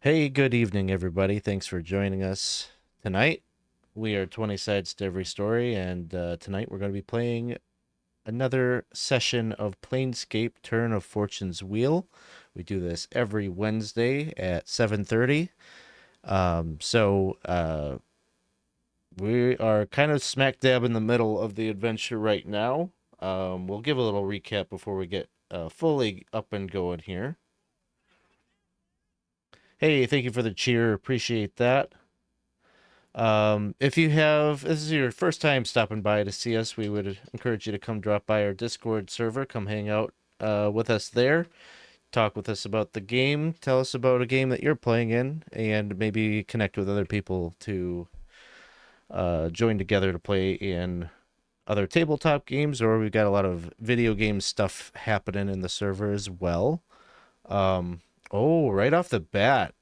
Hey, good evening, everybody. Thanks for joining us tonight. We are 20 sides to every story, and tonight we're going to be playing another session of Planescape Turn of Fortune's Wheel. We do this every Wednesday at 7:30. We are kind of smack dab in the middle of the adventure right now. We'll give a little recap before we get fully up and going here. Hey, thank you for the cheer. Appreciate that. If this is your first time stopping by to see us, we would encourage you to come drop by our Discord server, come hang out with us there, talk with us about the game, tell us about a game that you're playing in, and maybe connect with other people to join together to play in other tabletop games, or we've got a lot of video game stuff happening in the server as well. Um, oh, right off the bat,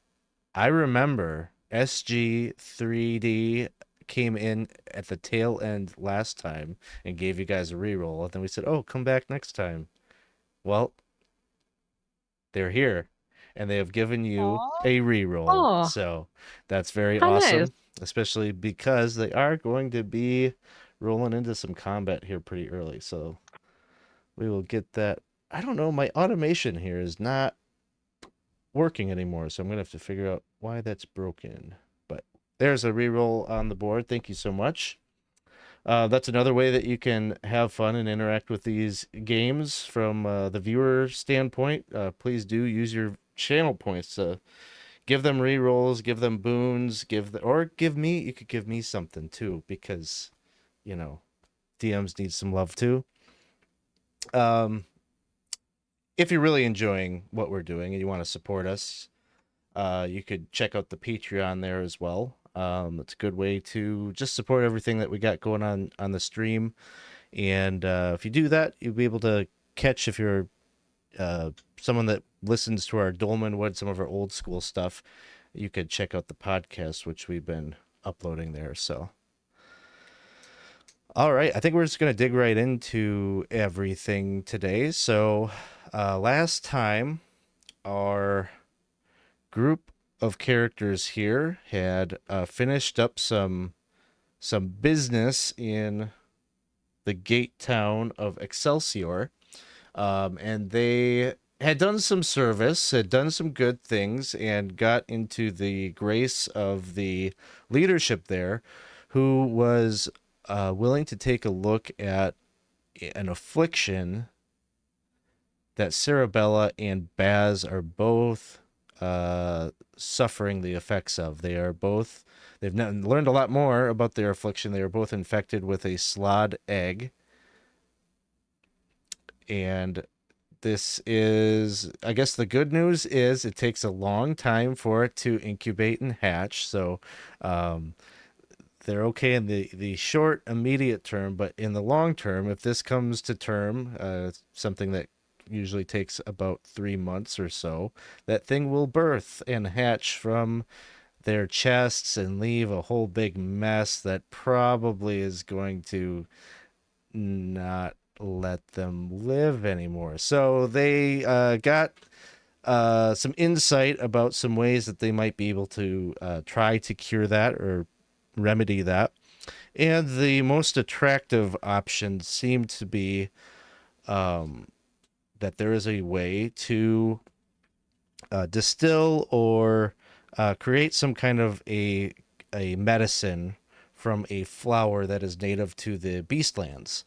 I remember SG3D came in at the tail end last time and gave you guys a reroll. And then we said, oh, come back next time. Well, they're here and they have given you Aw. a reroll. Oh, So that's very how nice. awesome, especially because they are going to be rolling into some combat here pretty early. So we will get that. I don't know. My automation here is not working anymore, so I'm gonna have to figure out why that's broken. But there's a reroll on the board. Thank you so much. That's another way that you can have fun and interact with these games from the viewer standpoint. Please do use your channel points to give them rerolls, give them boons, or give me. You could give me something too, because you know DMs need some love too. Um, if you're really enjoying what we're doing and you want to support us, you could check out the Patreon there as well. It's a good way to just support everything that we got going on the stream. And if you do that, you'll be able to catch, if you're someone that listens to our Dolman Wood, some of our old school stuff, you could check out the podcast, which we've been uploading there. So, all right, I think we're just going to dig right into everything today. So, last time, our group of characters here had finished up some business in the gate town of Excelsior, and they had done some service, had done some good things, and got into the grace of the leadership there, who was willing to take a look at an affliction that Cerebella and Baz are both suffering the effects of. They've learned a lot more about their affliction. They are both infected with a slod egg. And this is, I guess the good news is it takes a long time for it to incubate and hatch. So, um, they're okay in the short, immediate term, but in the long term, if this comes to term, something that usually takes about 3 months or so, that thing will birth and hatch from their chests and leave a whole big mess that probably is going to not let them live anymore. So they got some insight about some ways that they might be able to try to cure that or remedy that. And the most attractive option seemed to be um, that there is a way to distill or create some kind of a medicine from a flower that is native to the Beastlands.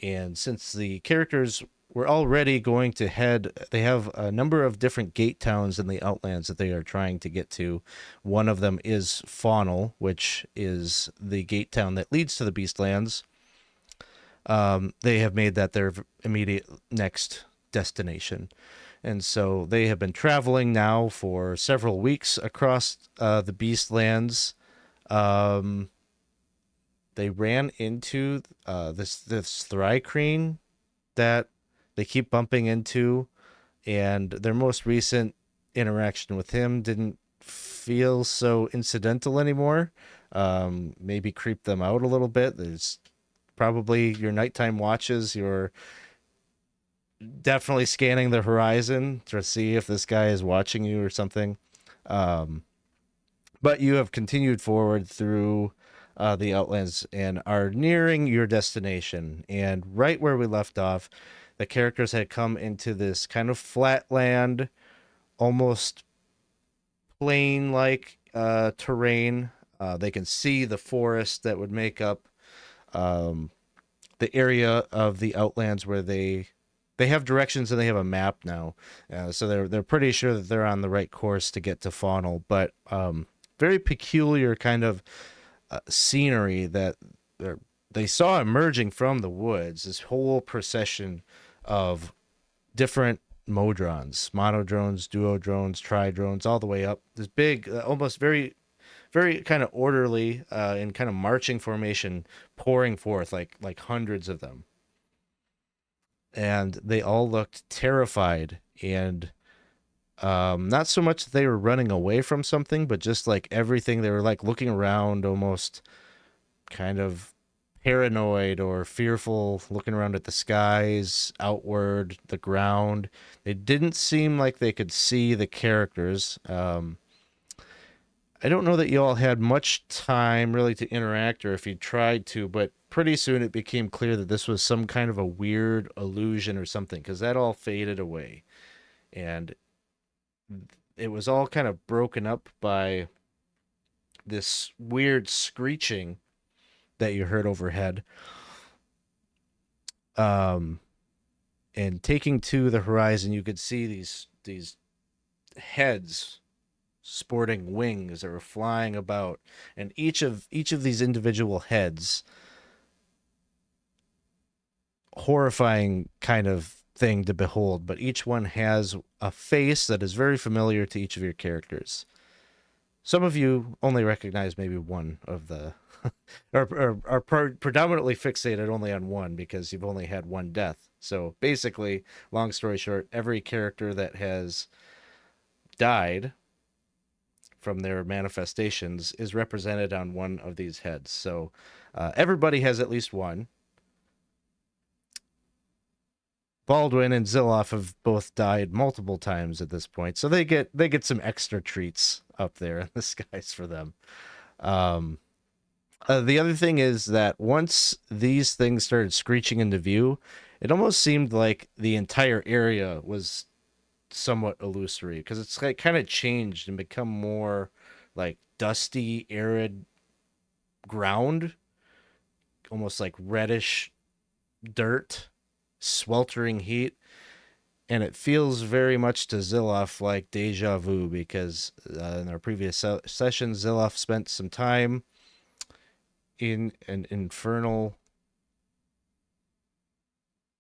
And since the characters were already going to head, they have a number of different gate towns in the Outlands that they are trying to get to. One of them is Faunel, which is the gate town that leads to the Beastlands. They have made that their immediate next destination. And so they have been traveling now for several weeks across the Beastlands. Um, they ran into this Thrycreen that they keep bumping into, and their most recent interaction with him didn't feel so incidental anymore. Maybe creeped them out a little bit. There's probably your nighttime watches. You're definitely scanning the horizon to see if this guy is watching you or something. Um, but you have continued forward through the Outlands and are nearing your destination. And right where we left off, the characters had come into this kind of flat land, almost plain-like terrain. They can see the forest that would make up um, the area of the Outlands where they have directions and they have a map now, so they're pretty sure that they're on the right course to get to Faunel. But very peculiar kind of scenery that they saw emerging from the woods. This whole procession of different modrons, monodrones, duodrones, tridrones, all the way up. This big, almost very kind of orderly in kind of marching formation, pouring forth like hundreds of them, and they all looked terrified and not so much that they were running away from something, but just like everything, they were like looking around, almost kind of paranoid or fearful, looking around at the skies, outward, the ground. They didn't seem like they could see the characters. I don't know that you all had much time really to interact, or if you tried to, but pretty soon it became clear that this was some kind of a weird illusion or something, because that all faded away. And it was all kind of broken up by this weird screeching that you heard overhead. And taking to the horizon, you could see these heads sporting wings that were flying about, and each of these individual heads, horrifying kind of thing to behold, but each one has a face that is very familiar to each of your characters. Some of you only recognize maybe one of the are predominantly fixated only on one because you've only had one death. So basically, long story short, every character that has died from their manifestations is represented on one of these heads. So everybody has at least one. Baldwin and Zilloff have both died multiple times at this point, so they get some extra treats up there in the skies for them. The other thing is that once these things started screeching into view, it almost seemed like the entire area was somewhat illusory, because it's like kind of changed and become more like dusty, arid ground, almost like reddish dirt, sweltering heat. And it feels very much to Zilloff like deja vu, because in our previous session, Zilloff spent some time in an infernal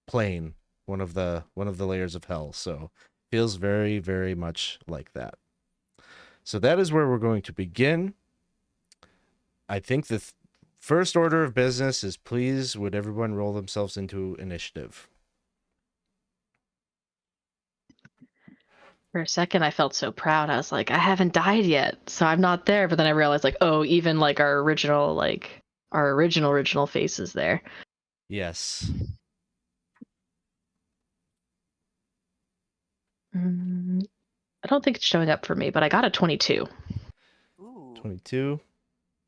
plane, one of the layers of hell. So feels very, very much like that. So that is where we're going to begin. I think the first order of business is, please would everyone roll themselves into initiative. For a second, I felt so proud. I was like, I haven't died yet, so I'm not there. But then I realized, like, oh, even like our original face is there. Yes. I don't think it's showing up for me, but I got a 22. Ooh. 22.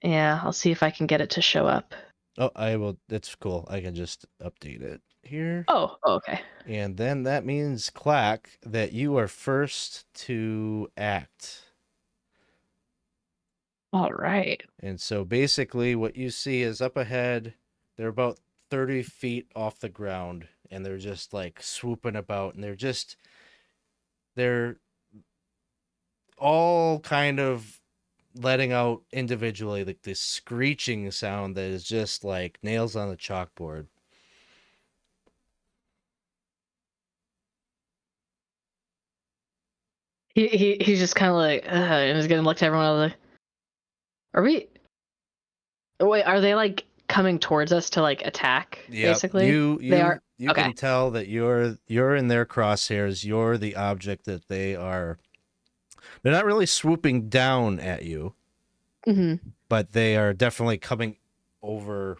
Yeah, I'll see if I can get it to show up. Oh, I will. That's cool. I can just update it here. Oh, okay. And then that means, Clack, that you are first to act. All right. And so basically what you see is up ahead, they're about 30 feet off the ground, and they're just like swooping about, and they're all kind of letting out individually like this screeching sound that is just like nails on the chalkboard. He's just kind of like, and he's gonna look to everyone else like, are we? Wait, are they like coming towards us to like attack? Yeah, basically, they are. You Okay. can tell that you're in their crosshairs. You're the object that they are. They're not really swooping down at you, but they are definitely coming over.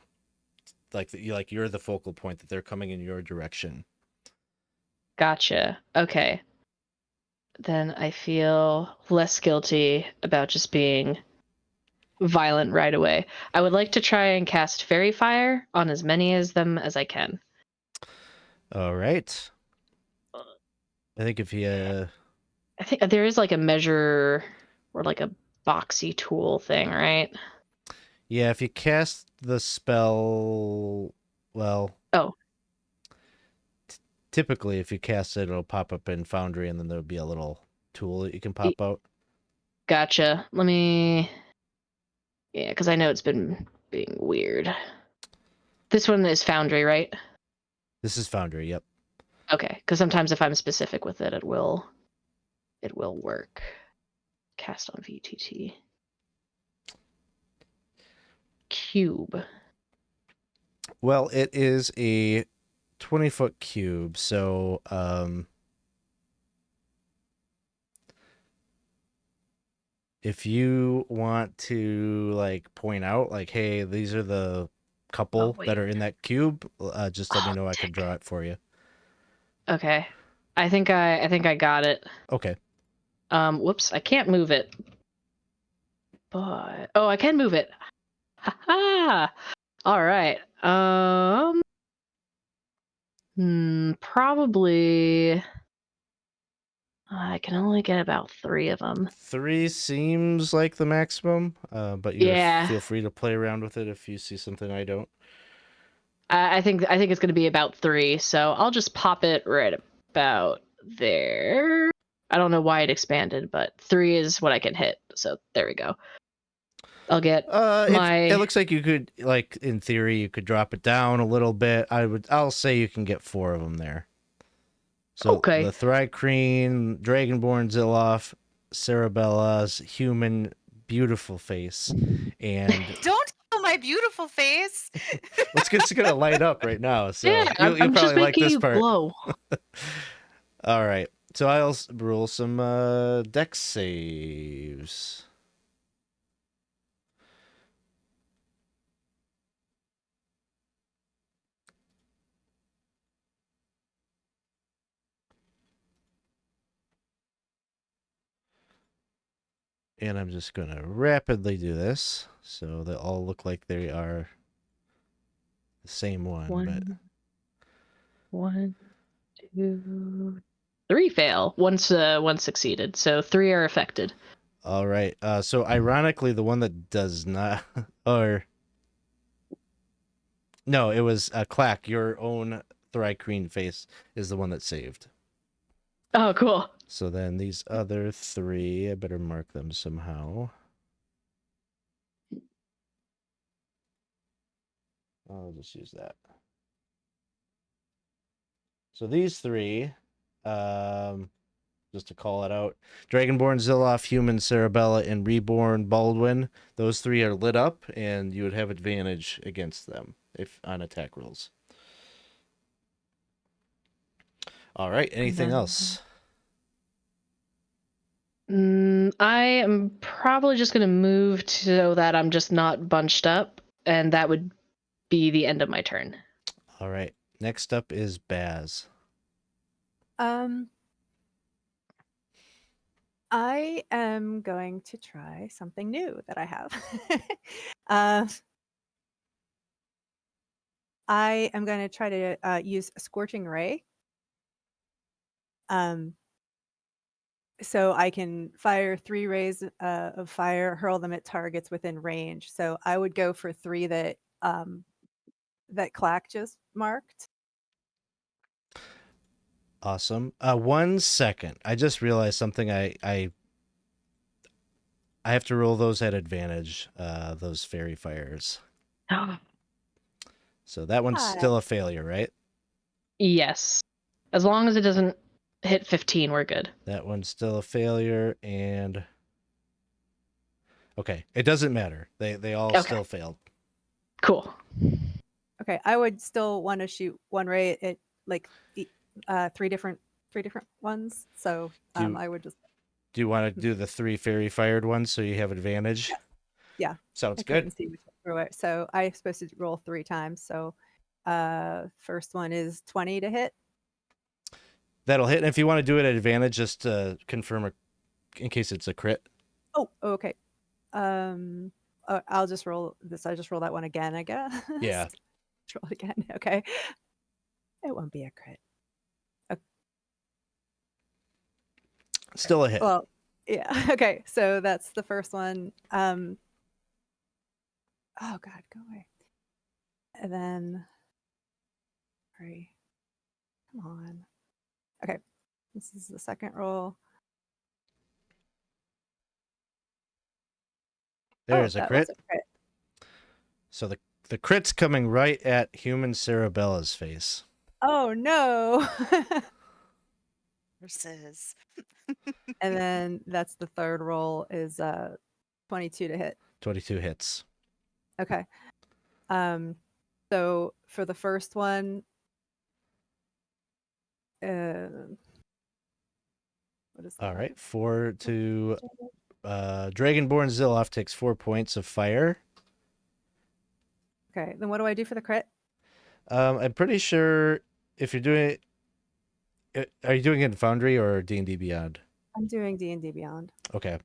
Like you're the focal point, that they're coming in your direction. Gotcha. Okay. then I feel less guilty about just being violent right away. I would like to try and cast Fairy Fire on as many of them as I can. All right. I think if you I think there is like a measure or like a boxy tool thing, right? yeah, if you cast the spell, well, Oh, typically if you cast it, it'll pop up in Foundry, and then there'll be a little tool that you can pop out. gotcha. Let me. Yeah, because I know it's been being weird. This one is Foundry, right? This is Foundry. Yep. Okay, because sometimes if I'm specific with it, it will work. Cast on VTT. Cube. Well, it is a 20-foot cube, so if you want to like point out like, hey, these are the Oh couple that wait. are in that cube, just let me Oh, know. I can draw it for you. okay. I think I got it. Okay. Whoops, I can't move it. But oh, I can move it. Ha. All right. Probably I can only get about 3 of them. 3 seems like the maximum, but you Yeah. feel free to play around with it if you see something I don't. I think it's going to be about 3, so I'll just pop it right about there. I don't know why it expanded, but 3 is what I can hit. So there we go. I'll get If it my looks like you could, like in theory, you could drop it down a little bit. I'll say you can get 4 of them there. So okay. the Thrycreen, Dragonborn Zilloff, Cerebella's human beautiful face, and Don't kill my beautiful face. it's just gonna light up right now. So Yeah, you'll I'm just probably like making this you part. glow. All right. So I'll roll some dex saves. And I'm just going to rapidly do this so they all look like they are the same one. But One, 2, 3 fail. One succeeded. So 3 are affected. all right. So ironically, the one that does not, or no, it was Clack. Your own Thrycreen face is the one that saved. Oh, cool. So then these other 3, I better mark them somehow. I'll just use that. So these 3, just to call it out, Dragonborn, Zilloff, Human, Cerebella, and Reborn, Baldwin. Those 3 are lit up, and you would have advantage against them if on attack rolls. All right. Anything else? I am probably just going to move so that I'm just not bunched up, and that would be the end of my turn. All right. Next up is Baz. I am going to try something new that I have. I am going to try to use Scorching Ray. So I can fire 3 rays of fire, hurl them at targets within range. So I would go for 3 that Clack just marked. Awesome. 1 second. I just realized something. I have to roll those at advantage. Those fairy fires. So that one's still a failure, right? Yes. As long as it doesn't hit 15, we're good. That one's still a failure, and okay, it doesn't matter. They all still failed. Cool. Okay, I would still want to shoot 1 ray at like 3 different ones. So I would just. Do you want to do the 3 fairy fired ones so you have advantage? Yeah. Sounds I good. couldn't see which one through it. So I'm supposed to roll 3 times. So first one is 20 to hit. That'll hit. And if you want to do it at advantage, just confirm in case it's a crit. Oh, okay. I'll just roll this. I just roll that one again, I guess. Yeah. Just roll it again. Okay. It won't be a crit. Still a hit. Well, yeah. Okay. So that's the first one. Oh God, go away. And then, sorry. Come on. Okay. This is the second roll. There's a that crit. was a crit. So the crit's coming right at human Cerebella's face. Oh no. Versus. And then that's the third roll is 22 to hit. 22 hits. Okay. So for the first one, what is that? All right. 4 to Dragonborn Zilloff takes 4 points of fire. Okay. Then what do I do for the crit? I'm pretty sure if you're doing it, are you doing it in Foundry or D&D Beyond? I'm doing D&D Beyond. Okay.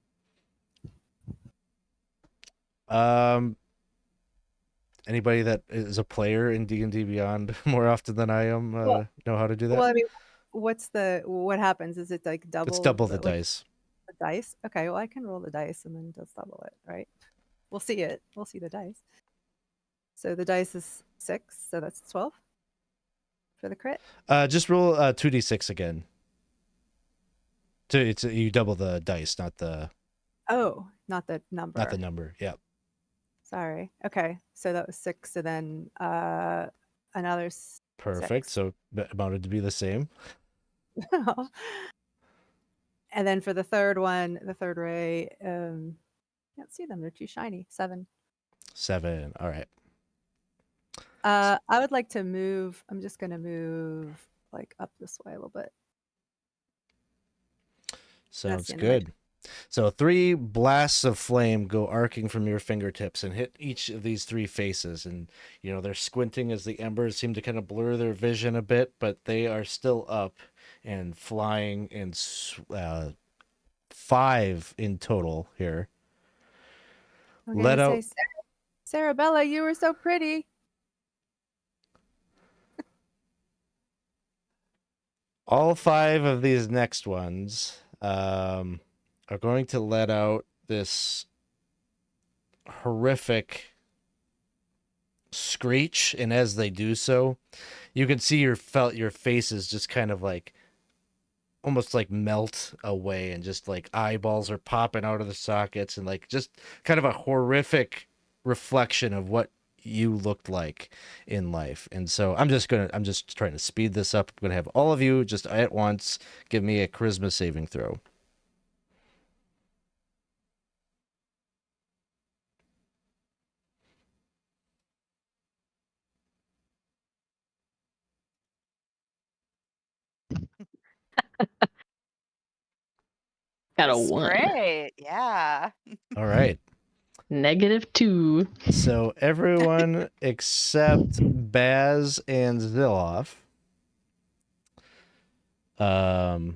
Anybody that is a player in D&D Beyond more often than I am Well- know how to do that? Well, I mean, what happens? Is it like double? It's double the like, dice. the dice? Okay. Well, I can roll the dice and then just double it, right? We'll see it. We'll see the dice. So the dice is 6, so that's 12 for the crit. Just roll 2d6 again. You double the dice, not the Oh, not the number. not the number. Yeah. Sorry. Okay. So that was 6, and then another Perfect. 6. So that amounted to be the same. And then for the third one, the third ray, can't see them. They're too shiny. 7. 7. All right. I would like to move. I'm just gonna move like up this way a little bit. Sounds the end of my good. So 3 blasts of flame go arcing from your fingertips and hit each of these 3 faces. And, they're squinting as the embers seem to kind of blur their vision a bit, but they are still up and flying, and 5 in total here. I'm Let gonna out. say, Cerebella, you were so pretty. All 5 of these next ones are going to let out this horrific screech, and as they do so, you can see your faces just kind of like almost like melt away, and just like eyeballs are popping out of the sockets, and like just kind of a horrific reflection of what you looked like in life. And so I'm just trying to speed this up. I'm gonna have all of you just at once give me a charisma saving throw. Got a That's 1. great. Yeah. All right. -2. So everyone except Baz and Zilloff, you're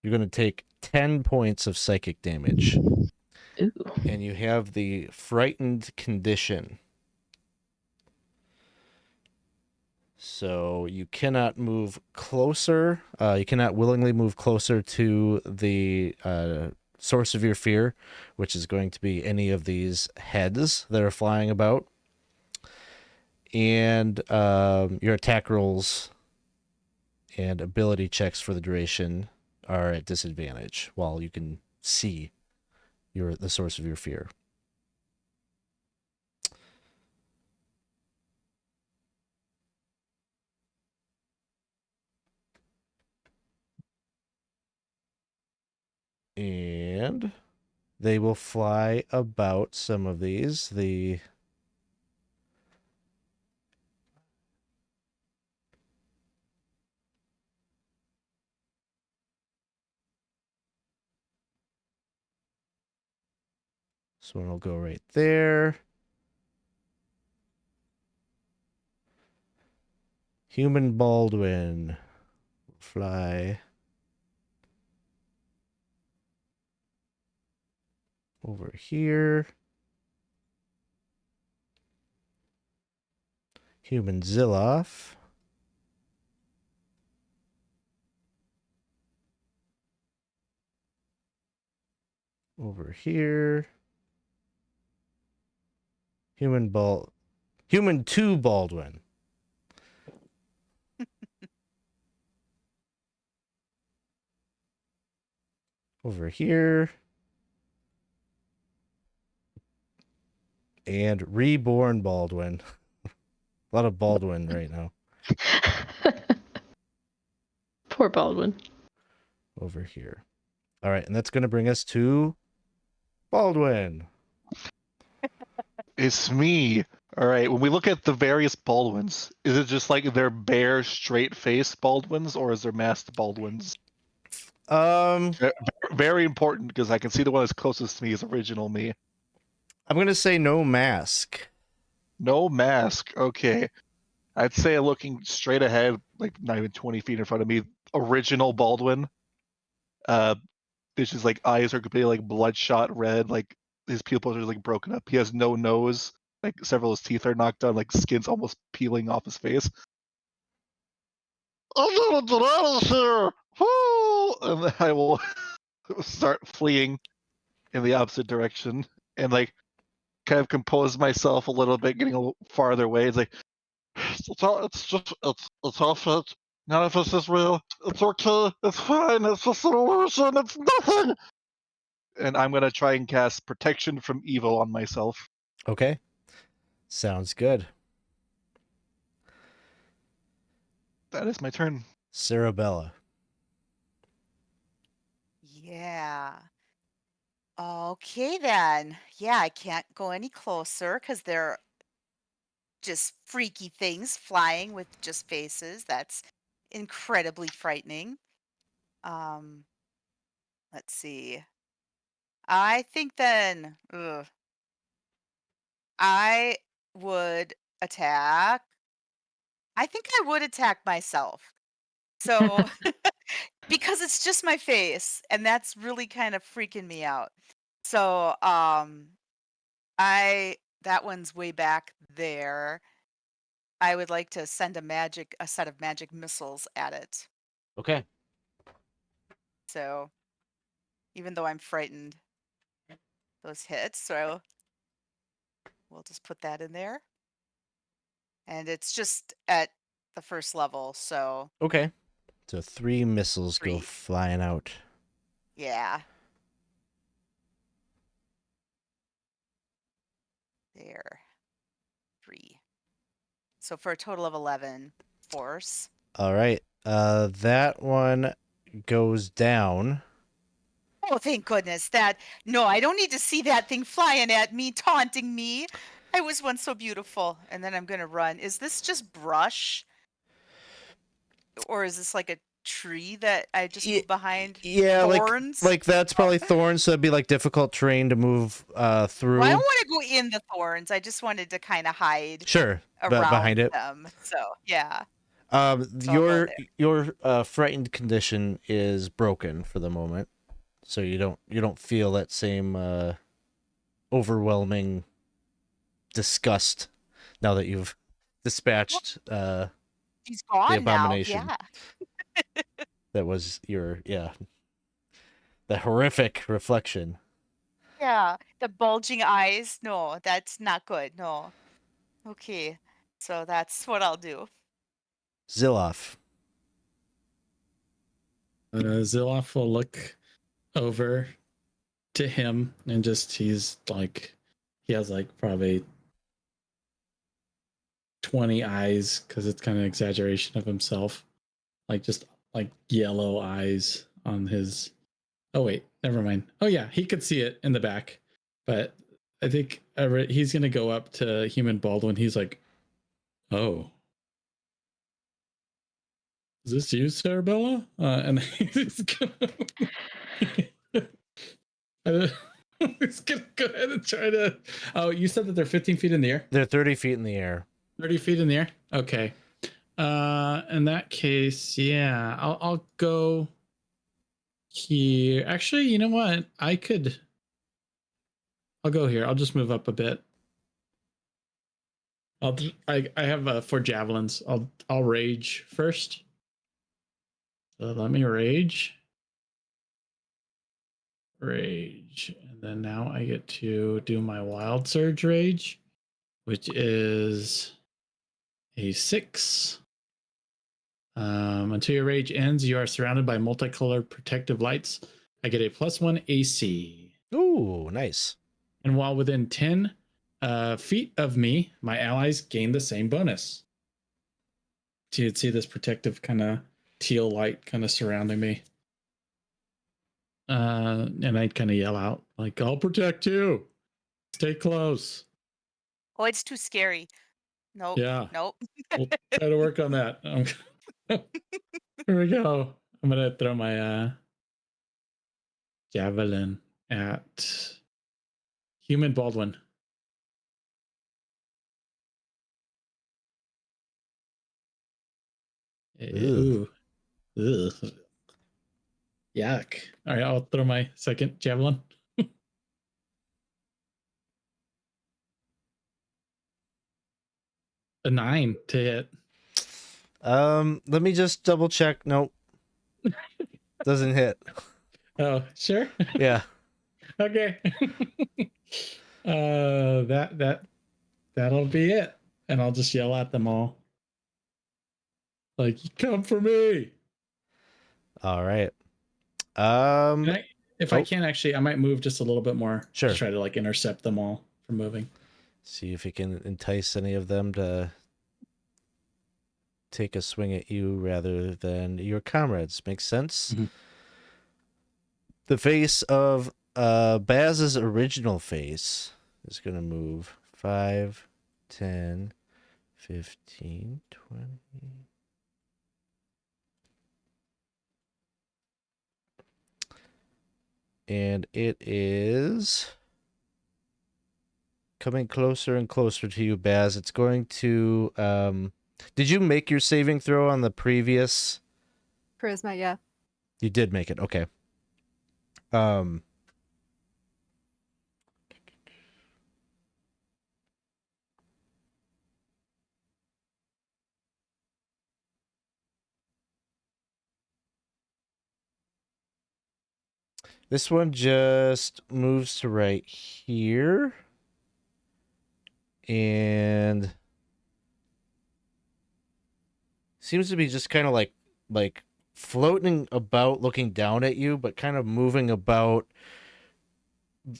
going to take 10 points of psychic damage. Ooh. And you have the frightened condition. So you cannot move closer. You cannot willingly move closer to the source of your fear, which is going to be any of these heads that are flying about. And your attack rolls and ability checks for the duration are at disadvantage while you can see the source of your fear. And they will fly about some of these. This one will go right there. Human Baldwin. Fly over here. Human Zilloff. Over here. Human 2 Baldwin. Over here. And reborn Baldwin. A lot of Baldwin right now. Poor Baldwin. Over here. All right, and that's going to bring us to Baldwin. It's me. All right. When we look at the various Baldwins, is it just like they're bare, straight-faced Baldwins, or is there masked Baldwins? Very important because I can see the one that's closest to me is original me. I'm going to say no mask. No mask. Okay. I'd say looking straight ahead, like not even 20 feet in front of me, original Baldwin. This is like eyes are completely like bloodshot red, like his pupils are like broken up. He has no nose, like several of his teeth are knocked out, like skin's almost peeling off his face. I'm gonna get out of here! Woo! And then I will start fleeing in the opposite direction and like kind of compose myself a little bit, getting a little farther away. It's like it's all fake. None of this is real. It's okay. It's fine. It's just an illusion. It's nothing. And I'm gonna try and cast protection from evil on myself. Okay. Sounds good. That is my turn. Cerebella. Yeah. Okay then. Yeah, I can't go any closer because they're just freaky things flying with just faces. That's incredibly frightening. Let's see. I think then I would attack. I think I would attack myself. So because it's just my face and that's really kind of freaking me out. So that one's way back there. I would like to send a set of magic missiles at it. Okay. So even though I'm frightened, those hit. So we'll just put that in there. And it's just at the first level, so Okay. So 3 missiles go 3. flying out. Yeah. There. 3. So for a total of 11 force. All right. That one goes down. Oh, thank goodness. No, I don't need to see that thing flying at me, taunting me. I was once so beautiful. And then I'm going to run. Is this just brush? Or is this like a tree that I just move behind? Yeah, thorns? like that's probably thorns, so it'd be like difficult terrain to move through. Well, I don't want to go in the thorns. I just wanted to kind of hide Sure, around behind it. them. So, yeah. Your frightened condition is broken for the moment, so you don't feel that same overwhelming disgust now that you've dispatched She's gone the abomination. now. Yeah. That was the horrific reflection. Yeah. The bulging eyes. No, that's not good. No. Okay. So that's what I'll do. Zilloff. Zilloff will look over to him and he has like probably 20 eyes because it's kind of an exaggeration of himself, like just like yellow eyes on his. Oh wait, never mind. Oh yeah, he could see it in the back, but I think he's gonna go up to Human Baldwin. He's like, "Oh, is this you, Cerebella?" And he's gonna go ahead and try to. Oh, you said that they're 15 feet in the air. They're 30 feet in the air. 30 feet in the air. Okay. In that case, yeah, I'll go here. Actually, you know what? I'll go here. I'll just move up a bit. I have 4 javelins. I'll rage first. So let me rage. And then now I get to do my wild surge rage, which is a 6. Until your rage ends, you are surrounded by multicolored protective lights. I get a +1 AC. Ooh, nice. And while within 10 feet of me, my allies gain the same bonus. So you'd see this protective kind of teal light kind of surrounding me. And I'd kind of yell out, like, I'll protect you. Stay close. Oh, it's too scary. Nope. Yeah. Nope. We'll try to work on that. Here we go. I'm going to throw my javelin at human Baldwin. Ooh. Ugh. Yuck. All right, I'll throw my second javelin. A 9 to hit. Let me just double check. Nope. Doesn't hit. Oh, sure. Yeah. Okay. That'll be it. And I'll just yell at them all. Like, come for me. All right. If I can actually, I might move just a little bit more. Sure. To try to like intercept them all from moving. See if you can entice any of them to take a swing at you rather than your comrades. Makes sense. Mhm. The face of Baz's original face is going to move 5, 10, 15, 20. And it is coming closer and closer to you, Baz. It's going to... did you make your saving throw on the previous... Charisma, yeah. You did make it. Okay. This one just moves to right here. And seems to be just kind of like floating about, looking down at you, but kind of moving about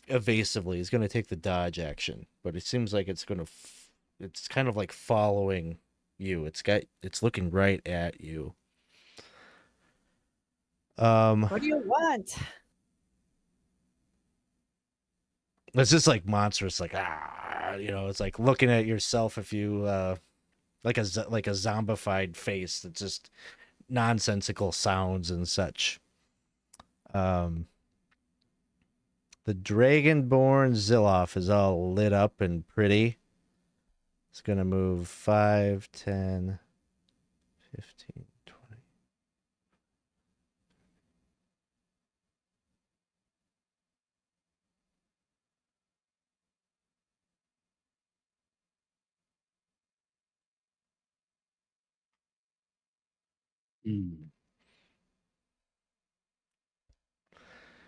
evasively. He's going to take the dodge action, but it seems like it's going to it's kind of like following you. It's looking right at you. What do you want? It's just like monstrous, like it's like looking at yourself if you like a zombified face that's just nonsensical sounds and such. The Dragonborn Zilloff is all lit up and pretty. It's going to move 5, 10, 15, 20.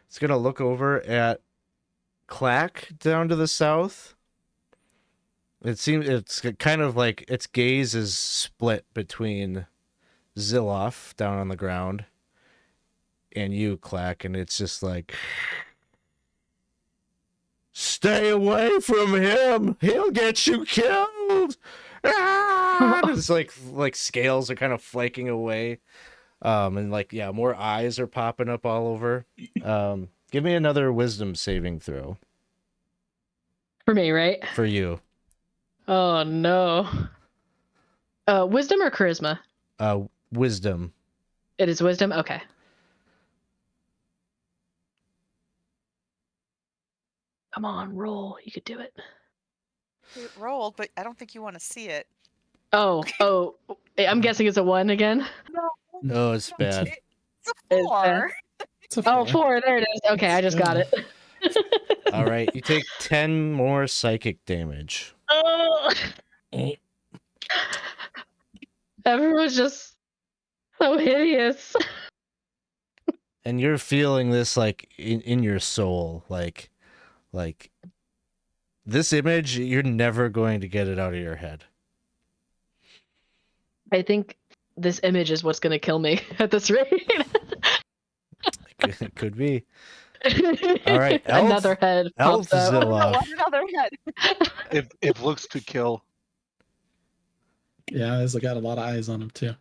It's going to look over at Klak down to the south. It seems it's kind of like its gaze is split between Zilloff down on the ground and you, Klak, and it's just like, stay away from him. He'll get you killed. Ah! It's like scales are kind of flaking away. And like, yeah, more eyes are popping up all over. Give me another wisdom saving throw. For me, right? For you. Oh no. Wisdom or charisma? Wisdom. It is wisdom? Okay. Come on, roll. You could do it. It rolled, but I don't think you want to see it. Oh, I'm guessing it's a 1 again. Oh, it's bad. It's a Is that- 4. It's a Oh, 4. 4. There it is. Okay, I just got it. All right, you take 10 more psychic damage. Oh. Everyone's just so hideous. And you're feeling this like in your soul, like this image, you're never going to get it out of your head. I think this image is what's going to kill me at this rate. It could be. All right, Another head pops out. Zilloff. Another head. If looks could kill. Yeah, he's got a lot of eyes on him too.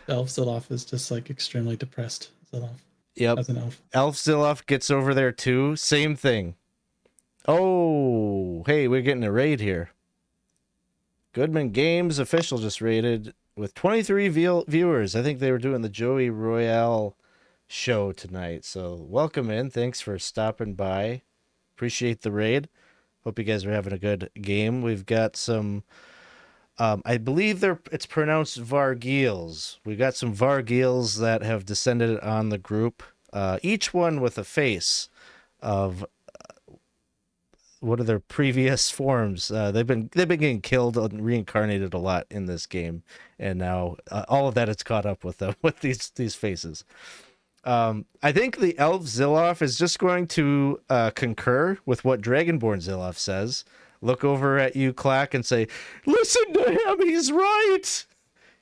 Elf Zilloff is just like extremely depressed. Zilloff Yep. as an elf. Elf Zilloff gets over there too. Same thing. Oh, hey, we're getting a raid here. Goodman Games official just raided with 23 viewers. I think they were doing the Joey Royale show tonight. So welcome in. Thanks for stopping by. Appreciate the raid. Hope you guys are having a good game. We've got some, I believe it's pronounced vargouilles. We got some vargouilles that have descended on the group. Each one with a face of one of their previous forms. They've been getting killed and reincarnated a lot in this game, and now all of that is caught up with them with these faces. I think the Elf Zilloff is just going to concur with what Dragonborn Zilloff says. Look over at you, Clack, and say, "Listen to him. He's right.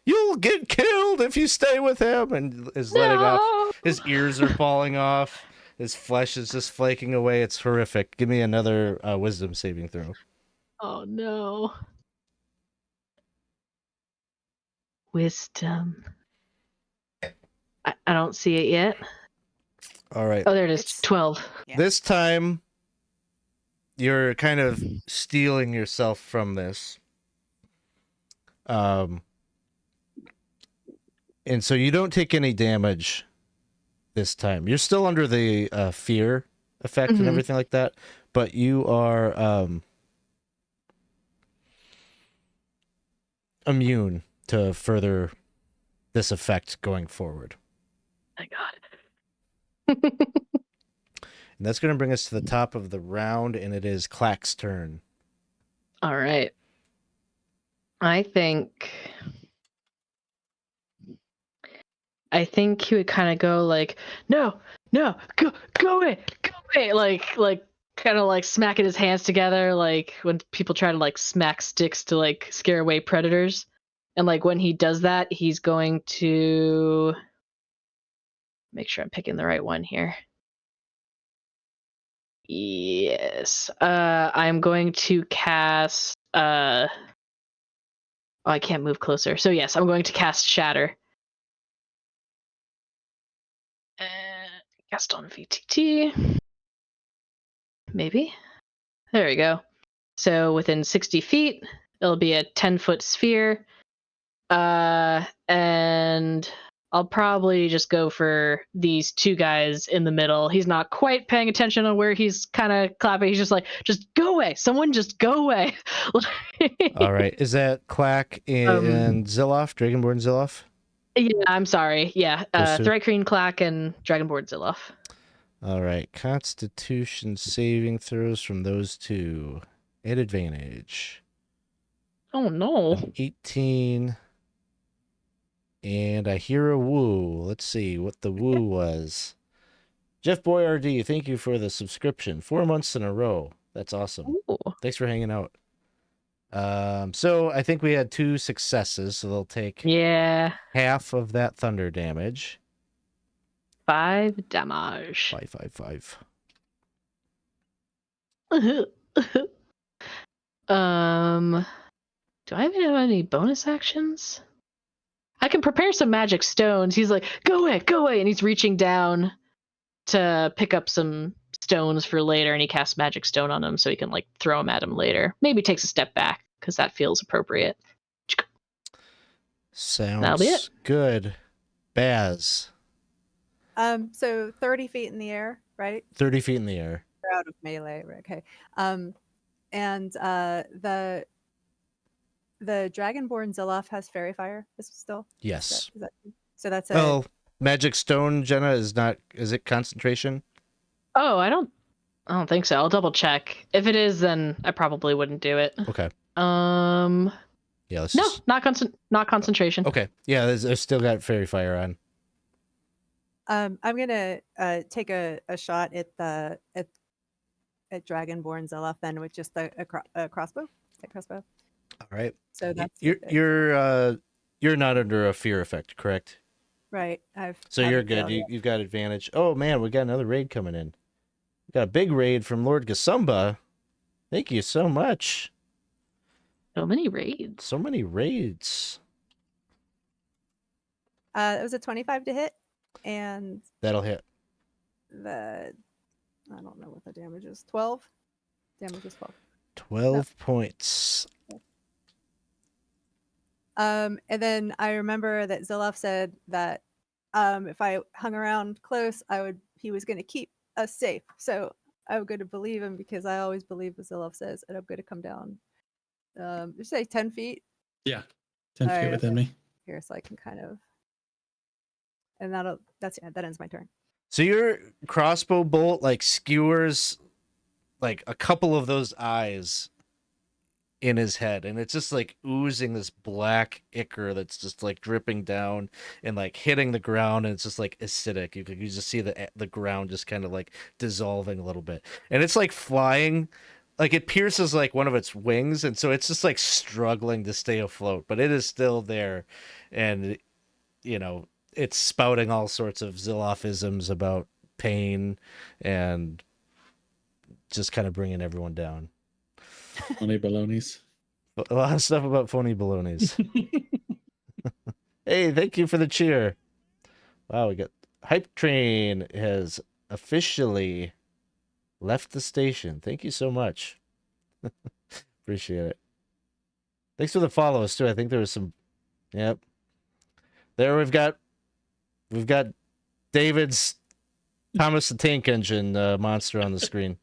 You'll get killed if you stay with him." And is letting off. His ears are falling off. His flesh is just flaking away. It's horrific. Give me another wisdom saving throw. Oh no. Wisdom. I don't see it yet. All right. Oh, there it is. It's- 12. Yeah. This time, you're kind of stealing yourself from this. And so you don't take any damage this time. You're still under the fear effect and Mhm. everything like that, but you are immune to further this effect going forward. Thank God. And that's going to bring us to the top of the round, and it is Clack's turn. All right. I think he would kind of go like, no, go away, like kind of like smacking his hands together, like when people try to like smack sticks to like scare away predators. And like when he does that, he's going to make sure I'm picking the right one here. Yes. I'm going to cast oh, I can't move closer. So yes, I'm going to cast Shatter. Cast on VTT. Maybe. There we go. So within 60 feet, it'll be a 10-foot sphere. And I'll probably just go for these two guys in the middle. He's not quite paying attention on where he's kind of clapping. He's just like, just go away. Someone just go away. All right. Is that Clack and Zilloff, Dragonborn Zilloff? Yeah, I'm sorry. Yeah, Those two? Thrycreen, Clack, and Dragonborn Zilloff. All right. Constitution saving throws from those two at advantage. Oh no. An 18. And I hear a woo. Let's see what the woo was. Jeff Boyardee, thank you for the subscription. 4 months in a row. That's awesome. Ooh. Thanks for hanging out. So I think we had 2 successes, so they'll take Yeah. half of that thunder damage. 5 damage. 5. Do I even have any bonus actions? I can prepare some magic stones. He's like, go away, and he's reaching down to pick up some stones for later, and he casts magic stone on him so he can like throw them at him later. Maybe takes a step back because that feels appropriate. Sounds That'll be it. good. Baz, So 30 feet in the air, right? 30 feet in the air. We're out of melee, right? Okay. And the the Dragonborn Zilloff has Fairy Fire. This is still. Yes. So that's a. Well, Magic Stone, Jenna, is not. Is it concentration? Oh, I don't think so. I'll double check. If it is, then I probably wouldn't do it. Okay. Yeah. Let's No, just... not concentration. Okay. Yeah. There's still got Fairy Fire on. I'm gonna take a shot at Dragonborn Zilloff then with just a crossbow. Crossbow. All right. So that's you're not under a fear effect, correct? right. So you're good. You've got advantage. Oh man, we got another raid coming in. We got a big raid from Lord Gasumba. Thank you so much. So many raids. So many raids. It was a 25 to hit, and That'll hit. I don't know what the damage is. 12. Damage is 12. 12 points. And then I remember that Zilloff said that if I hung around close, he was going to keep us safe. So I'm going to believe him because I always believe what Zilloff says, and I'm going to come down. You say 10 feet? Yeah, 10 feet within me. Here, so I can kind of, and that ends my turn. So your crossbow bolt like skewers like a couple of those eyes in his head, and it's just like oozing this black ichor that's just like dripping down and like hitting the ground, and it's just like acidic. You just see the ground just kind of like dissolving a little bit, and it's like flying, like it pierces like one of its wings, and so it's just like struggling to stay afloat, but it is still there, and you know it's spouting all sorts of Zillofisms about pain and just kind of bringing everyone down. Phony balonies. A lot of stuff about phony balonies. Hey, thank you for the cheer. Wow, we got Hype Train has officially left the station. Thank you so much. Appreciate it. Thanks for the follows too. I think there was some. Yep. There we've got David's Thomas the Tank Engine monster on the screen.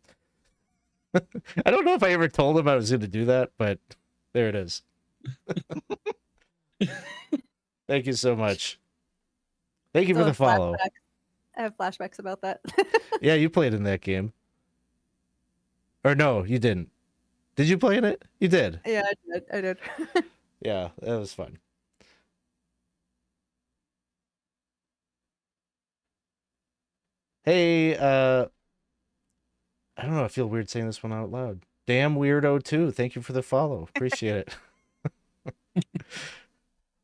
I don't know if I ever told him I was going to do that, but there it is. Thank you so much. Thank you for the follow. I have flashbacks about that. Yeah, you played in that game. Or no, you didn't. Did you play in it? You did. Yeah, I did. Yeah, that was fun. Hey, I don't know. I feel weird saying this one out loud. Damn Weirdo too. Thank you for the follow. Appreciate it.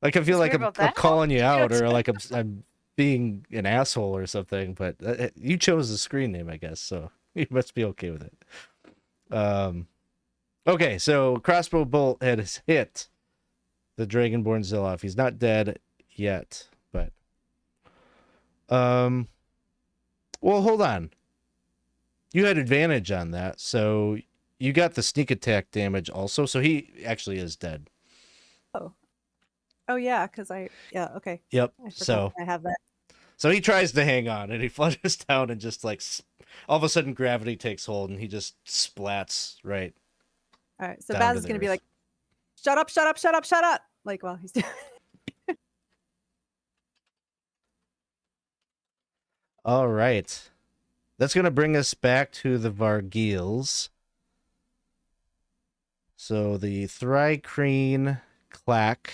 Like I feel like I'm calling you out, or like I'm being an asshole or something. But you chose the screen name, I guess, so you must be okay with it. Okay, so crossbow bolt has hit the Dragonborn Zilloff. He's not dead yet, but well, hold on. You had advantage on that, so you got the sneak attack damage also. So he actually is dead. Oh yeah, because okay. Yep. So I have that. So he tries to hang on, and he flutters down, and just like all of a sudden gravity takes hold, and he just splats right. All right. So Baz is gonna be like, "Shut up! Shut up! Shut up! Shut up!" Like while he's doing. All right. That's going to bring us back to the vargouilles. So the Thri-kreen Klak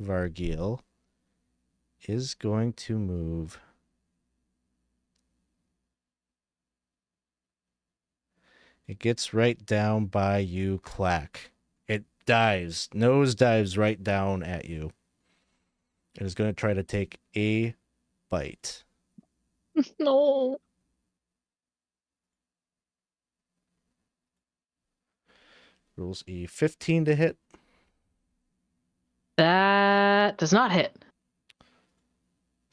vargouille is going to move. It gets right down by you, Klak. It nose dives right down at you. It is going to try to take a bite. No. Rolls a 15 to hit. That does not hit.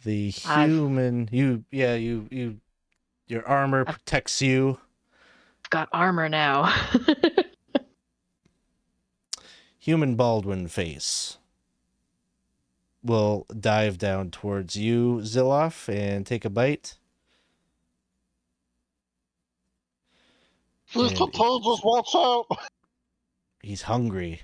The human, your armor protects you. I've got armor now. Human Baldwin face will dive down towards you, Zilloff, and take a bite. He's contagious, watch out! He's hungry.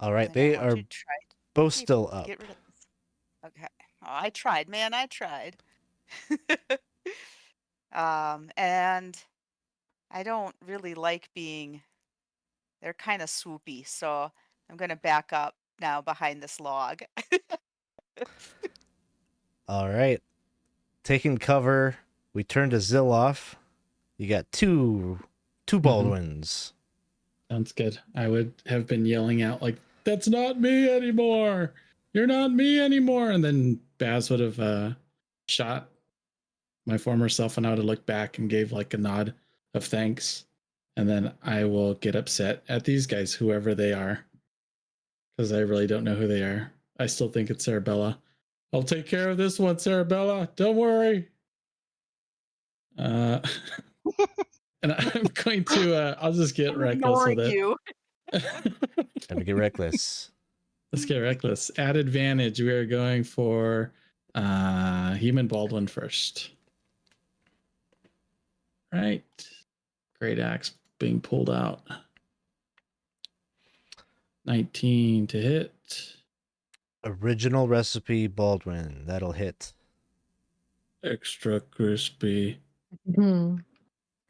All right, And then I they want are you to try to both still up. get rid of this. Okay. Oh, I tried, man. I tried. And I don't really like being. They're kind of swoopy, so I'm gonna back up now behind this log. All right. Taking cover, we turn to Zilloff. You got two Baldwins. Sounds good. I would have been yelling out like, "That's not me anymore. You're not me anymore." And then Baz would have shot my former self, and I would have looked back and gave like a nod of thanks. And then I will get upset at these guys, whoever they are, because I really don't know who they are. I still think it's Cerebella. I'll take care of this one, Cerebella. Don't worry. And I'm going to, I'll just get reckless with it. You. Time to get reckless. Let's get reckless. At advantage, we are going for Human Baldwin first. Right. Great axe being pulled out. 19 to hit. Original recipe Baldwin. That'll hit. Extra crispy. Hmm.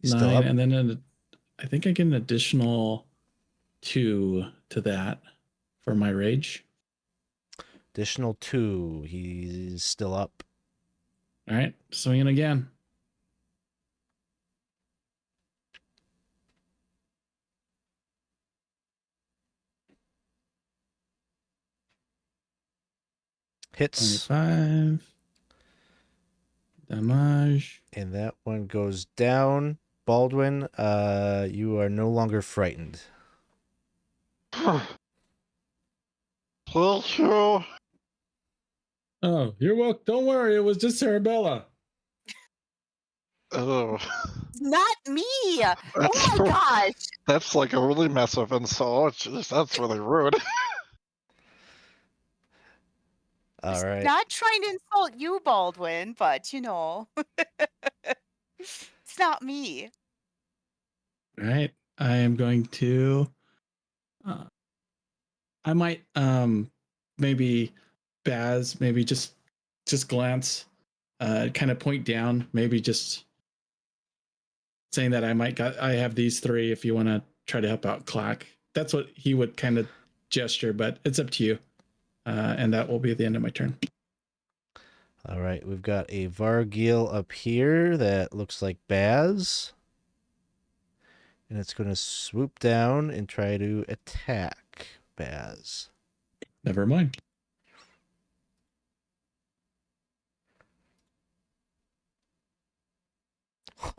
He's still 9. up. And then I think I get an additional 2 to that for my rage. Additional 2. He's still up. All right. Swinging again. Hits. 25. Damage. And that one goes down. Baldwin, you are no longer frightened. Please, you. Oh, you're welcome. Don't worry. It was just Cerebella. Oh, Not me. Oh That's- my gosh. that's like a really massive insult. Jeez, that's really rude. All right. Not trying to insult you, Baldwin, but you know, it's not me. All right. I am going to I might maybe Baz, maybe just glance, kind of point down, maybe just saying that I have these 3 if you want to try to help out Clack. That's what he would kind of gesture, but it's up to you. And that will be the end of my turn. All right. We've got a vargouille up here that looks like Baz. And it's going to swoop down and try to attack Baz. Never mind.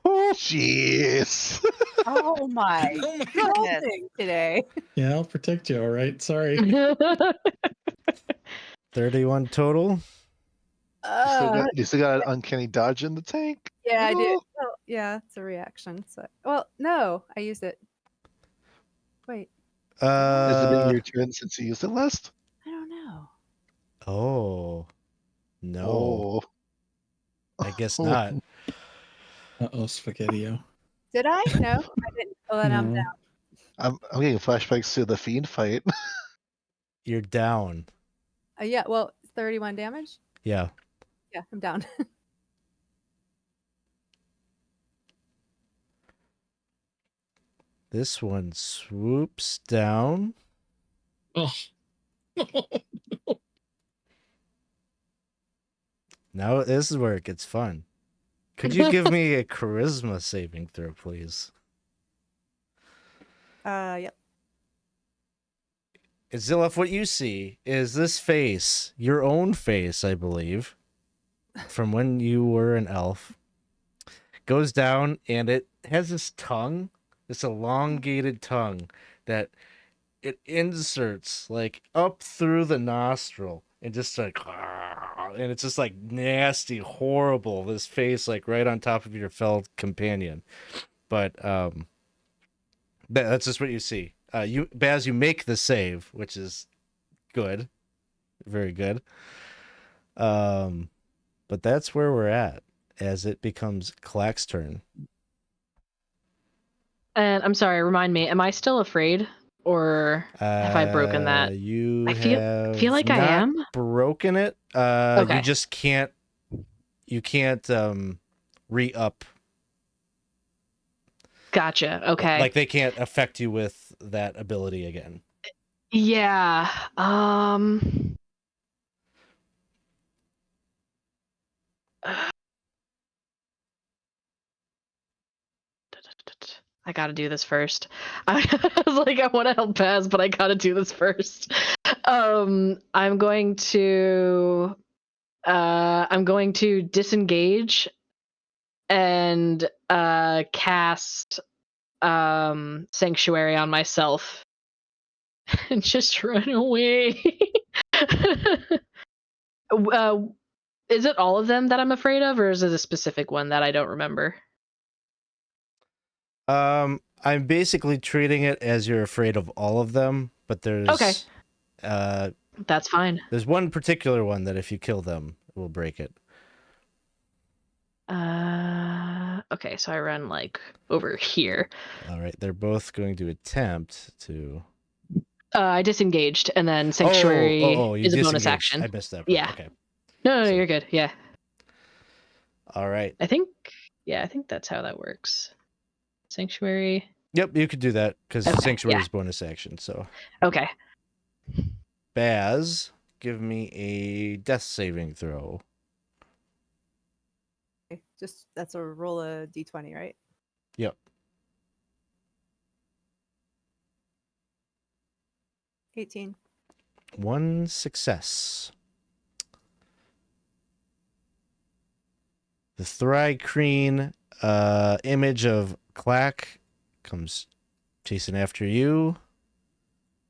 Oh, jeez. Oh my Oh my goodness. Rolling today. Yeah, I'll protect you. All right. Sorry. 31 total. You still got an uncanny dodge in the tank? Yeah, I did. Oh. Well, yeah, it's a reaction. So, well, no, I used it. Wait, Has it been your turn since you used it last? I don't know. Oh. No. Oh. I guess not. Uh-oh, Spaghetti-O. Did I? No, I didn't. Well, then I'm No. down. I'm getting flashbacks to the Fiend fight. You're down. Yeah, well, 31 damage. Yeah. Yeah, I'm down. This one swoops down. Oh. Now this is where it gets fun. Could you give me a charisma saving throw, please? Yep. And Zilloff, what you see is this face, your own face, I believe, from when you were an elf, goes down and it has this tongue, this elongated tongue that it inserts like up through the nostril and just like, and it's just like nasty, horrible. This face like right on top of your felled companion, but that's just what you see. Baz, you make the save, which is good, very good. But that's where we're at as it becomes Clack's turn. And I'm sorry, remind me, am I still afraid Or have I broken that? You I have feel like I not am. broken it. You Okay. just can't. You can't re-up. Gotcha. Okay. Like they can't affect you with that ability again. Yeah. I gotta do this first. I was like, I want to help Paz, but I gotta do this first. I'm going to disengage and cast Sanctuary on myself and just run away. uh, is it all of them that I'm afraid of, or is it a specific one that I don't remember? I'm basically treating it as you're afraid of all of them, but there's Okay. Uh, That's fine. there's one particular one that if you kill them, it will break it. Okay, so I run like over here. All right, they're both going to attempt to. I disengaged, and then Sanctuary You is a bonus disengaged. action. I missed that part. Yeah. Okay. No, So- you're good. Yeah. All right. I think that's how that works. Sanctuary. Yep, you could do that because Okay, Sanctuary yeah. is bonus action. So, Okay. Baz, give me a death saving throw. Okay, just that's a roll a d20, right? Yep. 18. One success. The Thrycreen image of Clack comes chasing after you.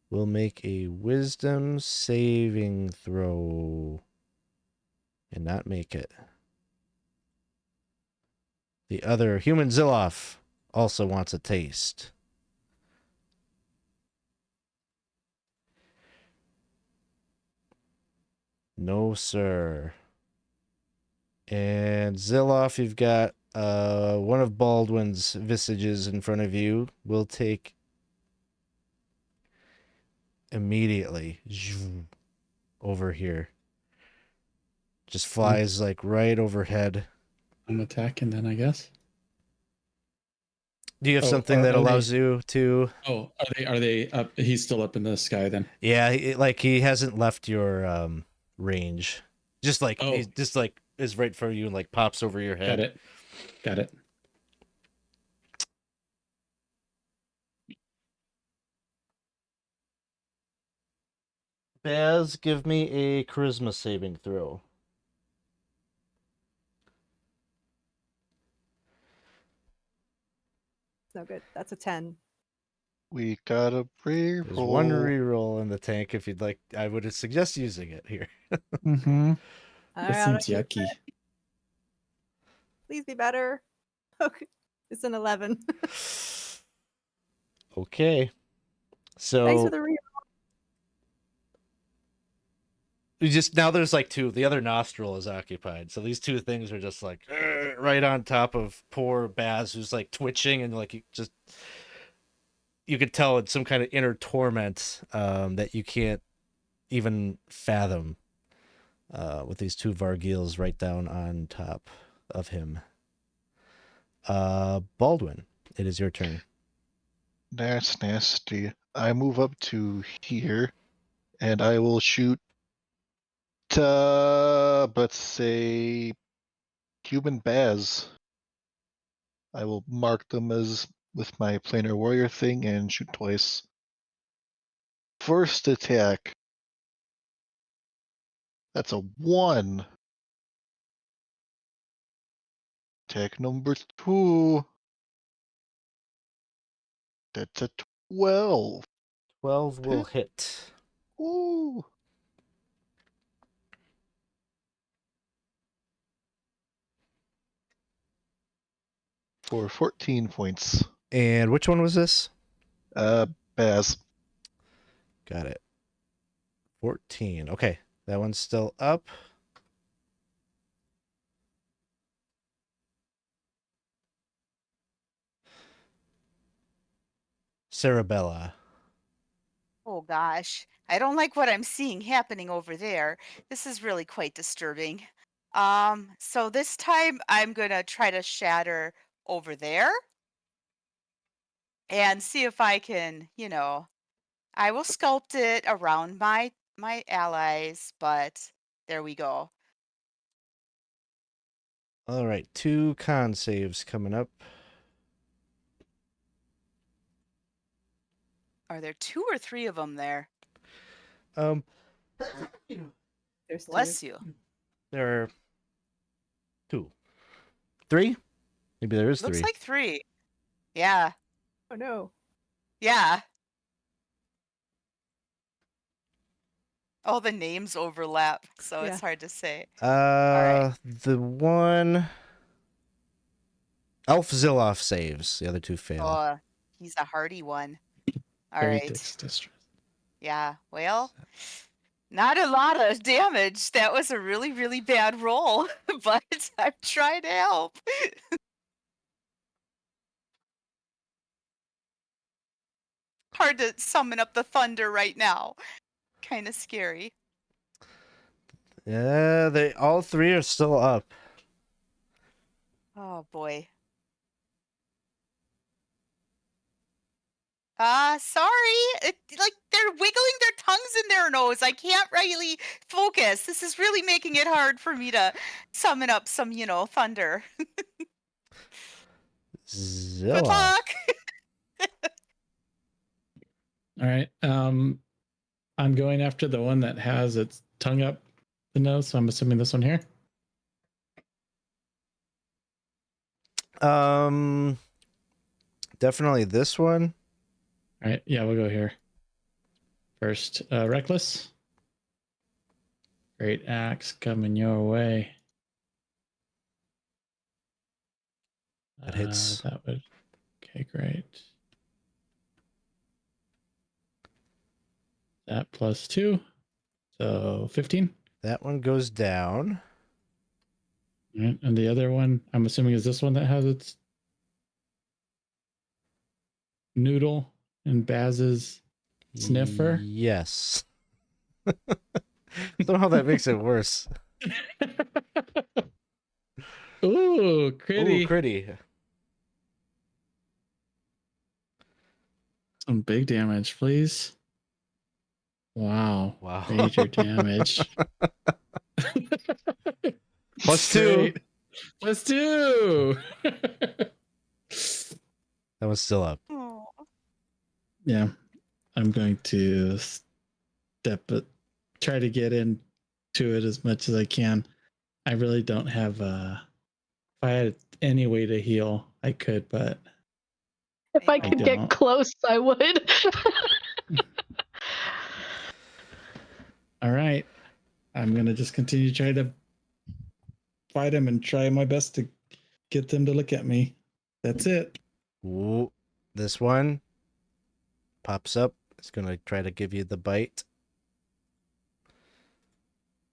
We'll make a wisdom saving throw and not make it. The other human Zilloff also wants a taste. No, sir. And Zilloff, you've got one of Baldwin's visages in front of you. We'll take immediately over here. Just flies like right overhead. I'm attacking then, I guess. Do you have Oh, something that are allows they- you to? Oh, are they up? He's still up in the sky then. Yeah, he hasn't left your range. Just like Oh. he just like is right for you and like pops over your head. Got it. Baz, give me a charisma saving throw. No good. That's a 10. We got a brave There's one roll. reroll in the tank if you'd like. I would suggest using it here. Mm-hmm. All That right, seems I'll- yucky. Please be better. Okay. It's an 11. Okay. So Thanks for the re. we just now there's like two. The other nostril is occupied. So these two things are just like right on top of poor Baz, who's like twitching and like you could tell it's some kind of inner torment that you can't even fathom with these two vargouilles right down on top of him. Baldwin, it is your turn. That's nasty. I move up to here, and I will shoot. Let's say human Baz. I will mark them as with my planar warrior thing and shoot twice. First attack. That's a 1. Attack number 2. That's a 12. 12 will hit. Ooh. For 14 points. And which one was this? Baz. Got it. 14. Okay, that one's still up. Cerebella. Oh gosh, I don't like what I'm seeing happening over there. This is really quite disturbing. So this time I'm gonna try to shatter over there and see if I can, I will sculpt it around my allies, but there we go. All right, 2 con saves coming up. Are there 2 or 3 of them there? Um, There's Bless you. there are 2, 3. Maybe there is Looks 3. like 3. Yeah. Oh no. Yeah. Oh, the names overlap, so Yeah. it's hard to say. right. The one Elf Zilloff saves. The other 2 fail. Oh, he's a hardy one. All Very right. distressed. Yeah. Well, not a lot of damage. That was a really, really bad roll, but I'm trying to help. Hard to summon up the thunder right now. Kind of scary. Yeah, they all 3 are still up. Oh boy. Sorry. Like they're wiggling their tongues in their nose. I can't really focus. This is really making it hard for me to summon up some, thunder. Good Zilloff. luck. All right. I'm going after the one that has its tongue up the nose, so I'm assuming this one here. Definitely this one. All right, yeah, we'll go here. First, Reckless. Great axe coming your way. That hits. That would. Okay, great. That +2, so 15. That one goes down. All right, and the other one, I'm assuming, is this one that has its noodle and Baz's sniffer. Yes. Somehow that makes it worse. Ooh, critty. Ooh, critty. Some big damage, please. Wow. Wow. Major damage. +2. +2. That one's still up. Oh. Yeah. I'm going to try to get into it as much as I can. I really don't have if I had any way to heal, I could, but If I I could don't. get close, I would. All right. I'm going to just continue to try to fight him and try my best to get them to look at me. That's it. Ooh, this one pops up. It's going to try to give you the bite.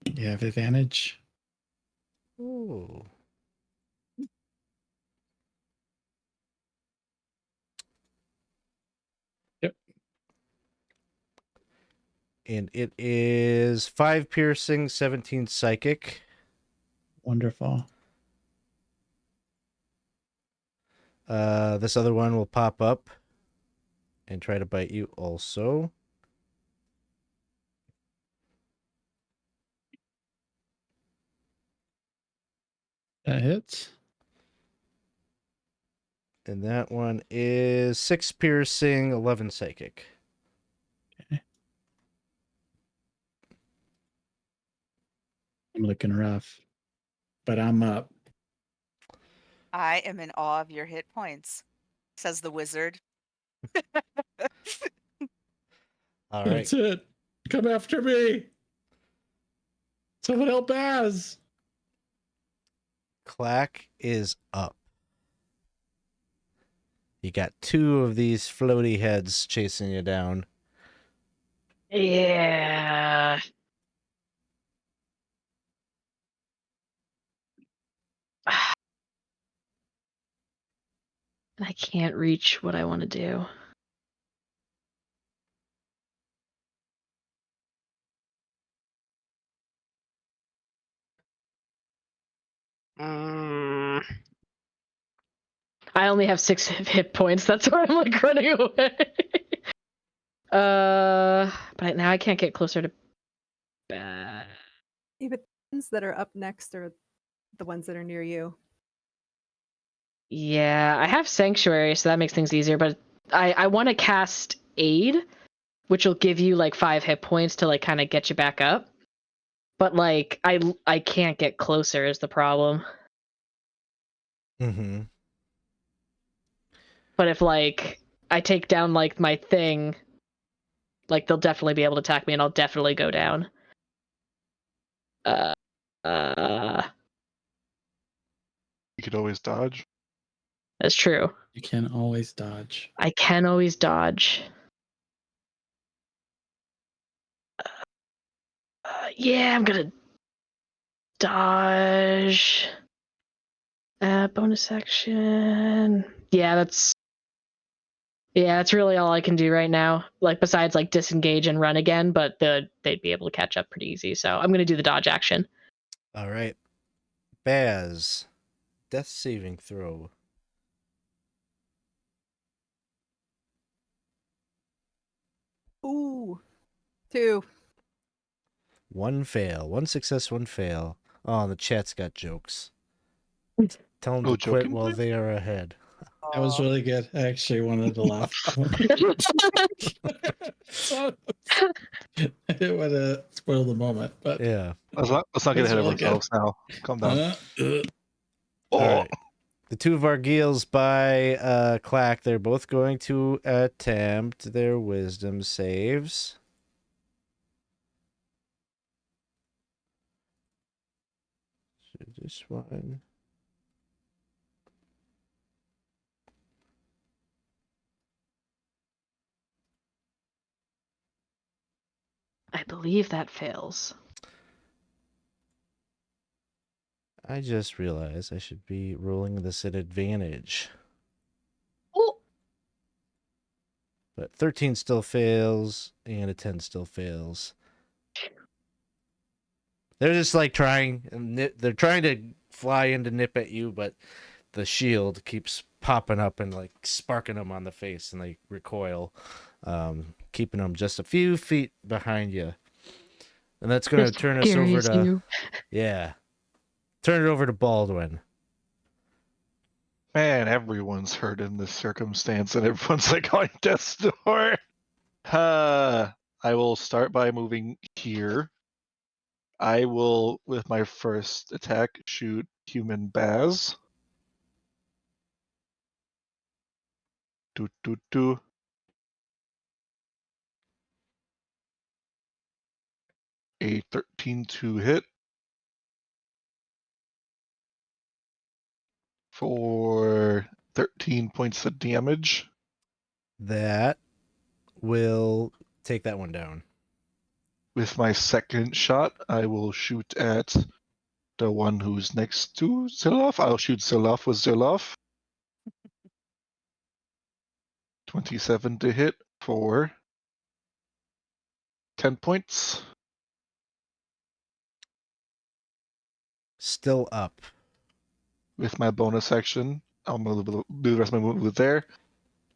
You have advantage. Ooh. Yep. And it is 5 piercing, 17 psychic. Wonderful. This other one will pop up and try to bite you also. That hits. And that one is 6 piercing, 11 psychic. Okay. I'm looking rough, but I'm up. I am in awe of your hit points, says the wizard. All right. That's it. Come after me. Someone help Baz. Clack is up. You got 2 of these floaty heads chasing you down. Yeah. I can't reach what I want to do. I only have 6 hit points. That's why I'm like running away. But now I can't get closer to bad. Yeah, but the ones that are up next are the ones that are near you. Yeah, I have Sanctuary, so that makes things easier. But I want to cast Aid, which will give you like 5 hit points to like kind of get you back up. But like I can't get closer is the problem. Mm-hmm. But if like I take down like my thing, like they'll definitely be able to attack me, and I'll definitely go down. Uh. You could always dodge. That's true. You can always dodge. I can always dodge. Yeah, I'm gonna dodge. Bonus action. Yeah, that's really all I can do right now. Like besides like disengage and run again, but they'd be able to catch up pretty easy. So I'm gonna do the dodge action. All right. Baz, death saving throw. Ooh, 2. One fail. One success, one fail. Oh, the chat's got jokes. Tell them No to quit joking, while please? they are ahead. That was really good. I actually wanted to laugh. So, I didn't want to spoil the moment, but Yeah. Let's not get That's ahead of really good. ourselves now. Calm down. uh, All right. The 2 vargouilles by Klakacht, they're both going to attempt their wisdom saves. So this one. I believe that fails. I just realized I should be rolling this at advantage. Oh, But 13 still fails, and a 10 still fails. They're just like trying, they're trying to fly in to nip at you, but the shield keeps popping up and like sparking them on the face, and they recoil, keeping them just a few feet behind you. And that's going to turn us over to, yeah, turn it over to Baldwin. Man, everyone's hurt in this circumstance, and everyone's like on death's door. I will start by moving here. I will, with my first attack, shoot human Baz. Do. A 13 to hit for 13 points of damage. That will take that one down. With my second shot, I will shoot at the one who's next to Zilloff. I'll shoot Zilloff with Zilloff. 27 to hit for 10 points. Still up. With my bonus action, I'll do the rest of my movement there.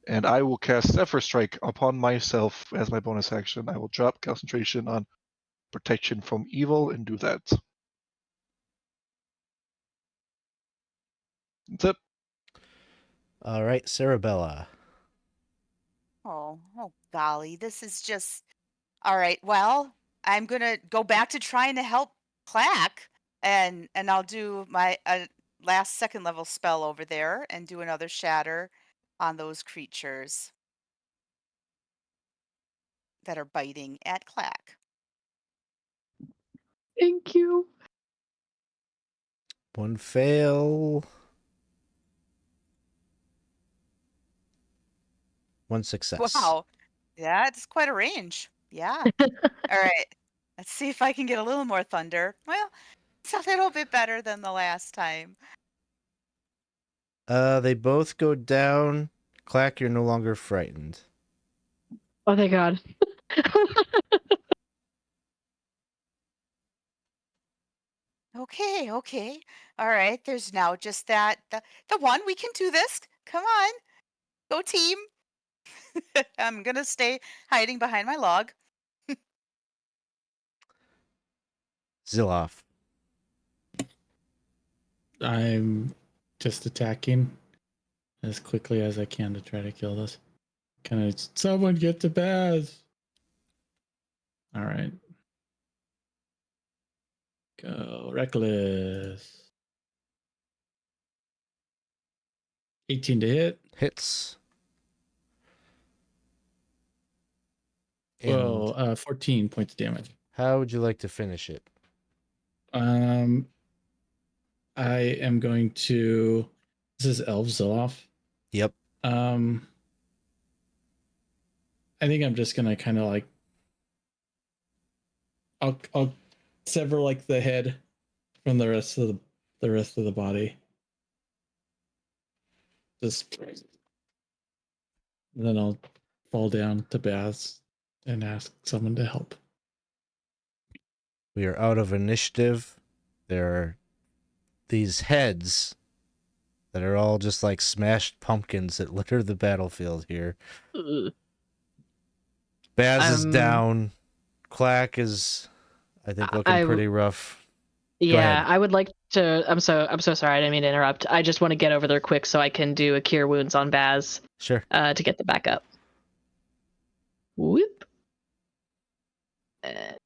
And I will cast Zephyr Strike upon myself as my bonus action. I will drop concentration on protection from evil and do that. That's it. All right, Cerebella. Oh golly, this is just all right. Well, I'm gonna go back to trying to help Clack, and I'll do my last second level spell over there and do another shatter on those creatures that are biting at Clack. thank you. One fail. One success. Wow, that's quite a range. Yeah. All right. Let's see if I can get a little more thunder. Well, it's a little bit better than the last time. They both go down. Clack, you're no longer frightened. Oh, thank God. Okay, okay. All right. There's now just that the one. We can do this. Come on. Go team. I'm gonna stay hiding behind my log. Zilloff. I'm just attacking as quickly as I can to try to kill this. Can I someone get to Baz? All right. Go reckless. 18 to hit. Hits. And Well, 14 points of damage. how would you like to finish it? I am going to. This is elves Zilloff. Yep. I think I'm just gonna kind of like. I'll sever like the head from the rest of the body. Just. And then I'll fall down to Baz and ask someone to help. We are out of initiative. There are these heads that are all just like smashed pumpkins that litter the battlefield here. Ugh. Baz is down. Clack is, I think, looking pretty rough. Yeah, ahead. I would like to. I'm so sorry. I didn't mean to interrupt. I just want to get over there quick so I can do a cure wounds on Baz Sure. to get the back up. Whoop.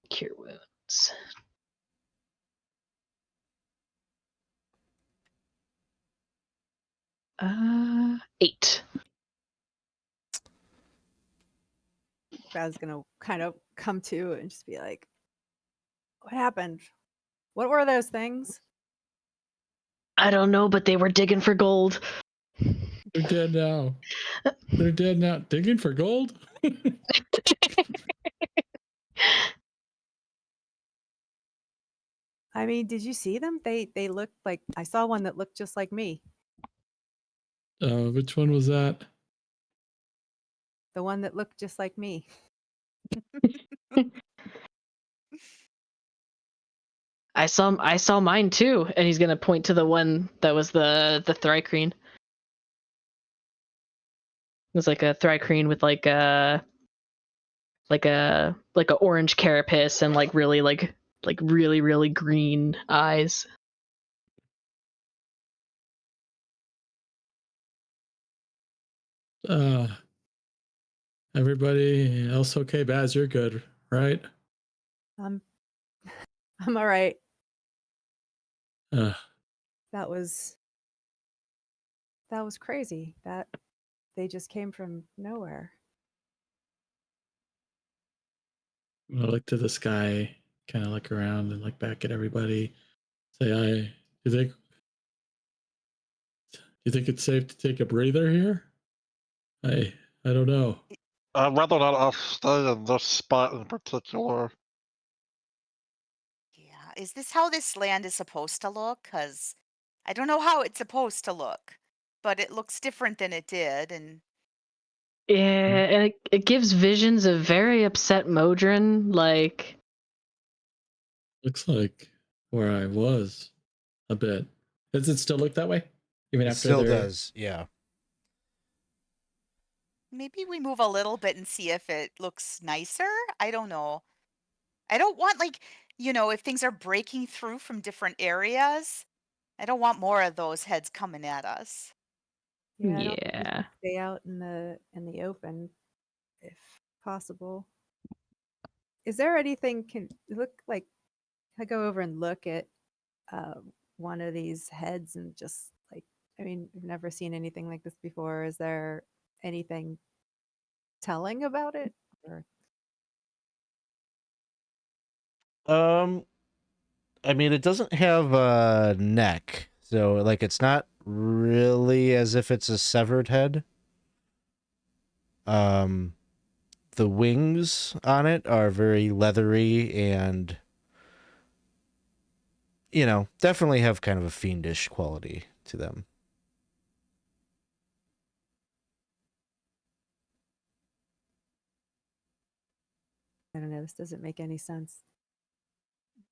Cure wounds. Uh, 8. Brad's gonna kind of come to and just be like, "What happened? What were those things?" I don't know, but they were digging for gold. They're dead now. They're dead now. Digging for gold? I mean, did you see them? They looked like, I saw one that looked just like me. Which one was that? The one that looked just like me. I saw mine too, and he's gonna point to the one that was the Thrycreen. It was like a Thrycreen with like a orange carapace and like really really green eyes. Everybody else okay? Baz, you're good, right? I'm all right. Uh, That was crazy. That they just came from nowhere. I'm gonna look to the sky, kind of look around and look back at everybody. Say, you think it's safe to take a breather here? I don't know. I'd rather not us stay in this spot in particular. Yeah. Is this how this land is supposed to look? Because I don't know how it's supposed to look, but it looks different than it did. And Yeah, and it gives visions of very upset Modron. Like, Looks like where I was a bit. Does it still look that way? Even It after still they're... does, yeah. maybe we move a little bit and see if it looks nicer. I don't know. I don't want, like, if things are breaking through from different areas, I don't want more of those heads coming at us. Yeah, I don't think we yeah. should stay out in the open if possible. Is there anything, can look like, I go over and look at one of these heads and just like, I mean, we've never seen anything like this before. Is there anything telling about it? Or I mean, it doesn't have a neck, so like it's not really as if it's a severed head. The wings on it are very leathery and, definitely have kind of a fiendish quality to them. I don't know, this doesn't make any sense.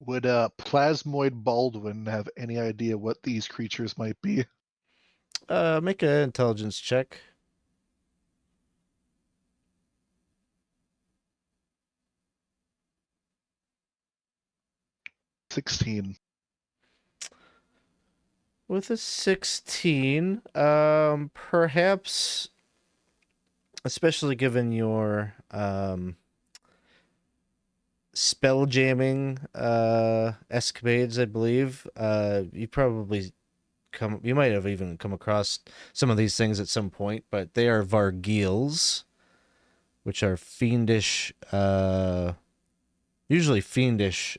Would Plasmoid Baldwin have any idea what these creatures might be? Make an intelligence check. 16. With a 16, perhaps, especially given your spell jamming escapades, I believe, you might have even come across some of these things at some point, but they are vargouilles, which are fiendish, usually fiendish,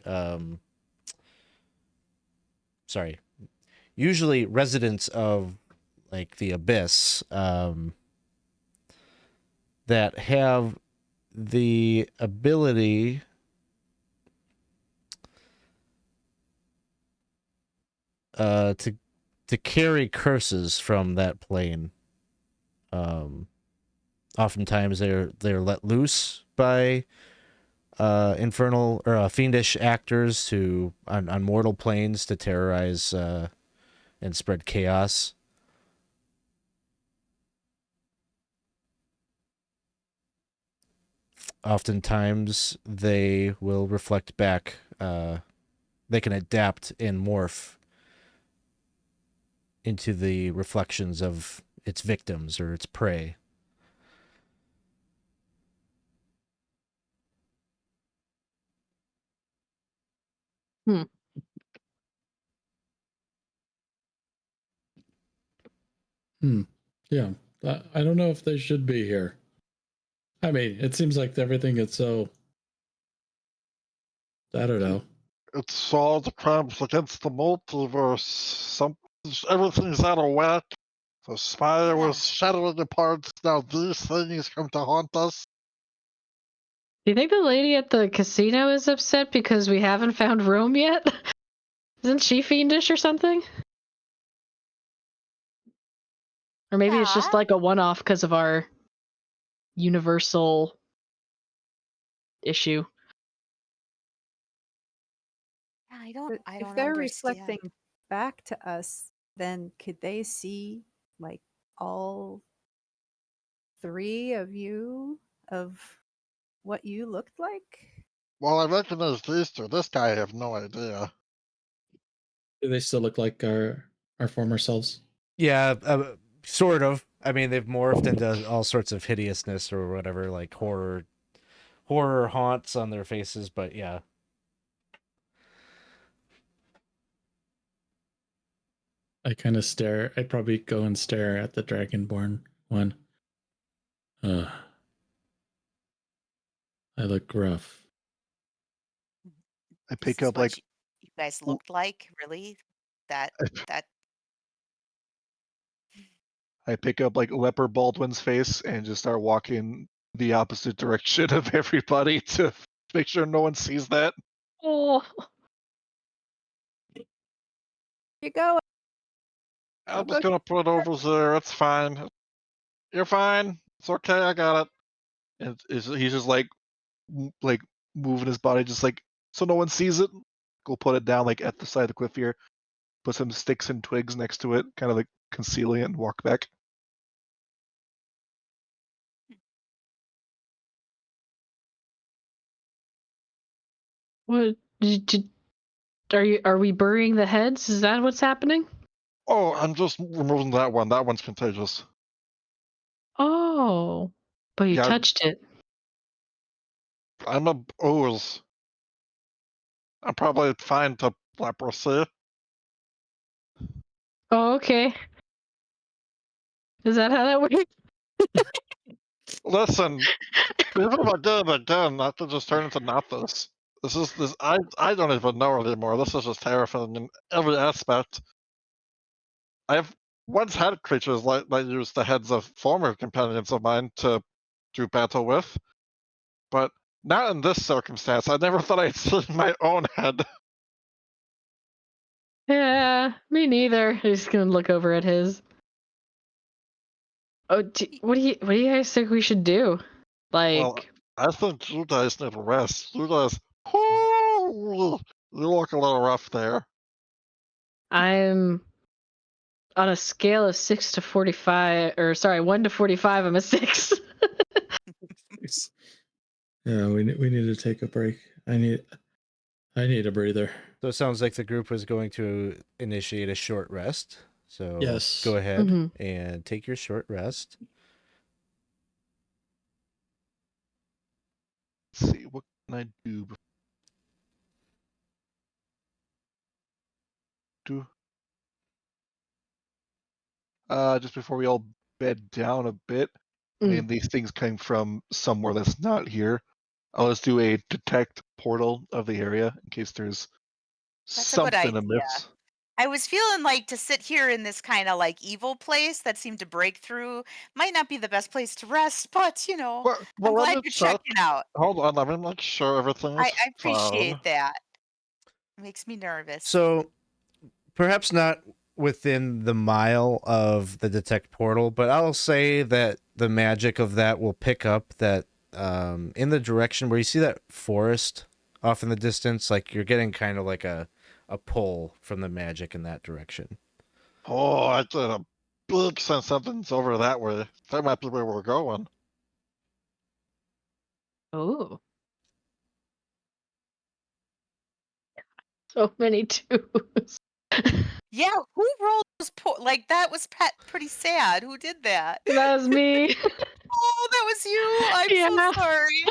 usually residents of like the abyss, that have the ability to carry curses from that plane. Oftentimes they're let loose by infernal or fiendish actors on mortal planes to terrorize and spread chaos. Oftentimes they will reflect back. They can adapt and morph into the reflections of its victims or its prey. Yeah. I don't know if they should be here. I mean, it seems like everything is so. I don't know. It's all the crimes against the multiverse. Everything's out of whack. The spire was shattering apart. Now these things come to haunt us. Do you think the lady at the casino is upset because we haven't found Rome yet? Isn't she fiendish or something? Or maybe it's just Yeah. like a one-off because of our universal issue. I But don't if they're understand. reflecting back to us, then could they see like all three of you of what you looked like? Well, I recognize these two. This guy, I have no idea. Do they still look like our former selves? Yeah, sort of. I mean, they've morphed into all sorts of hideousness or whatever, like horror haunts on their faces. But yeah, I kind of stare. I'd probably go and stare at the Dragonborn one. I look rough. I This pick is up what like you guys looked like, really? That I pick up like Leper Baldwin's face and just start walking the opposite direction of everybody to make sure no one sees that. Oh, You go. I'm I'll just go. gonna put it over there. It's fine. You're fine. It's okay. I got it. And he's just like moving his body just like so no one sees it. Go put it down like at the side of the cliff here. Put some sticks and twigs next to it, kind of like concealing it, and walk back. what? Are we burying the heads? Is that what's happening? Oh, I'm just removing that one. That one's contagious. Oh, but you Yeah, touched it. I'm a ooze. I'm probably fine to leprosy. Oh, okay. Is that how that works? Listen, even if I did it again, I could just turn into Nothus. This. I don't even know anymore. This is just terrifying in every aspect. I've once had creatures that use the heads of former companions of mine to do battle with, but not in this circumstance. I never thought I'd see my own head. Yeah, me neither. He's gonna look over at his. Oh, what do you guys think we should do? Well, Like, I think you guys need a rest. You guys, You look a little rough there. I'm on a scale of 6 to 45, or sorry, 1 to 45. I'm a 6. Yeah, we need to take a break. I need a breather. So it sounds like the group was going to initiate a short rest. So Yes. go ahead Mhm. and take your short rest. Let's see, what can I do? Just before we all bed down a bit. I mean, these things came from somewhere that's not here. I'll just do a detect portal of the area in case there's That's a good something idea. amiss. I was feeling like to sit here in this kind of like evil place that seemed to break through might not be the best place to rest, but Well, I'm let glad me you're check. checking out. Hold on, let me make sure everything is I appreciate fine. that. It makes me nervous. So perhaps not within the mile of the detect portal, but I'll say that the magic of that will pick up that in the direction where you see that forest off in the distance, like you're getting kind of like a pull from the magic in that direction. Oh, I did a big sense something's over that way. That might be where we're going. Oh. So many twos. Yeah, who rolled those like that was pretty sad. Who did that? That was me. Oh, that was you. I'm Yeah. so sorry.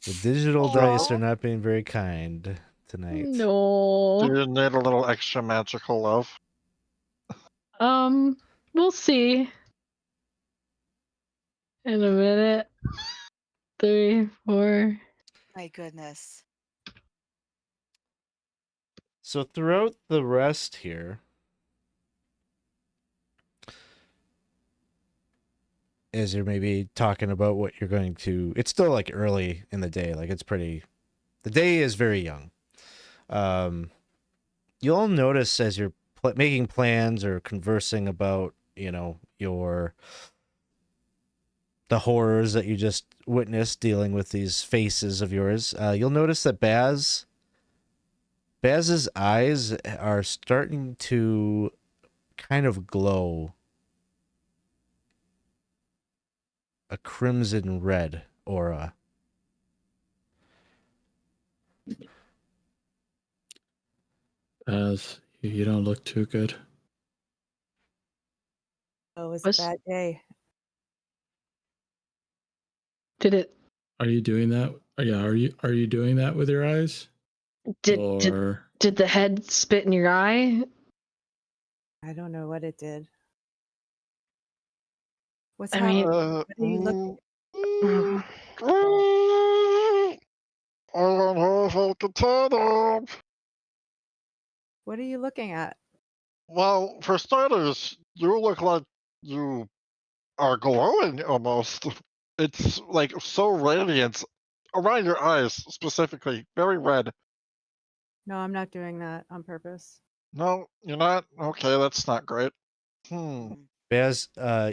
The digital dice Aw. are not being very kind tonight. Do No. you need a little extra magical love? We'll see. In a minute. 3, 4. My goodness. So throughout the rest here, as you're maybe talking about what you're going to, it's still like early in the day, like the day is very young. You'll notice as you're making plans or conversing about, the horrors that you just witnessed dealing with these faces of yours, you'll notice that Baz's eyes are starting to kind of glow a crimson red aura. As you don't look too good. Oh, it's a What's- bad day. Did it Are you doing that? Yeah, are you doing that with your eyes? did the head spit in your eye? I don't know what it did. What's I mean, happening? What are you looking mm, I don't know if I can turn up. What are you looking at? Well, for starters, you look like you are glowing almost. It's like so radiant around your eyes, specifically, very red. No, I'm not doing that on purpose. No, you're not? Okay, that's not great. Baz,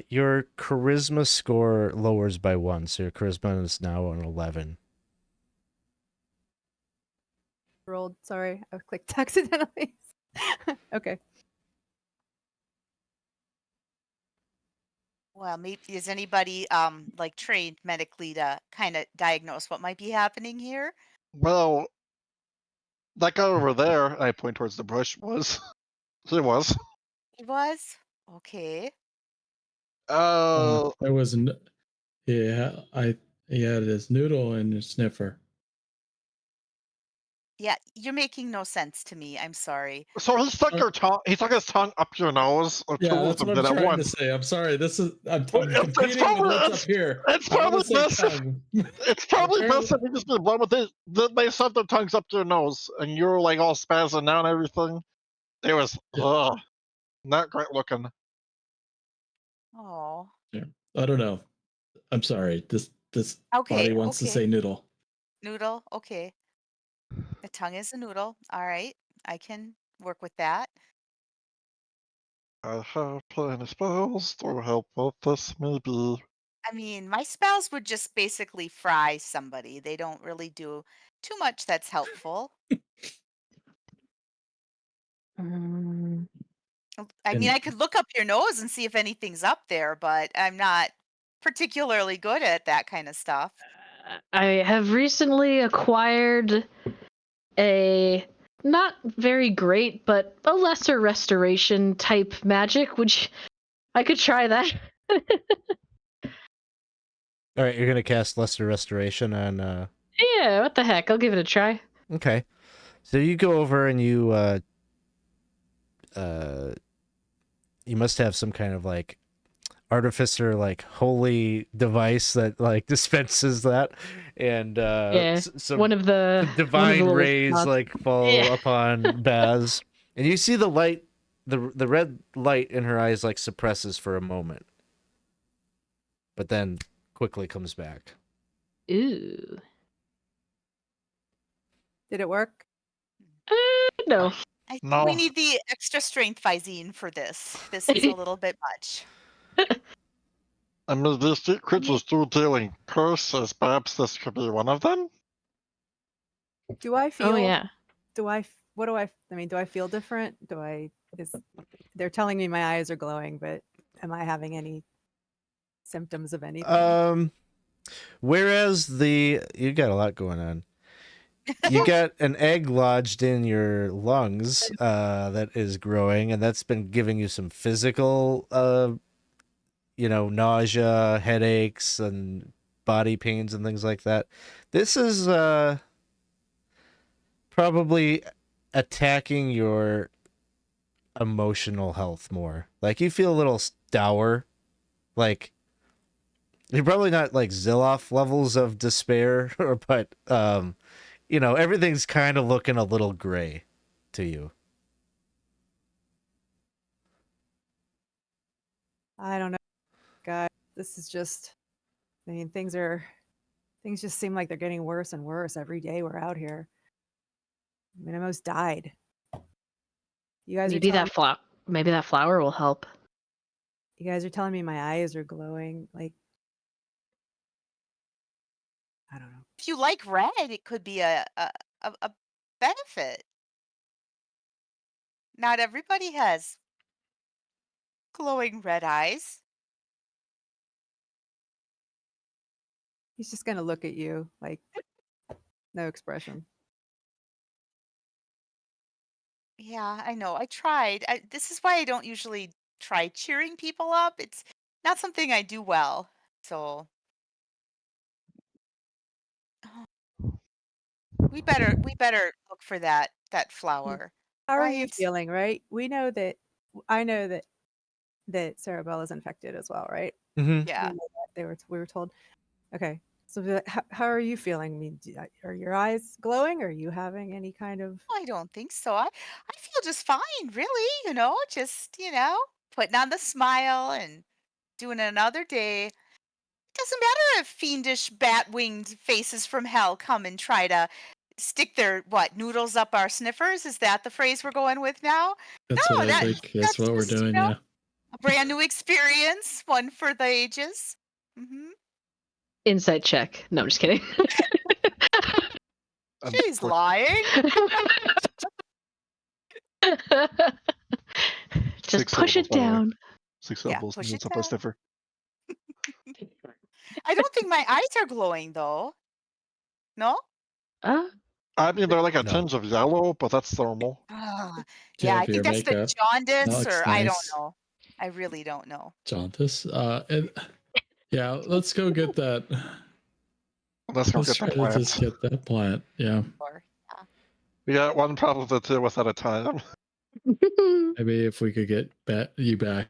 your charisma score lowers by 1, so your charisma is now an 11. Rolled. Sorry, I clicked accidentally. Okay. Well, maybe is anybody like trained medically to kind of diagnose what might be happening here? Well, that guy over there, and I point towards the bush, was. He was. He was? Okay. There wasn't. Yeah, he had his noodle and his sniffer. Yeah, you're making no sense to me. I'm sorry. So he stuck your tongue. He stuck his tongue up your nose. Or two Yeah, of that's them what I'm did at trying to once. say. I'm sorry. I'm Well, it's competing probably- with what's it's- up here. It's I wanna probably say best. tongue. It's probably Apparently- best if you just did one with it. They stuck their tongues up your nose, and you're like all spazzing now and everything. It was not great looking. Oh. Yeah, I don't know. I'm sorry. This Okay, body wants to okay. say noodle. Noodle. Okay. The tongue is a noodle. All right. I can work with that. I have plenty spells to help with this, maybe. I mean, my spells would just basically fry somebody. They don't really do too much that's helpful. Um, I mean, And- I could look up your nose and see if anything's up there, but I'm not particularly good at that kind of stuff. I have recently acquired a not very great, but a lesser restoration type magic, which I could try that. All right, you're gonna cast Lesser Restoration on. Yeah, what the heck? I'll give it a try. Okay, so you go over and you must have some kind of like Artificer like holy device that like dispenses that, and Yeah, some one of the divine little rays spots. like fall Yeah. upon Baz, and you see the light, the red light in her eyes like suppresses for a moment, but then quickly comes back. Ooh. Did it work? No. I think No. we need the extra strength Visine for this. This is a little bit much. I mean, these creatures do dealing curses. Perhaps this could be one of them? Do I feel? Oh yeah. What do I mean? Do I feel different? They're telling me my eyes are glowing, but am I having any symptoms of anything? Whereas you got a lot going on. You got an egg lodged in your lungs that is growing, and that's been giving you some physical, nausea, headaches, and body pains and things like that. This is probably attacking your emotional health more. Like you feel a little dour. Like you're probably not like Zilloff levels of despair, but everything's kind of looking a little gray to you. I don't know, guys. This is just. I mean, things just seem like they're getting worse and worse every day we're out here. I mean, I almost died. You guys Maybe are telling maybe that flower will help. you guys are telling me my eyes are glowing. Like, I don't know. If you like red, it could be a benefit. Not everybody has glowing red eyes. He's just gonna look at you like no expression. Yeah, I know. I tried. This is why I don't usually try cheering people up. It's not something I do well. So we better look for that flower. How are you Right? feeling? Right? We know that. I know that Cerebella is infected as well, right? Mm-hmm. Yeah. We know that we were told. Okay. So how are you feeling? I mean, are your eyes glowing? Are you having any kind of? I don't think so. I feel just fine, really, just, putting on the smile and doing another day. Doesn't matter if fiendish bat-winged faces from hell come and try to stick their noodles up our sniffers. Is that the phrase we're going with now? That's No, what I think. That's what we're just, doing. Yeah. a brand new experience, one for the ages. Hmm. Insight check. No, I'm just kidding. She's lying. Just 6 push syllables, it by the way. down. 6 Yeah, syllables. push And it it's up our down. sniffer. I don't think my eyes are glowing though. No? Uh, I mean, they're like a No. tinge of yellow, but that's normal. Ah, Do you yeah, I have your think that's the makeup? That jaundice, looks or I don't nice. know. I really don't know. Jaundice. Yeah. Let's go get that. Let's go Let's get the try to just plant. get that plant. Yeah. Or, We got one problem to deal with at a time. Maybe if we could get you back,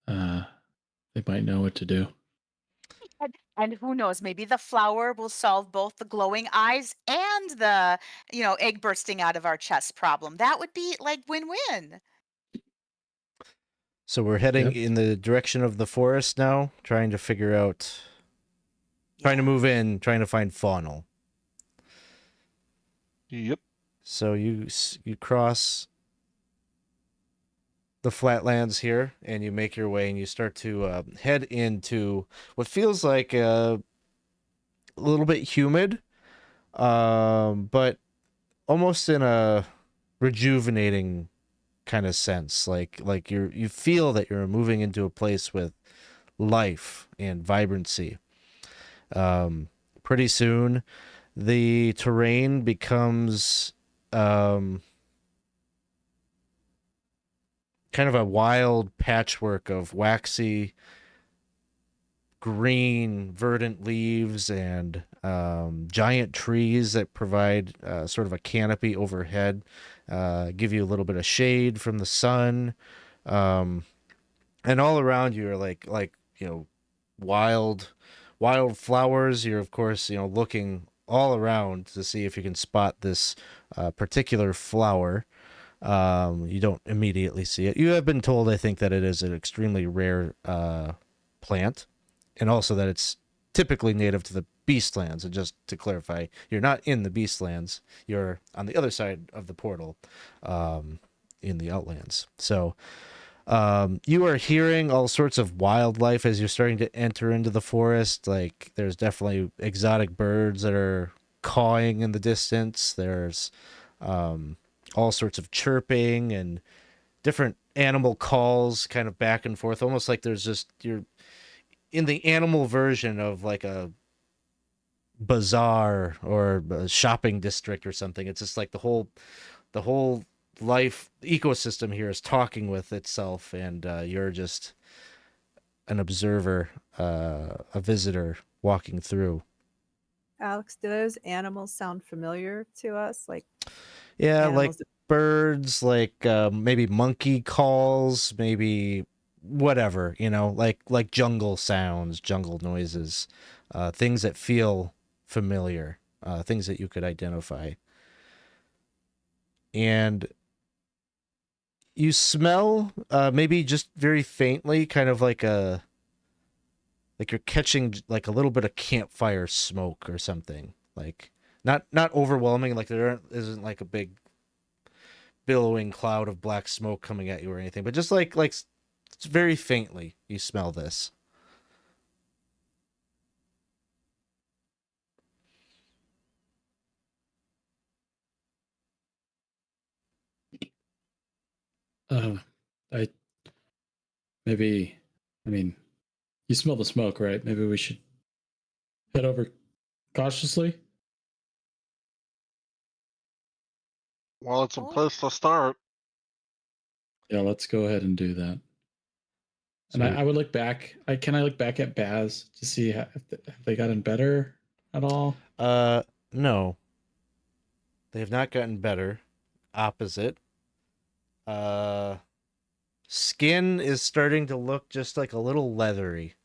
they might know what to do. and who knows, maybe the flower will solve both the glowing eyes and the, egg bursting out of our chest problem. That would be like win-win. So we're heading Yep. in the direction of the forest now, trying to move in, trying to find Faunel. Yep. So you cross the flatlands here, and you make your way, and you start to head into what feels like a little bit humid, but almost in a rejuvenating kind of sense. Like you feel that you're moving into a place with life and vibrancy. Pretty soon, the terrain becomes kind of a wild patchwork of waxy green verdant leaves and giant trees that provide sort of a canopy overhead, give you a little bit of shade from the sun, and all around you are like wild flowers. You're of course looking all around to see if you can spot this particular flower. You don't immediately see it. You have been told, I think, that it is an extremely rare plant, and also that it's typically native to the Beastlands. And just to clarify, you're not in the Beastlands. You're on the other side of the portal, in the Outlands. So you are hearing all sorts of wildlife as you're starting to enter into the forest. Like there's definitely exotic birds that are cawing in the distance. There's all sorts of chirping and different animal calls kind of back and forth, almost like you're in the animal version of like a bazaar or a shopping district or something. It's just like the whole life ecosystem here is talking with itself, and you're just an observer, a visitor walking through. Alex, do those animals sound familiar to us? Like Yeah, like animals that- birds, like maybe monkey calls, maybe whatever, like jungle sounds, jungle noises, things that feel familiar, things that you could identify. And you smell, maybe just very faintly, kind of like you're catching like a little bit of campfire smoke or something. Like not overwhelming, like there isn't like a big billowing cloud of black smoke coming at you or anything, but just like it's very faintly you smell this. I maybe, I mean, you smell the smoke, right? Maybe we should head over cautiously. Well, it's a Oh. place to start. Yeah, let's go ahead and do that. And I would look back. Can I look back at Baz to see if they gotten better at all? No, they have not gotten better. Opposite. Skin is starting to look just like a little leathery,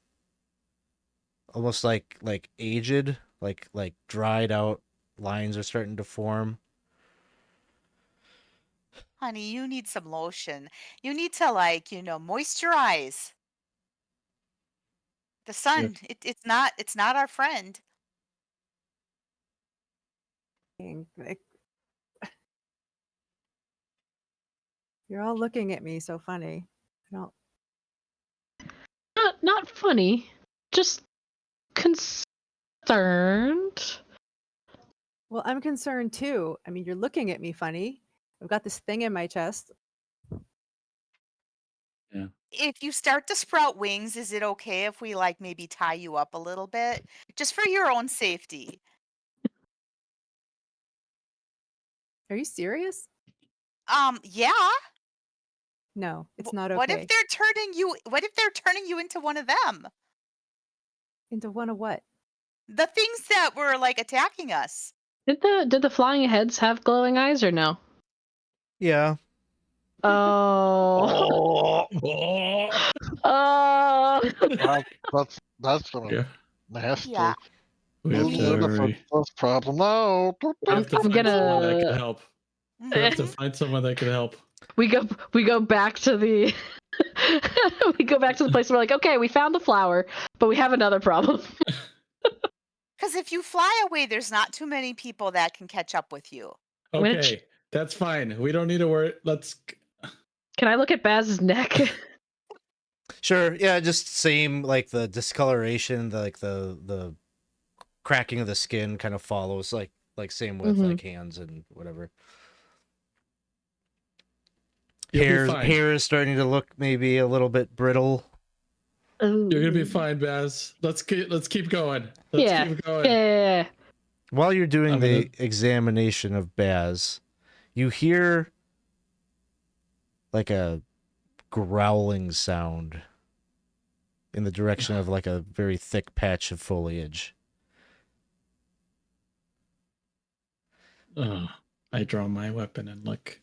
almost like aged, like dried out lines are starting to form. Honey, you need some lotion. You need to moisturize. The sun, it's not our friend. like, you're all looking at me so funny. I don't. Not funny, just concerned. Well, I'm concerned too. I mean, you're looking at me funny. I've got this thing in my chest. Yeah. If you start to sprout wings, is it okay if we maybe tie you up a little bit? Just for your own safety. Are you serious? Yeah. No, it's not What okay. if they're turning you into one of them? Into one of what? The things that were attacking us. Did the flying heads have glowing eyes or no? Yeah. Oh. Oh, Oh. that's gonna Yeah. nasty. Yeah. We have We- to hurry. That's problem now. We have to I'm find someone that gonna- can help. We have to Mhm. find someone that can help. We go back to the we go back to the place where we're like, okay, we found the flower, but we have another problem. Because if you fly away, there's not too many people that can catch up with you. Which- Okay, that's fine. We don't need to worry. Let's. Can I look at Baz's neck? Sure. Yeah, just same like the discoloration, the cracking of the skin kind of follows like same with Mhm. like hands and whatever. You'll be fine. Hair is starting to look maybe a little bit brittle. Ooh. You're gonna be fine, Baz. Let's keep going. Let's Yeah. keep going. Yeah. While you're doing I'm the gonna- examination of Baz, you hear like a growling sound in the direction of like a very thick patch of foliage. Oh, I draw my weapon and look.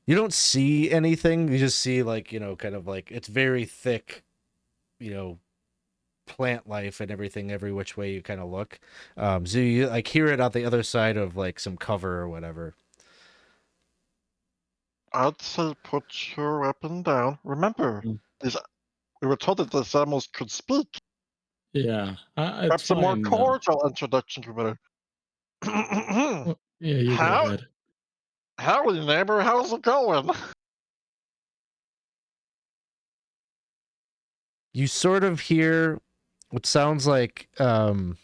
You don't see anything. You just see like, kind of like it's very thick, plant life and everything every which way you kind of look. So you like hear it out the other side of like some cover or whatever. I'd say put your weapon down. Remember, we were told that these animals could speak. Yeah, it's Perhaps a more fine. cordial introduction to better. Yeah, you go How? ahead. Howdy, neighbor. How's it going? You sort of hear what sounds like the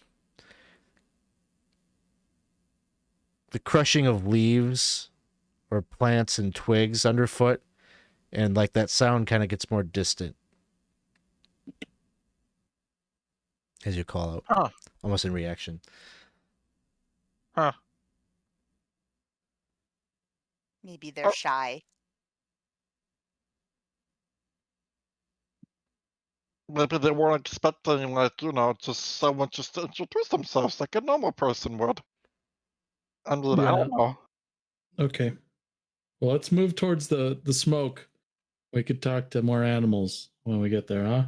crushing of leaves or plants and twigs underfoot, and like that sound kind of gets more distant as you call out, Huh. almost in reaction. Huh. Maybe they're Oh. shy. Maybe they weren't expecting, like, just someone just to introduce themselves like a normal person would. I mean, I Yeah. don't know. Okay. Well, let's move towards the smoke. We could talk to more animals when we get there, huh?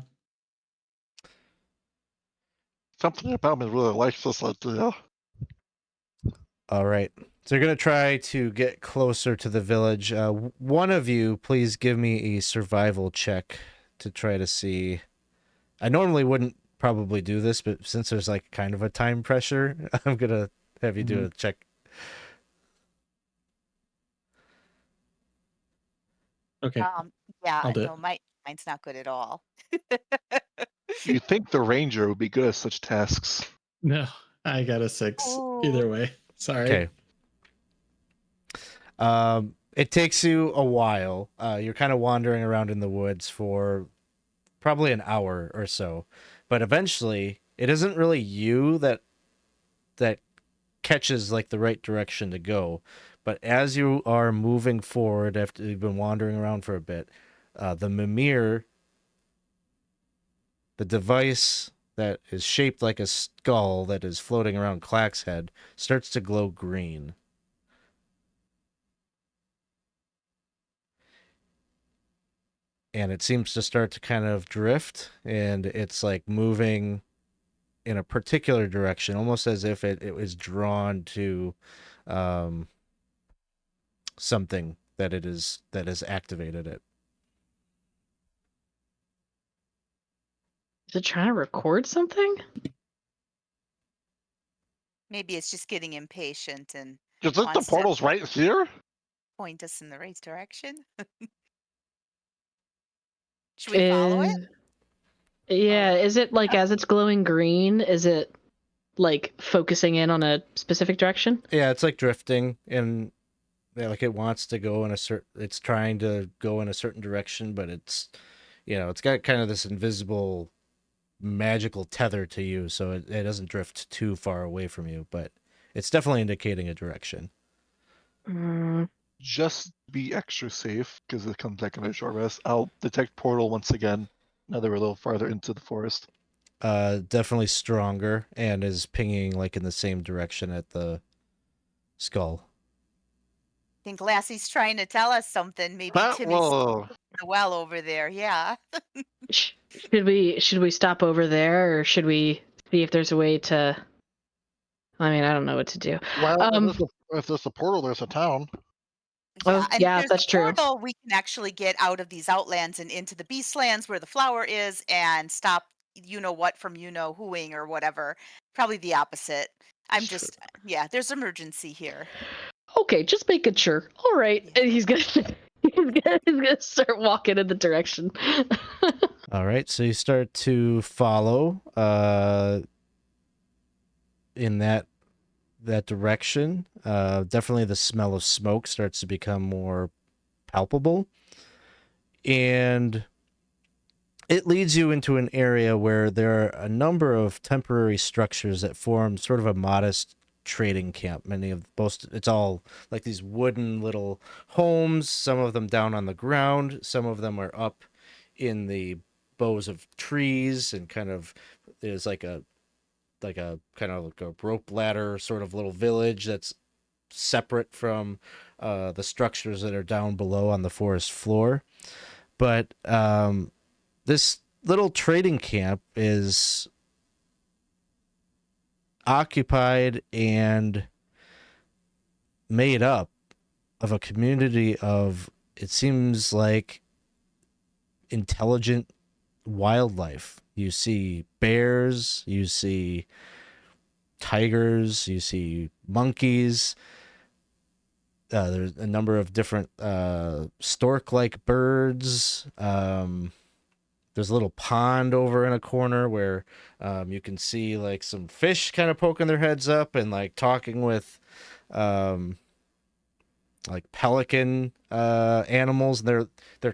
Something about me really likes this idea. All right. So you're going to try to get closer to the village. One of you, please give me a survival check to try to see. I normally wouldn't probably do this, but since there's like kind of a time pressure, I'm going to have you do a check. Okay. Yeah, I'll do no, mine's not good at all. You think the ranger would be good at such tasks? No, I got a 6. Either way. Sorry. Okay. It takes you a while. You're kind of wandering around in the woods for probably an hour or so, but eventually it isn't really you that catches like the right direction to go. But as you are moving forward after you've been wandering around for a bit, the Mimir, the device that is shaped like a skull that is floating around Clack's head, starts to glow green. And it seems to start to kind of drift, and it's like moving in a particular direction, almost as if it was drawn to something that has activated it. Is it trying to record something? Maybe it's just getting impatient and You think the wants to portal's right here? point us in the right direction. Should we follow it? Yeah, Or- is it like as it's glowing green, is it like focusing in on a specific direction? Yeah, it's like drifting, and like it wants to go in it's trying to go in a certain direction, but it's it's got kind of this invisible magical tether to you, so it doesn't drift too far away from you, but it's definitely indicating a direction. Just be extra safe, because it comes back in a short rest. I'll detect portal once again. Now that we're a little farther into the forest. Definitely stronger, and is pinging like in the same direction at the skull. I think Lassie's trying to tell us something. Maybe That Timmy's will. the well over there. Yeah. Should we stop over there, or should we see if there's a way to? I mean, I don't know what to do. Well, if there's a portal, there's a town. Oh, And yeah, if there's that's a true. portal, we can actually get out of these outlands and into the beastlands where the flower is and stop you know what from you know whoing or whatever. Probably the opposite. I'm just there's emergency here. Okay, just making sure. All right, and he's gonna start walking in the direction. All right, so you start to follow in that direction. Definitely the smell of smoke starts to become more palpable, and it leads you into an area where there are a number of temporary structures that form sort of a modest trading camp. It's all like these wooden little homes, some of them down on the ground, some of them are up in the boughs of trees, and kind of there's like a kind of like a rope ladder sort of little village that's separate from the structures that are down below on the forest floor. But this little trading camp is occupied and made up of a community of, it seems like, intelligent wildlife. You see bears, you see tigers, you see monkeys. There's a number of different stork-like birds. There's a little pond over in a corner where you can see like some fish kind of poking their heads up and like talking with like pelican animals. They're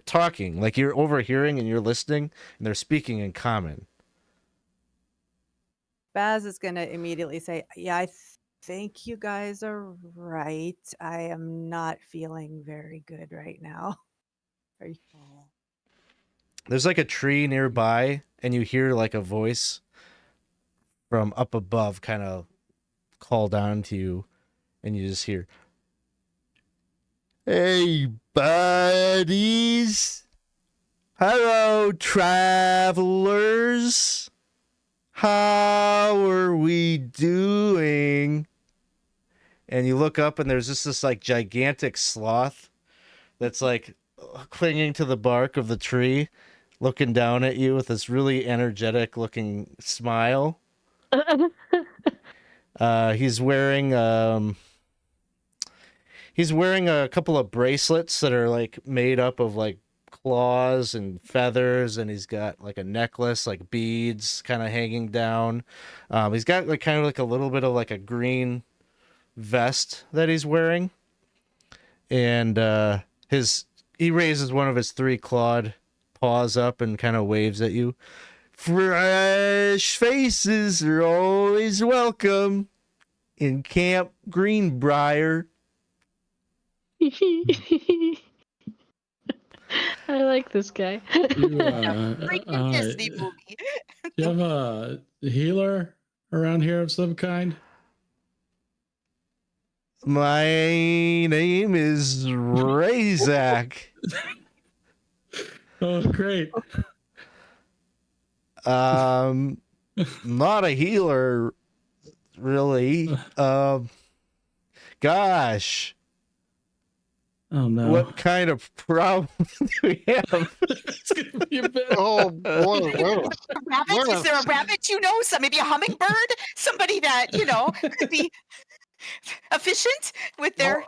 talking like you're overhearing and you're listening, and they're speaking in common. Baz is gonna immediately say, "Yeah, I think you guys are right. I am not feeling very good right now." Are you- There's like a tree nearby, and you hear like a voice from up above kind of call down to you, and you just hear, "Hey, buddies. Hello, travelers. How are we doing?" And you look up, and there's just this like gigantic sloth that's like clinging to the bark of the tree, looking down at you with this really energetic looking smile. He's wearing a couple of bracelets that are like made up of like claws and feathers, and he's got like a necklace, like beads kind of hanging down. He's got like kind of like a little bit of like a green vest that he's wearing, and he raises one of his three clawed paws up and kind of waves at you. "Fresh faces are always welcome in Camp Greenbrier." I like this guy. Freaking Disney movie. You have a healer around here of some kind? My name is Issac. Oh, great. Not a healer, really. Gosh, Oh no. what kind of problem do we have? It's gonna be a bit. Oh boy, Rabbit? Is there a rabbit you know? Maybe a hummingbird? Somebody that, could be efficient with their.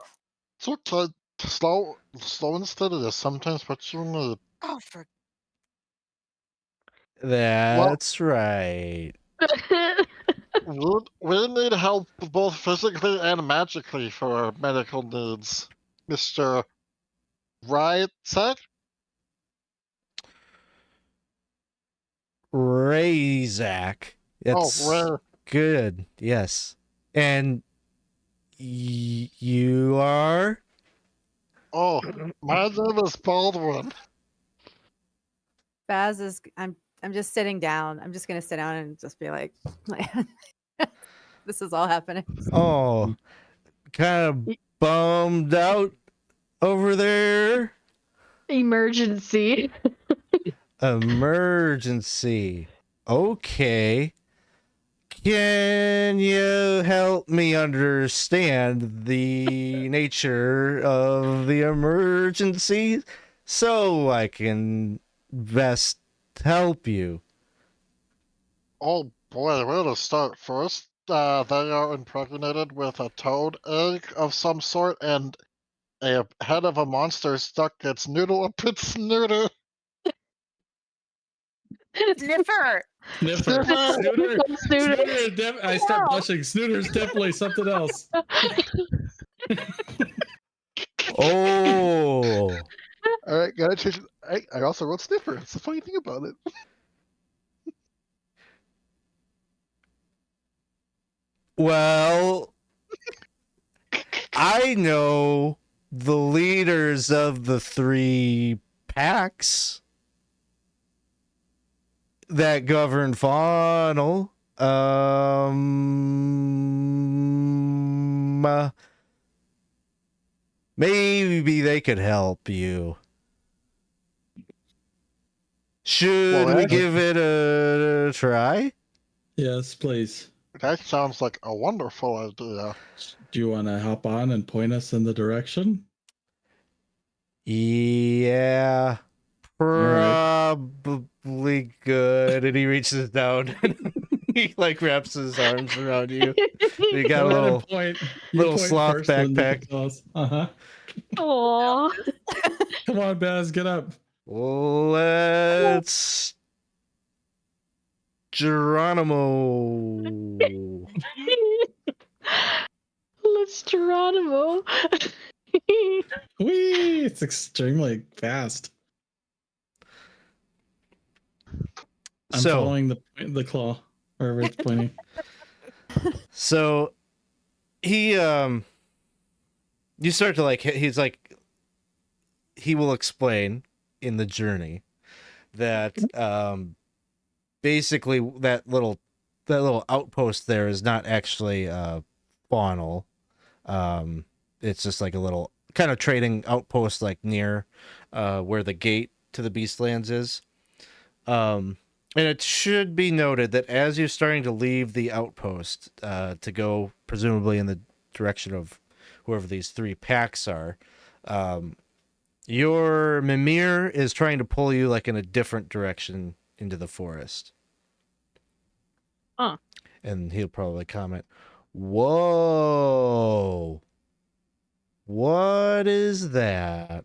it's okay. Slow and steady is sometimes what you need. Oh, for That's right. We need help both physically and magically for our medical needs, Mr. Right, Seth? Razak. That's Ray. good. Yes. And you are? Oh, my name is Baldwin. Baz is. I'm just sitting down. I'm just gonna sit down and just be like, "This is all happening." Oh, kind of bummed out over there. Emergency. Emergency. Okay. Can you help me understand the nature of the emergency so I can best help you? Oh boy, where to start first? they are impregnated with a toad egg of some sort, and a head of a monster stuck its noodle up its snooter. Sniffer. Sniffer. Snooter. Snooter. I start blushing. Snooter's definitely something else. Oh, All right, gotta change. I also wrote sniffer. That's the funny thing about it. well, I know the leaders of the 3 packs that govern Faunel. Maybe they could help you. Should we give it a try? Yes, please. That sounds like a wonderful idea. Do you want to hop on and point us in the direction? Yeah, right. probably good. And he reaches down and he like wraps his arms around you. You got a little point. little sloth backpack. Uh-huh. Aww. Come on, Baz, get up. Let's Geronimo. Let's Geronimo. Whee! It's extremely fast. I'm following the claw wherever it's pointing. So he you start to like he's like he will explain in the journey that basically that little outpost there is not actually Faunel. It's just like a little kind of trading outpost like near where the gate to the Beastlands is. And it should be noted that as you're starting to leave the outpost to go presumably in the direction of whoever these 3 packs are, your Mimir is trying to pull you like in a different direction into the forest. Huh. And he'll probably comment, "Whoa, what is that?"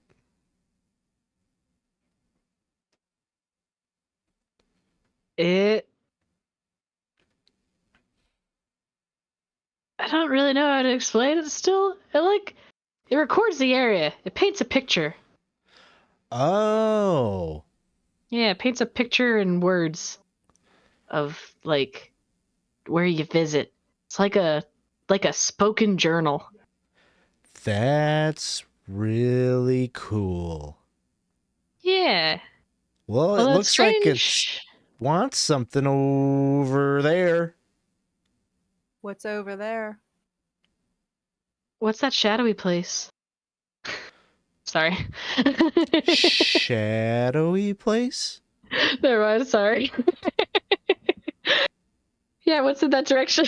I don't really know how to explain it still. It records the area. It paints a picture. Oh. Yeah, it paints a picture in words of like where you visit. It's like a spoken journal. That's really cool. Yeah. Well, it that's looks like it strange. wants something over there. What's over there? What's that shadowy place? Sorry. Shadowy place? Never mind, sorry. Yeah, what's in that direction?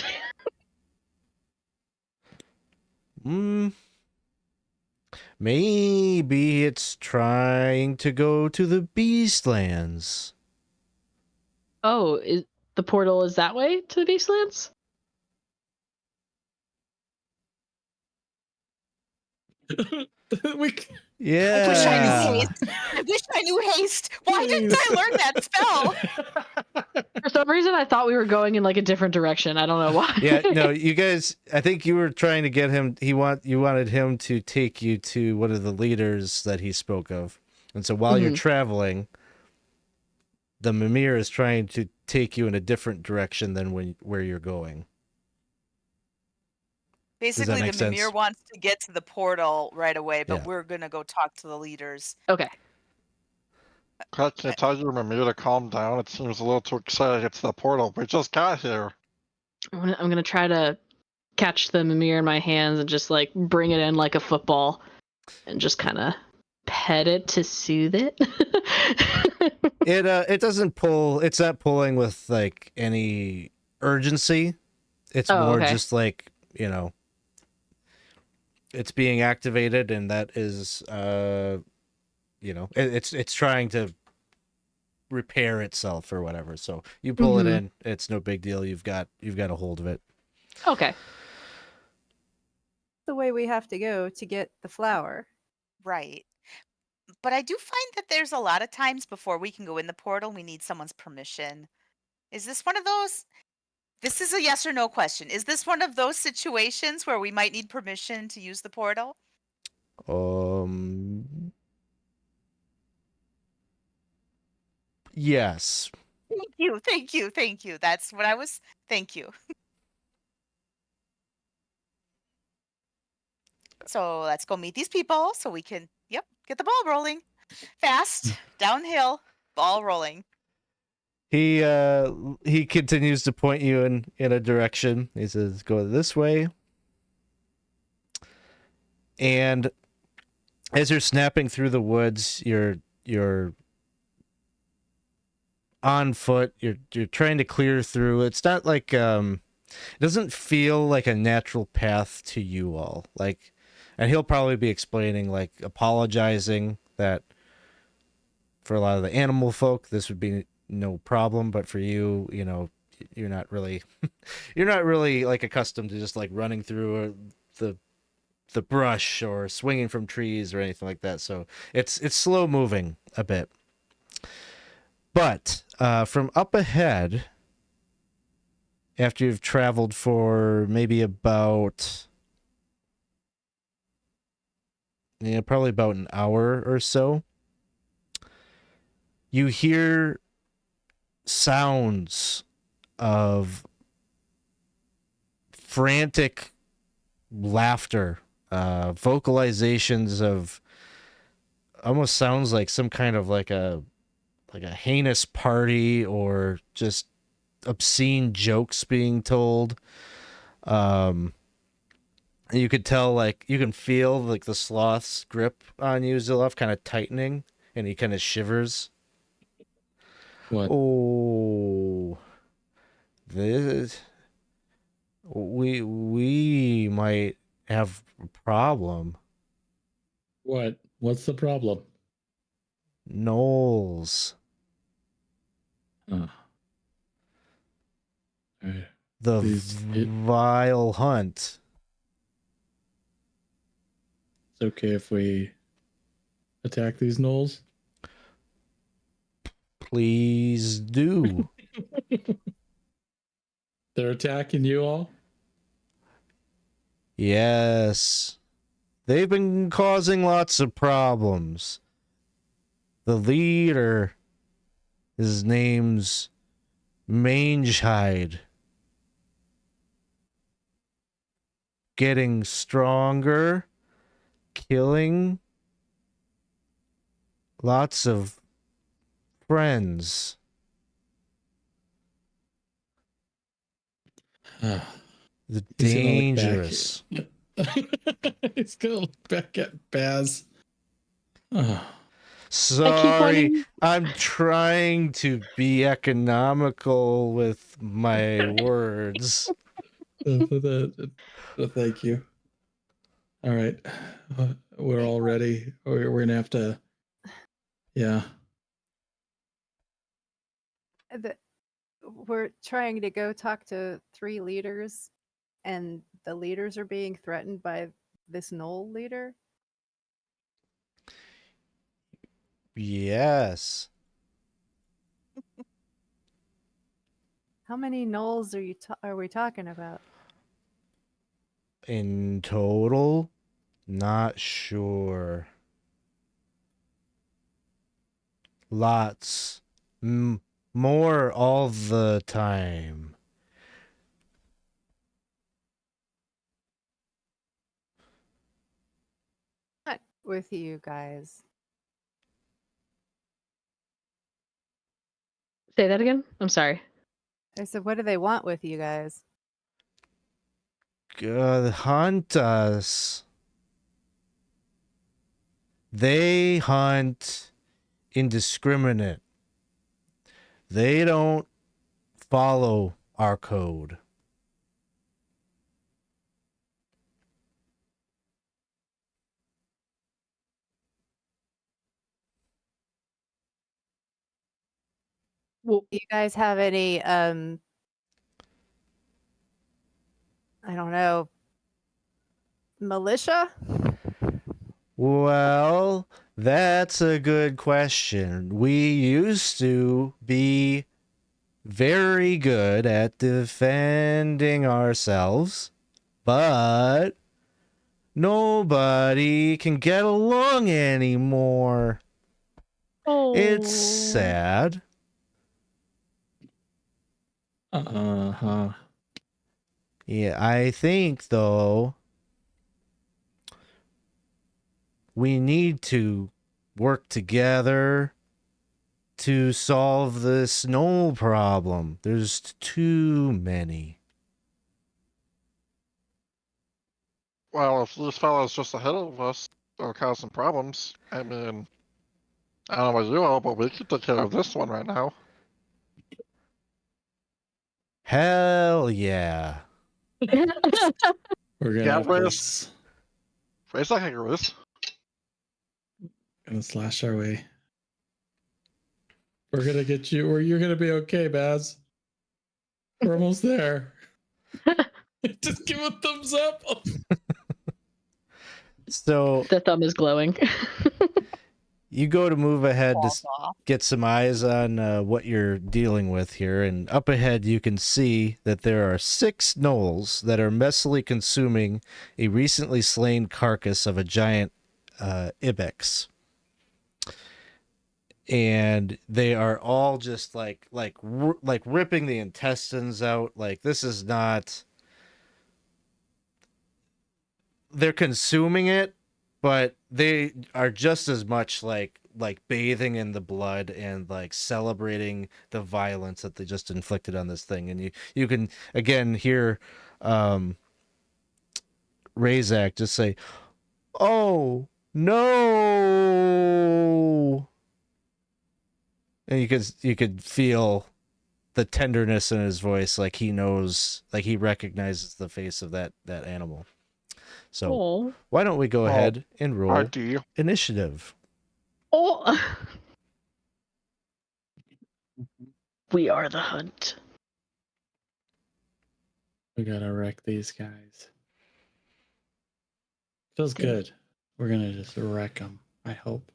Maybe it's trying to go to the Beastlands. Oh, the portal is that way to the Beastlands? Yeah. I wish I knew haste. Why didn't I learn that spell? For some reason, I thought we were going in like a different direction. I don't know why. Yeah, no, you guys, I think you were trying to get him, you wanted him to take you to one of the leaders that he spoke of. And so while you're traveling, the Mimir is trying to take you in a different direction than where you're going. Basically, make the Mimir sense? wants to get to the portal right away, but Yeah. we're going to go talk to the leaders. Okay. Can I tell your Mimir to calm down? It seems a little too excited to get to the portal. We just got here. I'm gonna try to catch the Mimir in my hands and just like bring it in like a football and just kind of pet it to soothe it. It doesn't pull, it's not pulling with like any urgency. It's more just like, you know, it's being activated, and that is you know, it's trying to repair itself or whatever. So you pull it in, it's no big deal. You've got a hold of it. Okay. The way we have to go to get the flower. Right. But I do find that there's a lot of times before we can go in the portal, we need someone's permission. Is this one of those? This is a yes or no question. Is this one of those situations where we might need permission to use the portal? Yes. Thank you. Thank you. Thank you. That's what I was. Thank you. So let's go meet these people so we can, yep, get the ball rolling. Fast, downhill, ball rolling. He continues to point you in a direction. He says, "Go this way." And as you're snapping through the woods, you're on foot. You're trying to clear through. It's not like it doesn't feel like a natural path to you all. Like, and he'll probably be explaining, like, apologizing that for a lot of the animal folk this would be no problem, but for you, you know, you're not really like accustomed to just like running through the brush or swinging from trees or anything like that. So it's slow moving a bit. But from up ahead, after you've traveled for maybe about, probably about an hour or so, you hear sounds of frantic laughter, vocalizations of, almost sounds like some kind of like a heinous party or just obscene jokes being told. You could tell, like, you can feel like the sloth's grip on you, Zilloff, kind of tightening, and he kind of shivers. What? Oh, this, we might have a problem. What? What's the problem? Gnolls. Oh. Alright. The It- vile hunt. It's okay if we attack these gnolls? Please do. They're attacking you all? Yes. They've been causing lots of problems. The leader, his name's Mangehide. Getting stronger, killing lots of friends. Ah, The he's gonna look back. dangerous. He's gonna look back at Baz. Oh. Sorry, wanting- I'm trying to be economical with my words. Thank you. All right. We're all ready. We're gonna have to. Yeah. We're trying to go talk to 3 leaders, and the leaders are being threatened by this gnoll leader. Yes. How many gnolls are we talking about? In total, not sure. Lots. More all the time. Not with you guys. Say that again? I'm sorry. I said, what do they want with you guys? Hunt us. They hunt indiscriminate. They don't follow our code. Well, Do you guys have any I don't know, militia? Well, that's a good question. We used to be very good at defending ourselves, but nobody can get along anymore. It's sad. Uh-huh. Yeah, I think, though, we need to work together to solve this snow problem. There's too many. Well, if this fellow's just ahead of us, it'll cause some problems. I mean, I don't know about you all, but we can take care of this one right now. Hell yeah. We're gonna Yeah, have Riz. Raise that hanger, Riz. gonna slash our way. We're gonna get you, or you're gonna be okay, Baz. We're almost there. Just give a thumbs up. So The thumb is glowing. you go to move ahead to Falls off. get some eyes on what you're dealing with here, and up ahead you can see that there are 6 gnolls that are messily consuming a recently slain carcass of a giant ibex, and they are all just like ripping the intestines out. Like, this is not, they're consuming it, but they are just as much like bathing in the blood and like celebrating the violence that they just inflicted on this thing. And you can again hear Razak just say, "Oh no!" And you could feel the tenderness in his voice, like he knows, like he recognizes the face of that animal. So Oh. why don't we go ahead and roll RD. initiative? Oh. We are the hunt. We gotta wreck these guys. Feels good. We're gonna just wreck them. I hope.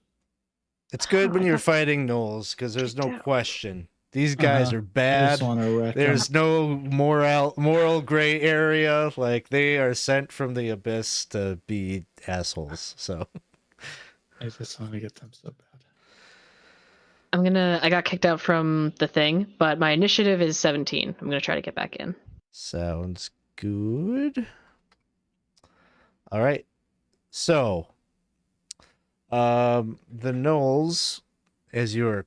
It's good when I you're got fighting gnolls because there's no kicked out. question. These guys are I just bad. want to wreck them. There's no moral gray area. Like, they are sent from the abyss to be assholes. So I just want to get them so bad. I got kicked out from the thing, but my initiative is 17. I'm gonna try to get back in. sounds good. All right. So, the gnolls, as you're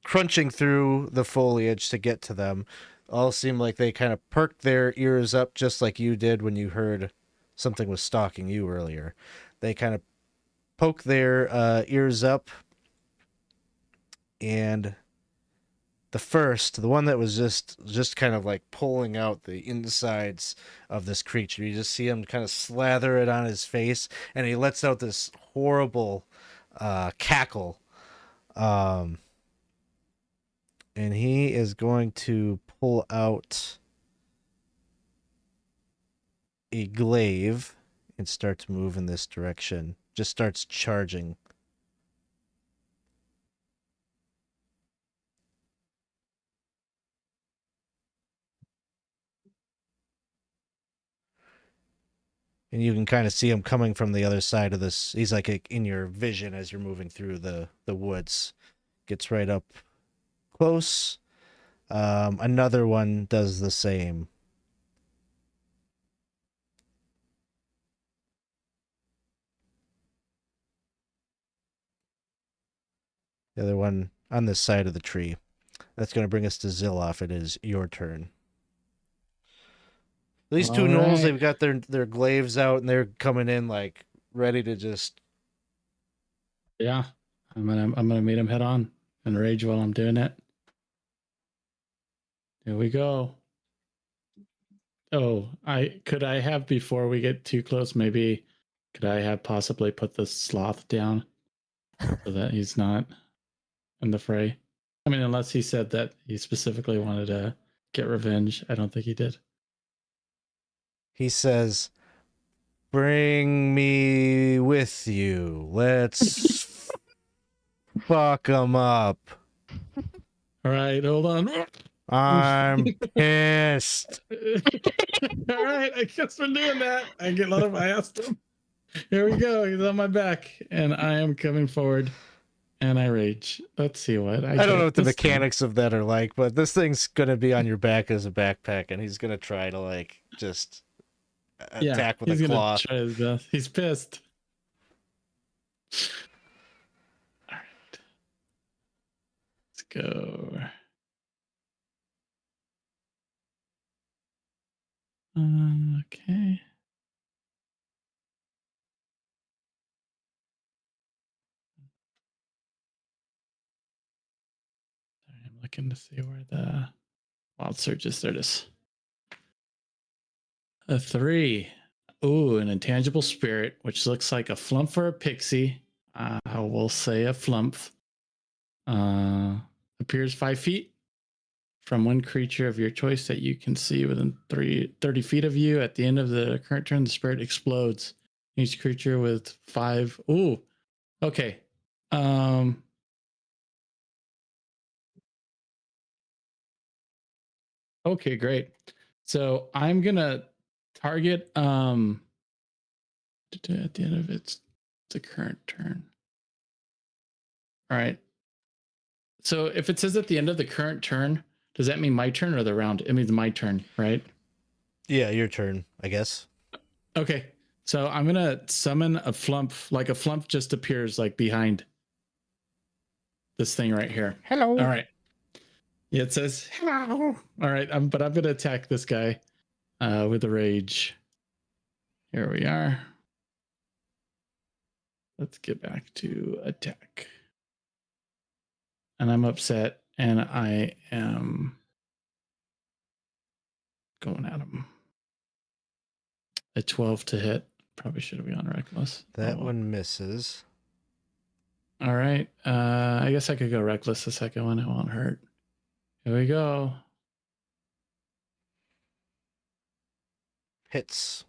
crunching through the foliage to get to them, all seem like they kind of perked their ears up just like you did when you heard something was stalking you earlier. They kind of poke their ears up, and the one that was just kind of like pulling out the insides of this creature, you just see him kind of slather it on his face, and he lets out this horrible cackle. And he is going to pull out a glaive and start to move in this direction. Just starts charging. And you can kind of see him coming from the other side of this. He's like in your vision as you're moving through the woods. Gets right up close. Another one does the same. The other one on this side of the tree. That's going to bring us to Zilloff. It is your turn. These two All gnolls, right. they've got their glaives out and they're coming in like ready to just. Yeah, I'm gonna meet him head on and rage while I'm doing it. Here we go. Oh, I have before we get too close, maybe could I have possibly put the sloth down so that he's not in the fray? I mean, unless he said that he specifically wanted to get revenge. I don't think he did. he says, "Bring me with you. Let's fuck him up. All right, hold on. I'm pissed." All right, I guess we're doing that. I asked him. Here we go. He's on my back, and I am coming forward, and I rage. Let's see what I I don't know what the this time. mechanics of that are like, but this thing's gonna be on your back as a backpack, and he's gonna try to like just attack with he's a gonna claw. try his best. He's pissed. All right, let's go. Okay. Sorry, I'm looking to see where the wild surge is. There it is. A 3. Ooh, an intangible spirit, which looks like a flump for a pixie. I will say a flump. Appears 5 feet from one creature of your choice that you can see within 30 feet of you. At the end of the current turn, the spirit explodes. Each creature with 5. Ooh, okay. Okay, great. So I'm gonna target at the end of the current turn. All right. So if it says at the end of the current turn, does that mean my turn or the round? It means my turn, right? Yeah, your turn, I guess. Okay. So I'm gonna summon a flump, like a flump just appears like behind this thing right here. Hello. All right. Yeah, it says hello. All right, but I'm gonna attack this guy with a rage. Here we are. Let's get back to attack. And I'm upset, and I am going at him. A 12 to hit. Probably should have gone reckless. That Oh, well. one misses. All right. I guess I could go reckless the second one. It won't hurt. Here we go. Hits.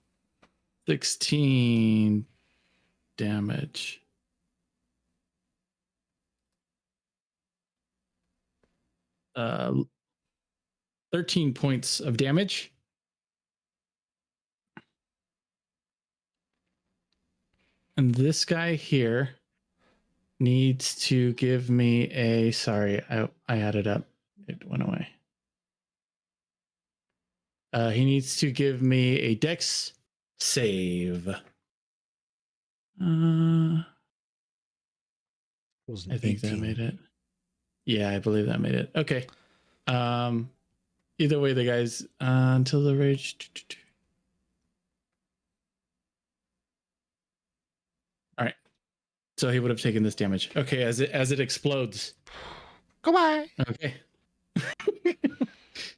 16 damage. Uh, 13 points of damage. And this guy here needs to give me a... Sorry, I added up. It went away. He needs to give me a dex save. I think that made it. Yeah, I believe that made it. Okay. Either way, the guys until the rage. All right. So he would have taken this damage. Okay, as it explodes. Goodbye. Okay.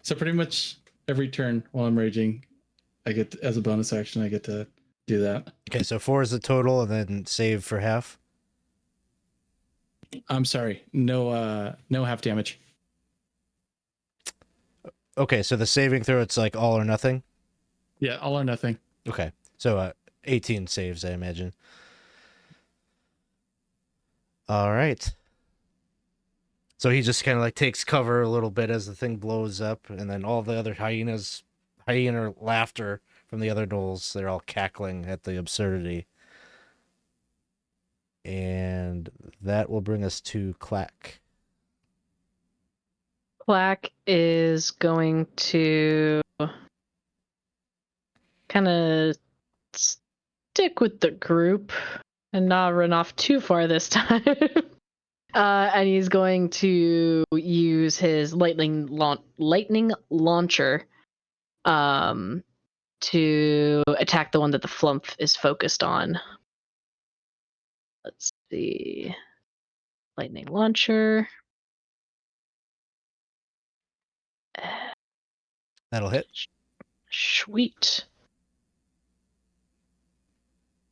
So pretty much every turn while I'm raging, I get as a bonus action, I get to do that. Okay, so 4 is the total, and then save for half. I'm sorry, no half damage. Okay, so the saving throw, it's like all or nothing. Yeah, all or nothing. Okay, so 18 saves, I imagine. All right. So he just kind of like takes cover a little bit as the thing blows up, and then all the other hyena laughter from the other gnolls, they're all cackling at the absurdity. And that will bring us to Clack. Clack is going to kind of stick with the group and not run off too far this time. And he's going to use his lightning launcher to attack the one that the flump is focused on. Let's see. Lightning launcher. That'll hit. Sweet.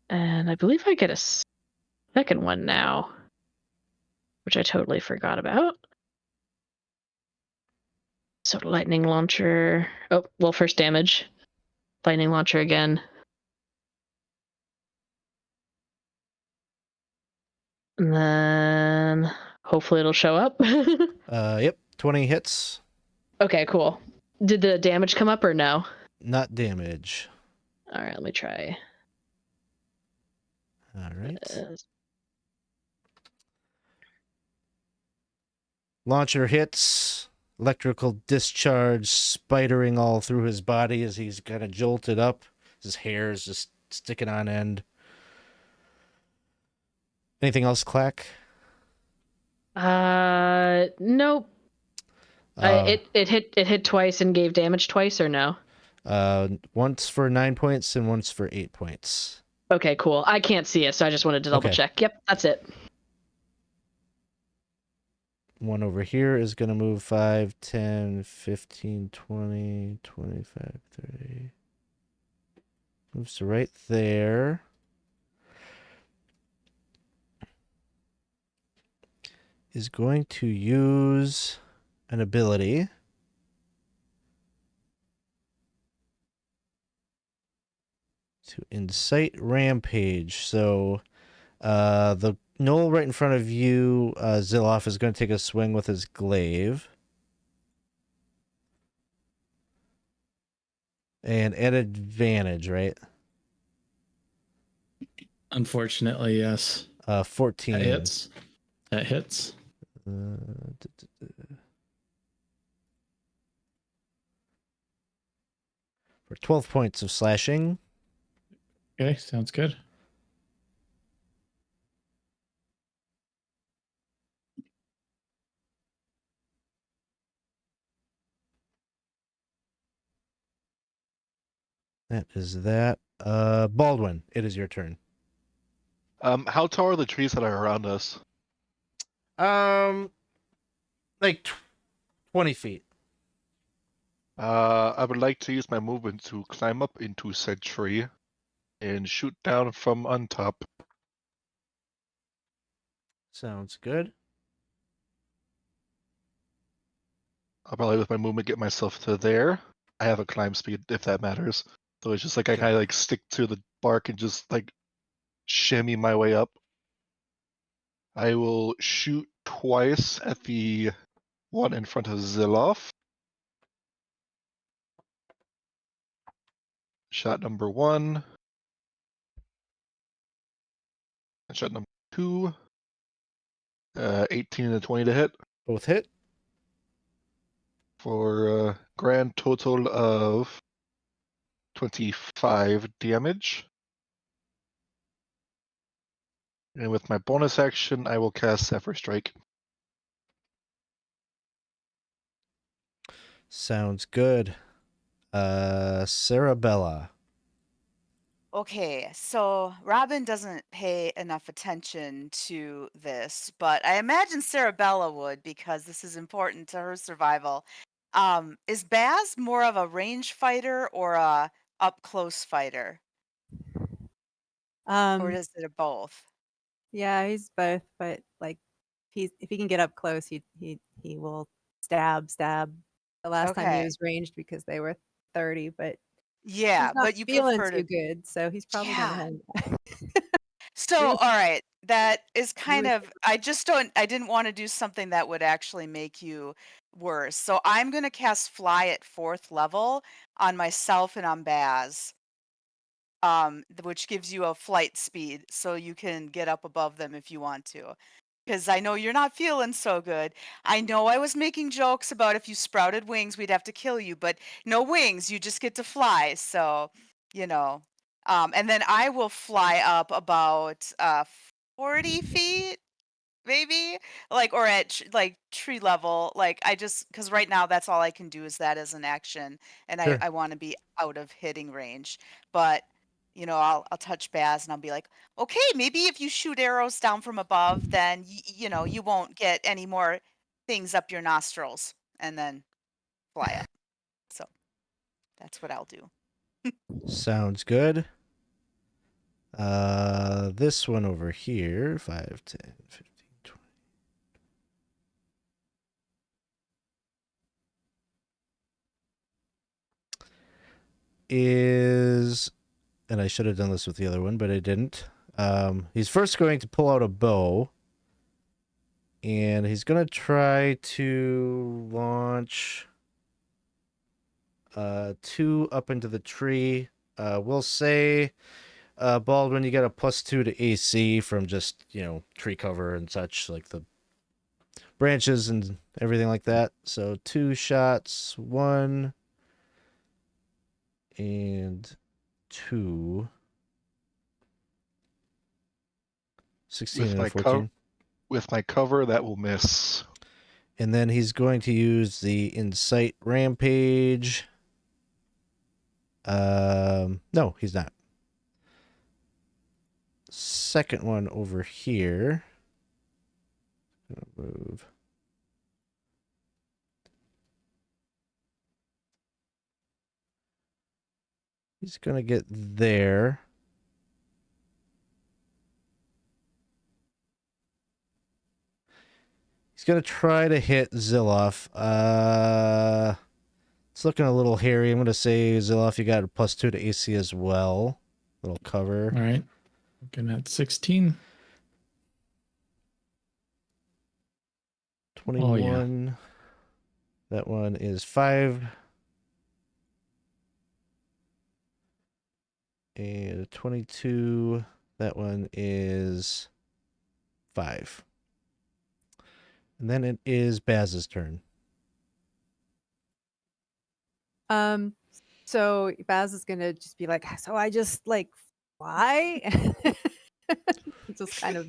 And I believe I get a second one now, which I totally forgot about. So lightning launcher. Oh, well, first damage. lightning launcher again. And then hopefully it'll show up. Yep, 20 hits. Okay, cool. Did the damage come up or no? Not damage. All right, let me try. All right. Uh, Launcher hits. Electrical discharge spidering all through his body as he's kind of jolted up. His hair is just sticking on end. Anything else, Clack? nope. It hit twice and gave damage twice or no? Once for 9 points and once for 8 points. Okay, cool. I can't see it, so I just wanted to double Okay. check. Yep, that's it. One over here is going to move 5, 10, 15, 20, 25, 30. Moves to right there. Is going to use an ability. To incite rampage. So the gnoll right in front of you, Zilloff, is going to take a swing with his glaive. And at advantage, right? Unfortunately, yes. 14. That hits. That hits. For 12 points of slashing. Okay, sounds good. That is that. Baldwin, it is your turn. How tall are the trees that are around us? Like 20 feet. I would like to use my movement to climb up into said tree and shoot down from on top. Sounds good. I'll probably with my movement get myself to there. I have a climb speed if that matters. So it's just like I Okay. kind of like stick to the bark and just like shimmy my way up. I will shoot twice at the one in front of Zilloff. Shot number 1. And shot number 2. 18 and 20 to hit Both hit. for a grand total of 25 damage. And with my bonus action, I will cast Zephyr Strike. Sounds good. Cerebella. Okay, so Robyn doesn't pay enough attention to this, but I imagine Cerebella would because this is important to her survival. Is Baz more of a range fighter or a up close fighter, or is it a both? Yeah, he's both, but like if he can get up close, he will stab. The last time he Okay, was ranged because they were 30, but yeah, he's not but you feeling prefer too to, good, so he's probably gonna yeah. hang. So, You all would right, that is you kind would of, I didn't want to do something that would actually make you worse. So I'm going to cast Fly at 4th level on myself and on Baz, which gives you a flight speed so you can get up above them if you want to. Because I know you're not feeling so good. I know I was making jokes about if you sprouted wings, we'd have to kill you, but no wings, you just get to fly. So, you know. And then I will fly up about 40 feet, maybe, like, or at like tree level. Like, I just, because right now that's all I can do is that as an action, and Sure. I want to be out of hitting range. But I'll touch Baz and I'll be like, okay, maybe if you shoot arrows down from above, then you won't get any more things up your nostrils, and then fly up. So that's what I'll do. Sounds good. This one over here, 5, 10, 15, 20. is, and I should have done this with the other one, but I didn't. He's first going to pull out a bow, and he's going to try to launch 2 up into the tree. We'll say, Baldwin, you got a +2 to AC from just, tree cover and such, like the branches and everything like that. So 2 shots, 1 and 2. 16 With and a my 14. With my cover, that will miss. And then he's going to use the Incite Rampage. No, he's not. Second one over here. Gonna move. He's gonna get there. He's gonna try to hit Zilloff. It's looking a little hairy. I'm gonna say, Zilloff, you got a +2 to AC as well. Little cover. All right. Looking at 16. 21. That one is 5. And a 22. That one is 5. And then it is Baz's turn. So Baz is gonna just be like, so I just like fly, just kind of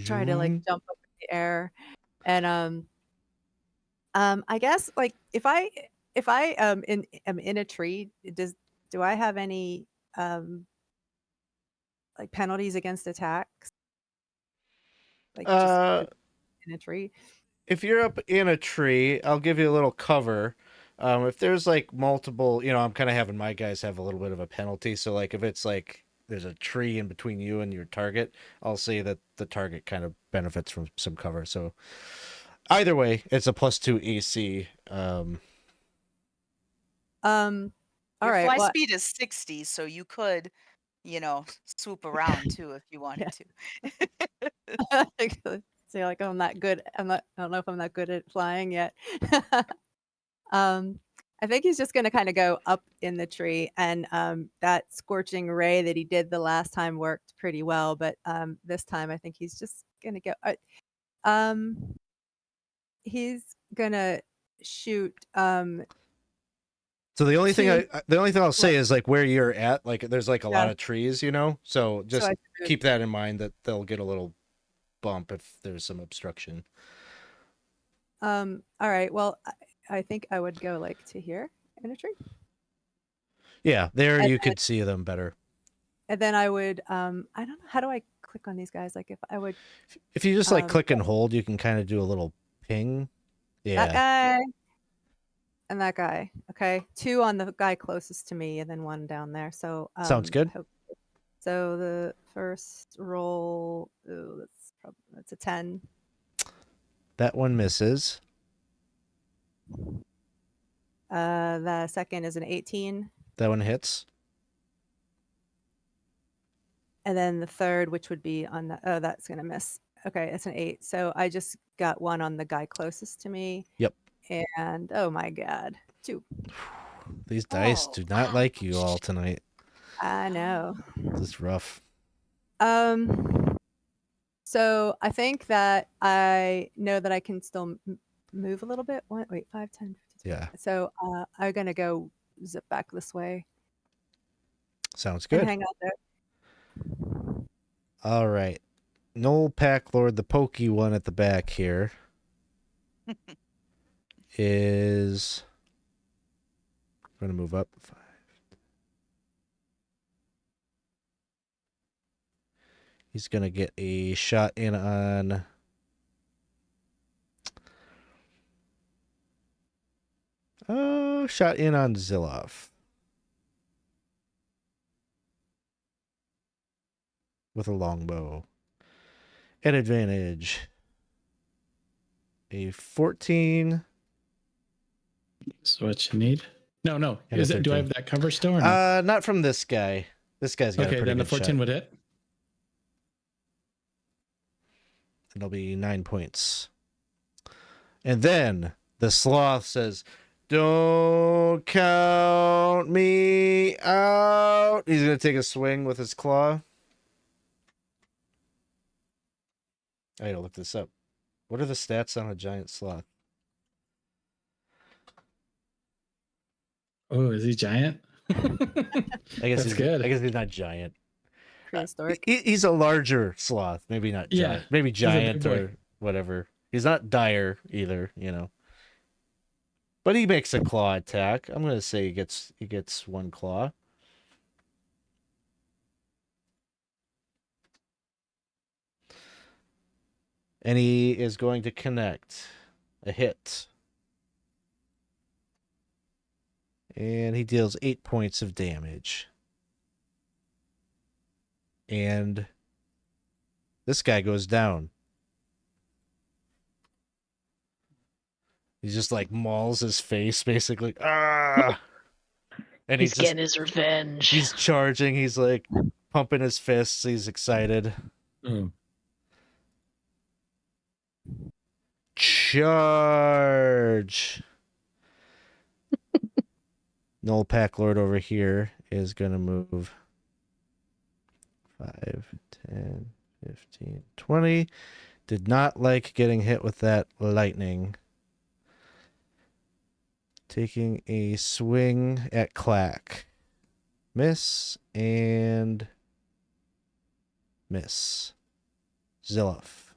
try to like jump up in the air, and I guess like if I am in a tree, do I have any like penalties against attacks? Like just in a tree. If you're up in a tree, I'll give you a little cover. If there's like multiple, I'm kind of having my guys have a little bit of a penalty. So like if it's like there's a tree in between you and your target, I'll say that the target kind of benefits from some cover. So either way, it's a +2 AC. All Your right. fly Well, speed is 60, so you could, swoop around too if you wanted to. so like I'm not good. I don't know if I'm that good at flying yet. I think he's just going to kind of go up in the tree, and that scorching ray that he did the last time worked pretty well, but this time I think he's just going to go. He's going to shoot. So the only thing I'll say What? is like where you're at, like there's like a lot Yeah. of trees, so just So I should keep that in mind that they'll get a little bump if there's some obstruction. All right. Well, I think I would go like to here in a tree. Yeah, there And you could see them better. And then I would I don't know, how do I click on these guys? Like if I would If you just like click and hold, you can kind of do a little ping. Yeah. that guy and that guy. Okay. 2 on the guy closest to me and then 1 down there. So Sounds good. So the first roll, that's a 10. That one misses. The second is an 18. That one hits. And then the third, which would be on the that's gonna miss. Okay, it's an 8. So I just got 1 on the guy closest to me. Yep. And oh my god, 2. These dice do not like you all tonight. I know. This is rough. So I think that I know that I can still move a little bit. Wait, 5, 10, 15. Yeah. So I'm gonna go zip back this way. Sounds And good. hang out there. All right. Noel Packlord, the pokey one at the back here, is going to move up 5. He's going to get a shot in on Zilloff with a longbow. At advantage. A 14. That's what you need. No. And a Is it? Do I 13. have that cover still or not? Not from this guy. This guy's got a Okay, pretty then the good 14 shot. would hit. It'll be 9 points. And then the sloth says, "Don't count me out." He's going to take a swing with his claw. I gotta look this up. What are the stats on a giant sloth? Oh, is he giant? I guess That's he's good. I guess he's not giant. Prehistoric. He's a larger sloth, maybe not Yeah, giant, maybe a big giant boy. or whatever. He's not dire either, you know. But he makes a claw attack. I'm gonna say he gets one claw. And he is going to connect a hit. And he deals 8 points of damage. And this guy goes down. He just like mauls his face, basically. Ah! And He's getting his revenge. he's charging. He's like pumping his fists. He's excited. Oh. Charge. Null Pack Lord over here is going to move 5, 10, 15, 20. Did not like getting hit with that lightning. Taking a swing at Klak. Miss and miss. Zilloff.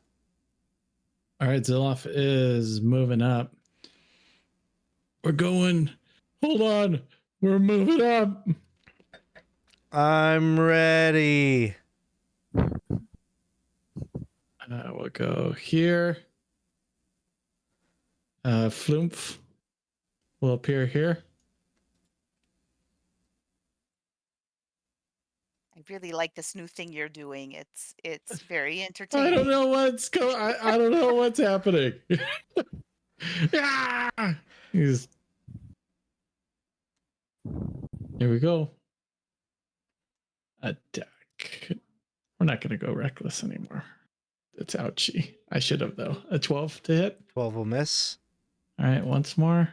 All right, Zilloff is moving up. We're going. Hold on. We're moving up. I'm ready. We'll go here. Flumph will appear here. I really like this new thing you're doing. It's very I entertaining. don't know what's going. I don't know what's happening. Ah! He's. Here we go. Attack. We're not going to go reckless anymore. It's ouchy. I should have though. A 12 to hit. 12 will miss. All right, once more.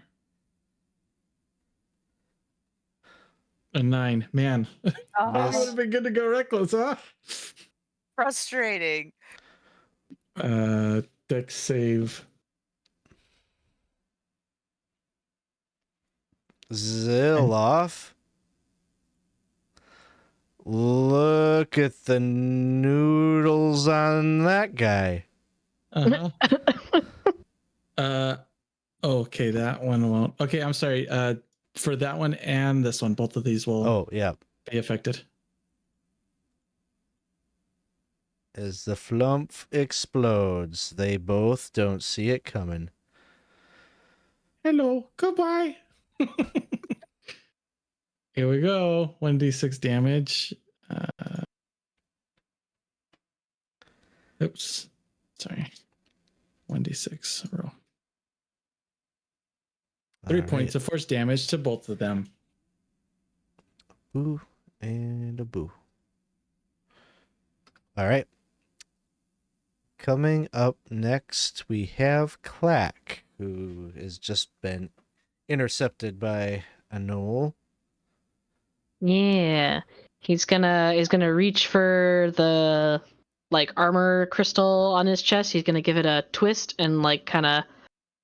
A 9. Man, it would Miss. have been good to go reckless, huh? Frustrating. Dex save. Zilloff. Look at the noodles on that guy. Uh-huh. Okay, that one won't. Okay, I'm sorry. For that one and this one, both of these will Oh, yeah. be affected. As the flump explodes, they both don't see it coming. Hello, goodbye. Here we go. 1d6 damage. Oops. Sorry. 1d6 roll. 3 All points right. of force damage to both of them. Boo and a boo. All right. Coming up next, we have Klak, who has just been intercepted by a gnoll. Yeah. He's gonna reach for the like armor crystal on his chest. He's gonna give it a twist and like kind of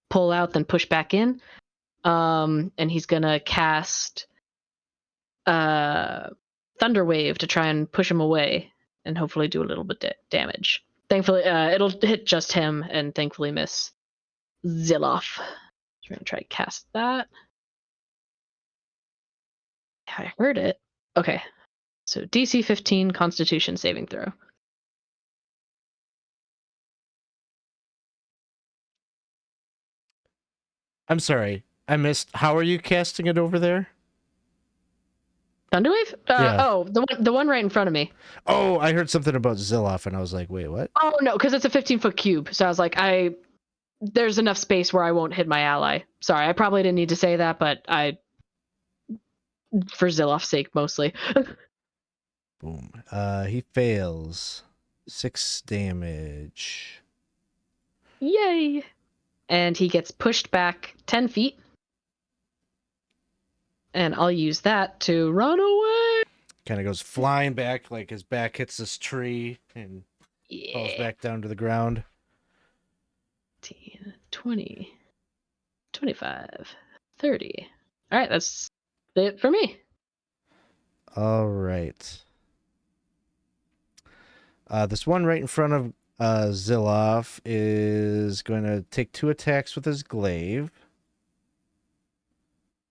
pull out, then push back in. And he's gonna cast Thunder Wave to try and push him away and hopefully do a little bit damage. Thankfully, it'll hit just him and thankfully miss Zilloff. So we're gonna try to cast that. Yeah, I heard it. Okay. So DC 15 Constitution saving throw. I'm sorry. I missed. How are you casting it over there? Thunderwave? Yeah. Oh, the one right in front of me. Oh, I heard something about Zilloff, and I was like, wait, what? Oh no, because it's a 15-foot cube. So I was like, there's enough space where I won't hit my ally. Sorry, I probably didn't need to say that, but I for Zilloff's sake mostly. Boom. He fails. 6 damage. Yay! And he gets pushed back 10 feet. And I'll use that to run away. Kind of goes flying back, like his back hits this tree and falls Yeah. back down to the ground. 15, 20, 25, 30. All right, that's it for me. All right. This one right in front of Zilloff is going to take 2 attacks with his glaive.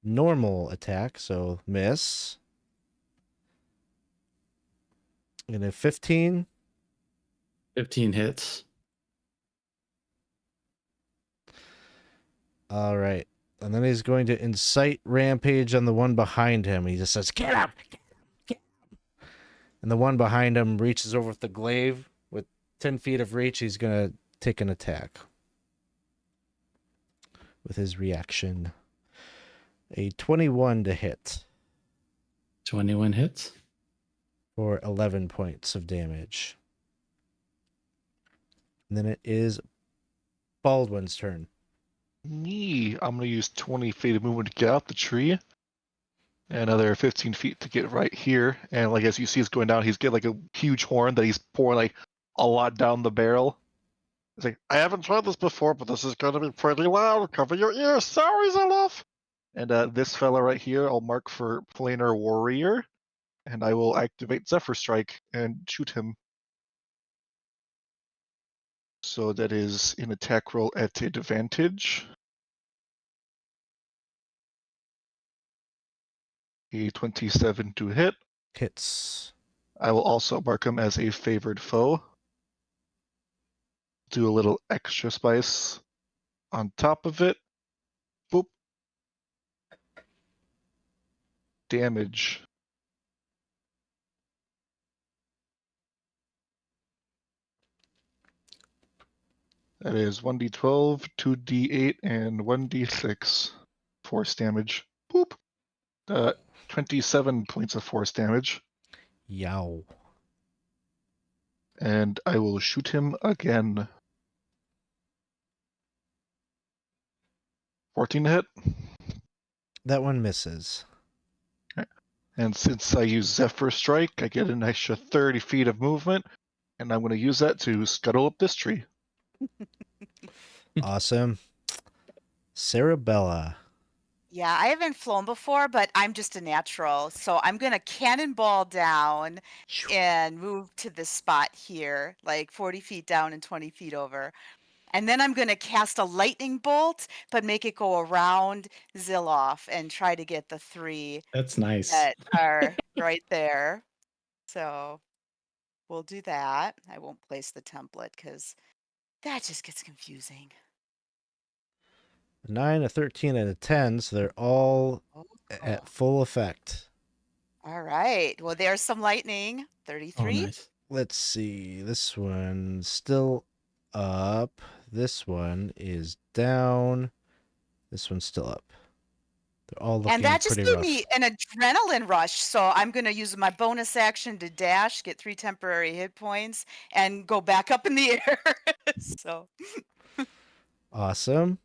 Normal attack, so miss. And a 15. 15 hits. All right. And then he's going to incite rampage on the one behind him. He just says, "Get up! Get up! Get up!" And the one behind him reaches over with the glaive. With 10 feet of reach, he's going to take an attack with his reaction. A 21 to hit 21 hits. for 11 points of damage. And then it is Baldwin's turn. Me, I'm going to use 20 feet of movement to get out the tree. And another 15 feet to get right here. And like as you see, it's going down. He's got like a huge horn that he's pouring like a lot down the barrel. He's like, I haven't tried this before, but this is going to be pretty loud. Cover your ears. Sorry, Zilloff. And this fella right here, I'll mark for Planar Warrior. And I will activate Zephyr Strike and shoot him. So that is an attack roll at advantage. A 27 to hit. Hits. I will also mark him as a favored foe. Do a little extra spice on top of it. Boop. Damage. That is 1d12, 2d8, and 1d6 force damage. Boop. 27 points of force damage. Yow. And I will shoot him again. 14 to hit. That one misses. And since I use Zephyr Strike, I get an extra 30 feet of movement. And I'm going to use that to scuttle up this tree. Awesome. Cerebella. Yeah, I haven't flown before, but I'm just a natural. So I'm going to cannonball down and move to this spot here, like 40 feet down and 20 feet over. And then I'm going to cast a lightning bolt, but make it go around Zilloff and try to get the 3 That's nice. that are right there. So we'll do that. I won't place the template because that just gets confusing. A 9, a 13, and a 10, so they're all Oh. at full effect. All right. Well, there's some lightning. Oh, 33. nice. Let's see. This one's still up. This one is down. This one's still up. They're all looking And that just pretty gave rough. me an adrenaline rush. So I'm going to use my bonus action to dash, get 3 temporary hit points, and go back up in the air. So Awesome.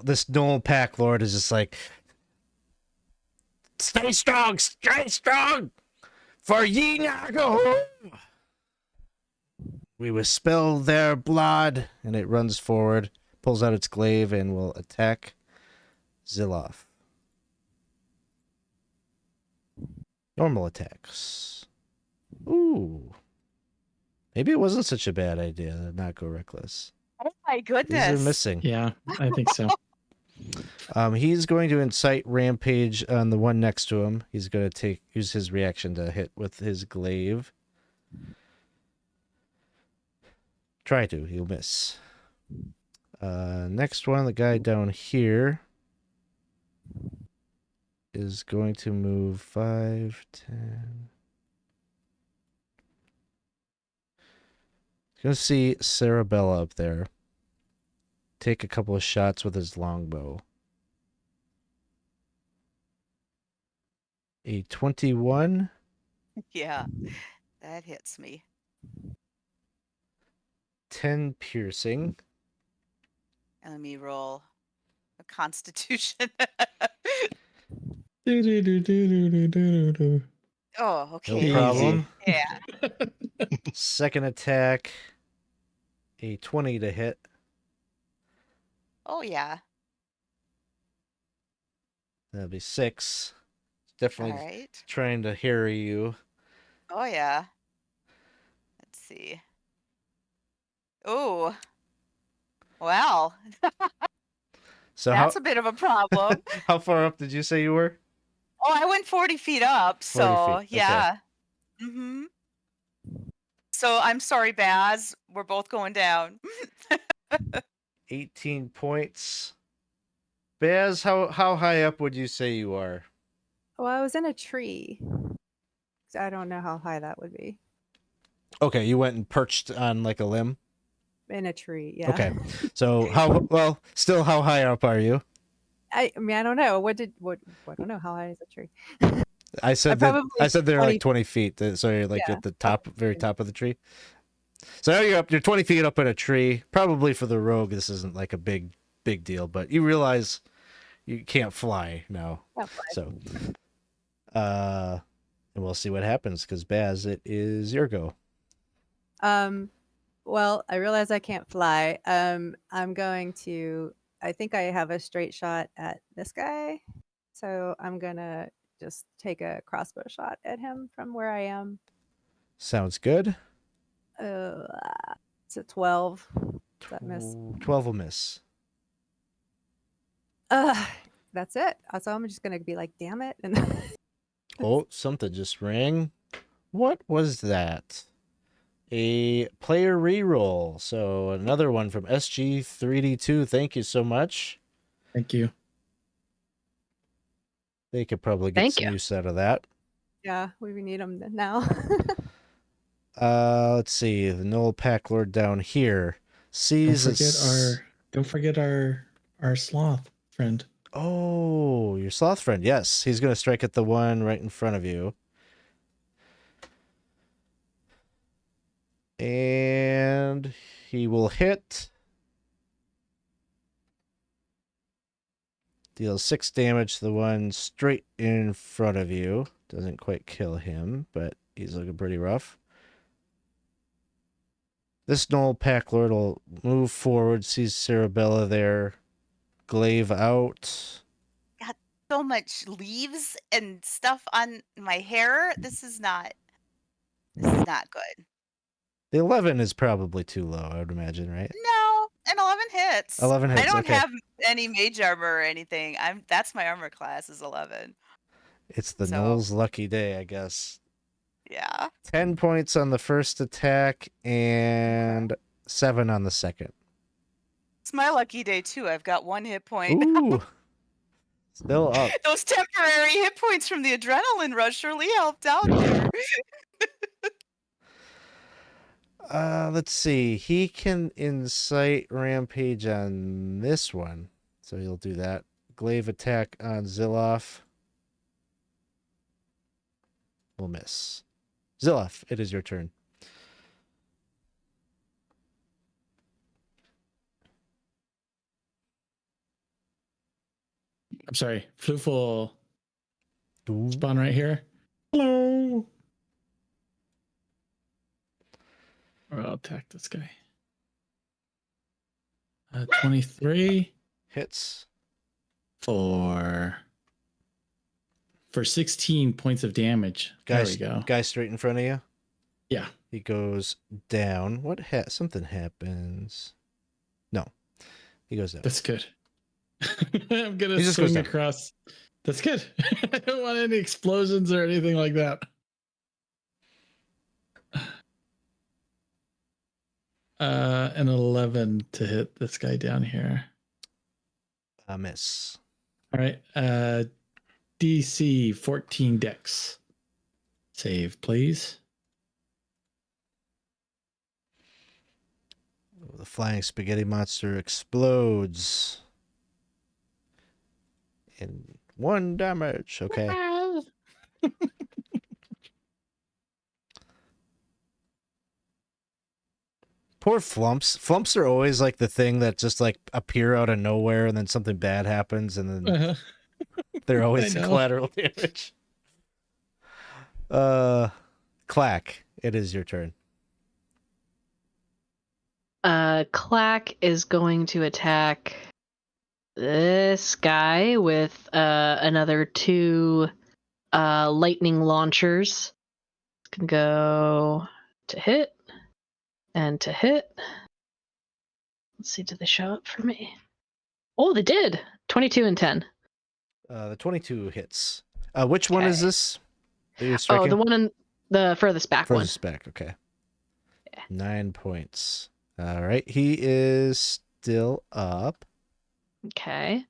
This Noel Pack Lord is just like, stay strong, for ye not go home. We will spill their blood, and it runs forward, pulls out its glaive, and will attack Zilloff. Normal attacks. Ooh. Maybe it wasn't such a bad idea to not go reckless. oh my These goodness. are missing. Yeah, I think so. He's going to incite rampage on the one next to him. He's going to use his reaction to hit with his glaive. Try to. He'll miss. Next one, the guy down here is going to move 5, 10. He's going to see Cerebella up there. take a couple of shots with his longbow. A 21. Yeah, that hits me. 10 piercing. And let me roll a Constitution. Do-do-do-do-do-do-do-do. Oh, No okay. problem. Yeah. Second attack. A 20 to hit. Oh, yeah. That'll be 6. All Definitely right. trying to harry you. Oh, yeah. Let's see. Oh, well, So that's a bit of a problem. how far up did you say you were? Oh, I went 40 feet up, 40 so feet, okay. yeah. Mm-hmm. So I'm sorry, Baz. We're both going down. 18 points. Baz, how high up would you say you are? Well, I was in a tree. So I don't know how high that would be. Okay, you went and perched on like a limb. In a tree, yeah. Okay. So still how high up are you? I mean, I don't know. What I don't know how high is a tree. I said probably they're 20 like 20 feet. So you're like Yeah. at the top, very top of the tree. So now you're 20 feet up in a tree. Probably for the rogue, this isn't like a big deal, but you realize you can't fly now. Not fly. So, and we'll see what happens because Baz, it is your go. Well, I realize I can't fly. I'm going to. I think I have a straight shot at this guy, so I'm gonna just take a crossbow shot at him from where I am. Sounds good. It's a 12. Does that miss? 12 will miss. That's it. So I'm just gonna be like, damn it, and Oh, something just rang. What was that? A player reroll. So another one from SG3D2. Thank you so much. Thank you. They could probably get Thank some you. use out of that. yeah, we need him now. Let's see. The Null Pack Lord down here sees Don't forget our sloth friend. Oh, your sloth friend. Yes, he's going to strike at the one right in front of you. And he will hit. Deals 6 damage to the one straight in front of you. Doesn't quite kill him, but he's looking pretty rough. This Null Pack Lord will move forward, sees Cerebella there, glaive out. So much leaves and stuff on my hair. This is not good. The 11 is probably too low, I would imagine, right? No, an 11 hits. 11 hits, I don't okay. have any mage armor or anything. That's my armor class is 11. It's the So- Null's lucky day, I guess. Yeah. 10 points on the first attack and 7 on the second. It's my lucky day too. I've got 1 hit point. Ooh. Still up. Those temporary hit points from the adrenaline rush really helped out there. Let's see. He can incite rampage on this one. So he'll do that. Glaive attack on Zilloff. Will miss. Zilloff, it is your turn. I'm sorry. Flooful Ooh. spawn right here. Hello. Or I'll attack this guy. 23 Hits. for 16 points of damage. Guys, there we go. Guy straight in front of you. Yeah. He goes down. Something happens. No. He goes down. That's good. I'm gonna He just goes swing down. across. That's good. I don't want any explosions or anything like that. An 11 to hit this guy down here. A miss. All right. DC 14 dex. Save, please. The flying spaghetti monster explodes. In 1 damage. Okay. Poor flumps. Flumps are always like the thing that just like appear out of nowhere and then something bad happens and then Uh-huh. they're I always the know. collateral damage. Clack, it is your turn. Clack is going to attack this guy with another 2 lightning launchers. It's gonna go to hit and to hit. Let's see, did they show up for me? Oh, they did. 22 and 10. The 22 hits. Which one is Okay. this that you're Oh, striking? the one in the furthest back one. Furthest back, okay. Yeah. 9 points. All right, he is still up. Okay.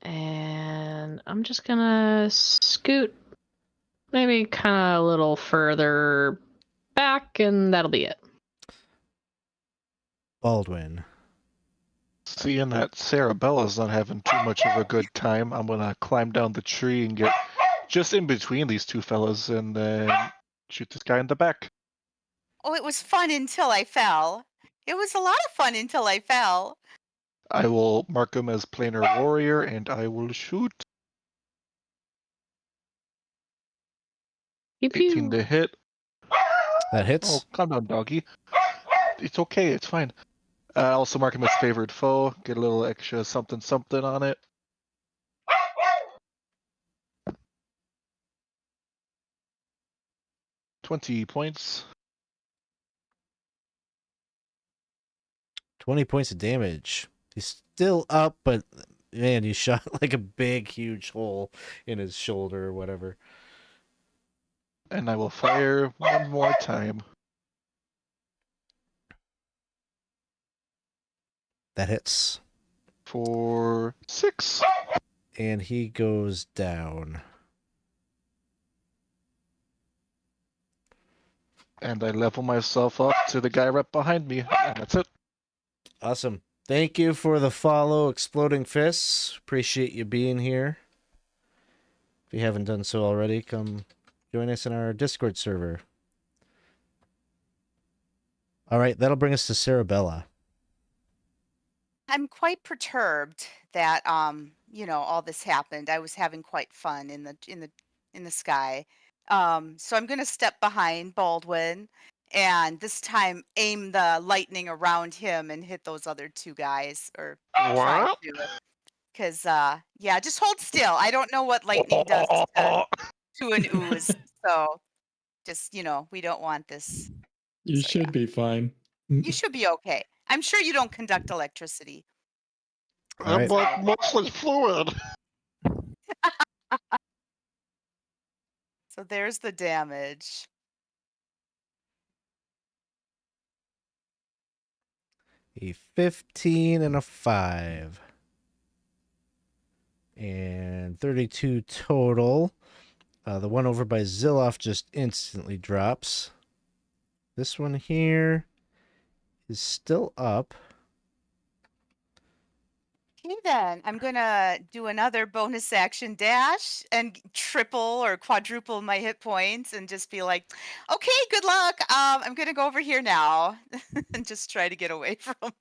And I'm just gonna scoot maybe kind of a little further back, and that'll be it. Baldwin. Seeing that Cerebella's not having too much of a good time, I'm gonna climb down the tree and get just in between these two fellas and then shoot this guy in the back. Oh, it was fun until I fell. It was a lot of fun until I fell. I will mark him as planar warrior and I will shoot. Pew 18 pew. to hit. That Oh, hits. calm down, doggy. It's okay, it's fine. I also mark him as favored foe. Get a little extra something something on it. $20 points. 20 points of damage. He's still up, but man, you shot like a big, huge hole in his shoulder or whatever. And I will fire one more time. That hits. For 6. And he goes down. And I level myself up to the guy right behind me. And that's it. Awesome. Thank you for the follow, Exploding Fists. Appreciate you being here. If you haven't done so already, come join us in our Discord server. All right, that'll bring us to Cerebella. I'm quite perturbed that all this happened. I was having quite fun in the sky. So I'm going to step behind Baldwin and this time aim the lightning around him and hit those other 2 guys, or try What? to. Cuz yeah, just hold still. I don't know what lightning does to an ooze. So just, we don't want this. You So yeah, should be fine. you should be okay. I'm sure you don't conduct electricity. All I'm right. like mostly fluid. So there's the damage. A 15 and a 5. And 32 total. The one over by Zilloff just instantly drops. This one here is still up. Okay, then I'm gonna do another bonus action dash and triple or quadruple my hit points and just be like, okay, good luck. I'm gonna go over here now and just try to get away from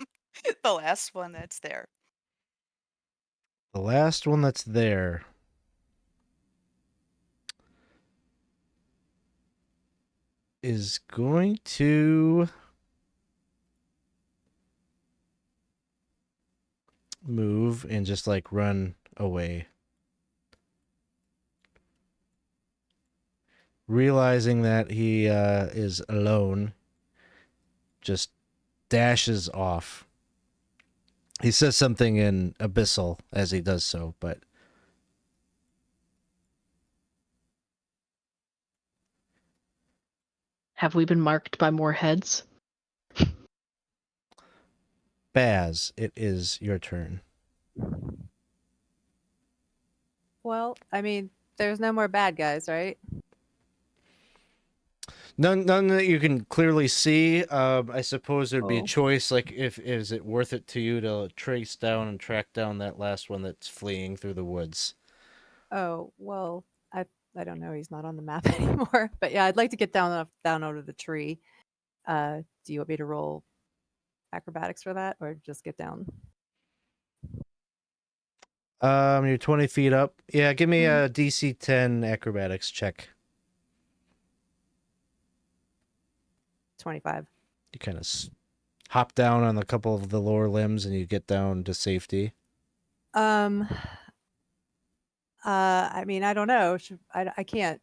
the last one that's there. The last one that's there is going to move and just like run away. Realizing that he is alone, just dashes off. He says something in Abyssal as he does so, but Have we been marked by more heads? Baz, it is your turn. Well, I mean, there's no more bad guys, right? None that you can clearly see. I suppose there'd be a Oh. choice, like if is it worth it to you to trace down and track down that last one that's fleeing through the woods? Oh, well, I don't know. He's not on the map anymore. But yeah, I'd like to get down out of the tree. Do you want me to roll acrobatics for that, or just get down? You're 20 feet up. Yeah, give me Mhm. a DC 10 acrobatics check. 25. You kind of hop down on a couple of the lower limbs and you get down to safety. Um. I mean, I don't know. I can't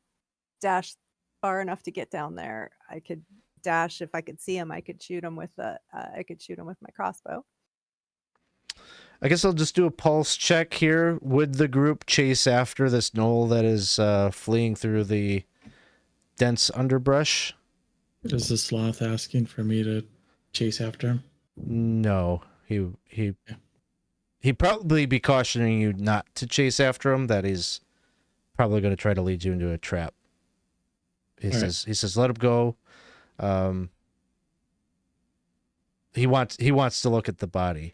dash far enough to get down there. I could dash if I could see him. I could shoot him with my crossbow. I guess I'll just do a pulse check here. Would the group chase after this gnoll that is fleeing through the dense underbrush? Is the sloth asking for me to chase after him? No. He'd probably be cautioning you not to chase after him, that he's probably going to try to lead you into a trap. He says let him go. He wants to look at the body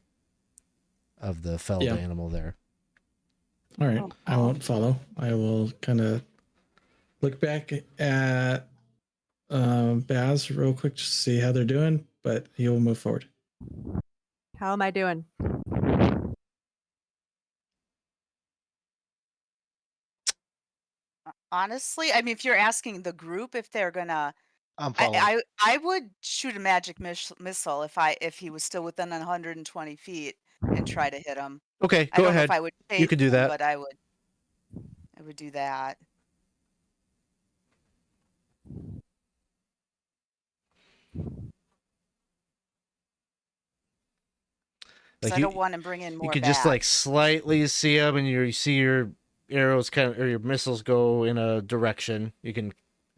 of the felled animal there. All right, I won't follow. I will kind of look back at Baz real quick to see how they're doing, but he will move forward. How am I doing? Honestly, I mean, if you're asking the group if they're gonna, I'm following. I would shoot a magic missile if he was still within 120 feet and try to hit him. Okay, I go don't know ahead. if I would You chase could do him, that. but I would do that. Like I don't want to bring in more you could back. just like slightly see him, and you see your arrows or your missiles go in a direction. You can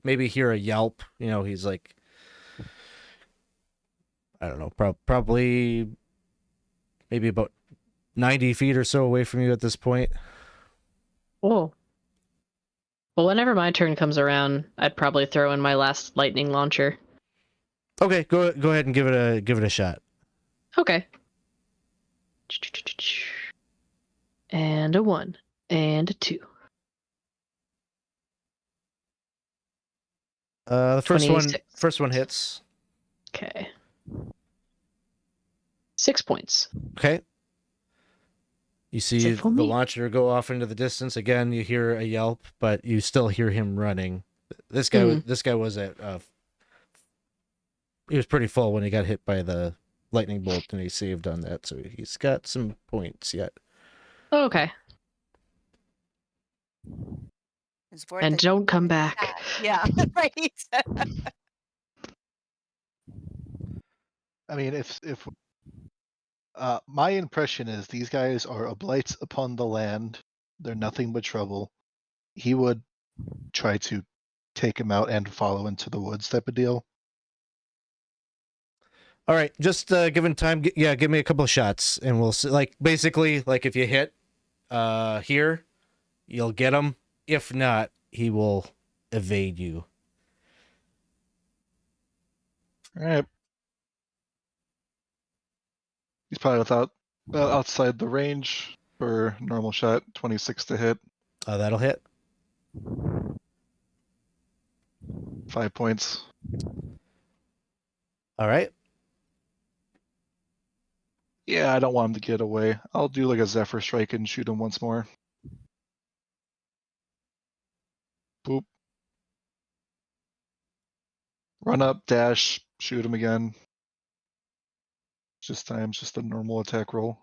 maybe hear a yelp. He's like, I don't know, probably maybe about 90 feet or so away from you at this point. Oh. Well, whenever my turn comes around, I'd probably throw in my last lightning launcher. Okay, go ahead and give it a shot. Okay. And a 1 and a 2. The first one hits. Okay. 6 points. Okay. You see Save for the me. launcher go off into the distance. Again, you hear a yelp, but you still hear him running. This guy was at he was pretty full when he got hit by the lightning bolt, and he saved on that, so he's got some points yet. Oh, okay. It's worth And it. don't come back. Yeah, right. I mean, if my impression is these guys are a blight upon the land. They're nothing but trouble. He would try to take him out and follow into the woods type of deal. All right, just given time, give me a couple of shots, and we'll see. Like basically, like if you hit here, you'll get him. If not, he will evade you. All right. He's probably outside the range for normal shot. 26 to hit. That'll hit. 5 points. All right. Yeah, I don't want him to get away. I'll do like a Zephyr Strike and shoot him once more. Boop. Run up, dash, shoot him again. Just a normal attack roll.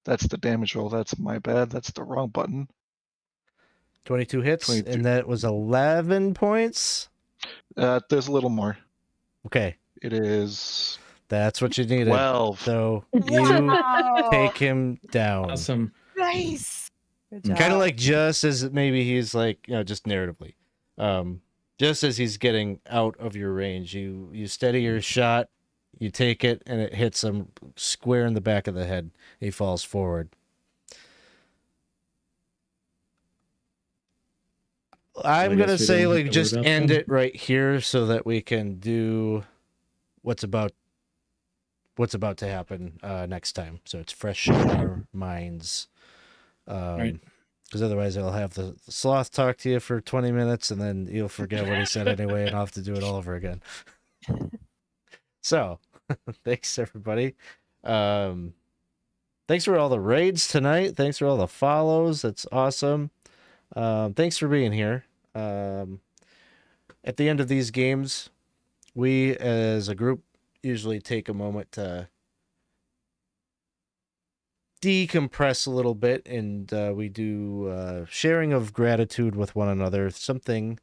That's the damage roll. That's my bad. That's the wrong button. 22 hits, 22. and that was 11 points. There's a little more. Okay. It is That's what you needed. 12. So you Wow. take him down. Awesome. Nice. Good job. Kind of like just as maybe he's like, just narratively. Just as he's getting out of your range, you steady your shot, you take it, and it hits him square in the back of the head. He falls forward. I'm I gonna guess we say don't have like to worry just about end them. it right here so that we can do what's about to happen next time. So it's fresh in our minds. Right. Because otherwise I'll have the sloth talk to you for 20 minutes and then you'll forget what he said anyway and I'll have to do it all over again. So, thanks everybody. Thanks for all the raids tonight. Thanks for all the follows. That's awesome. Thanks for being here. At the end of these games, we as a group usually take a moment to decompress a little bit, and we do sharing of gratitude with one another. We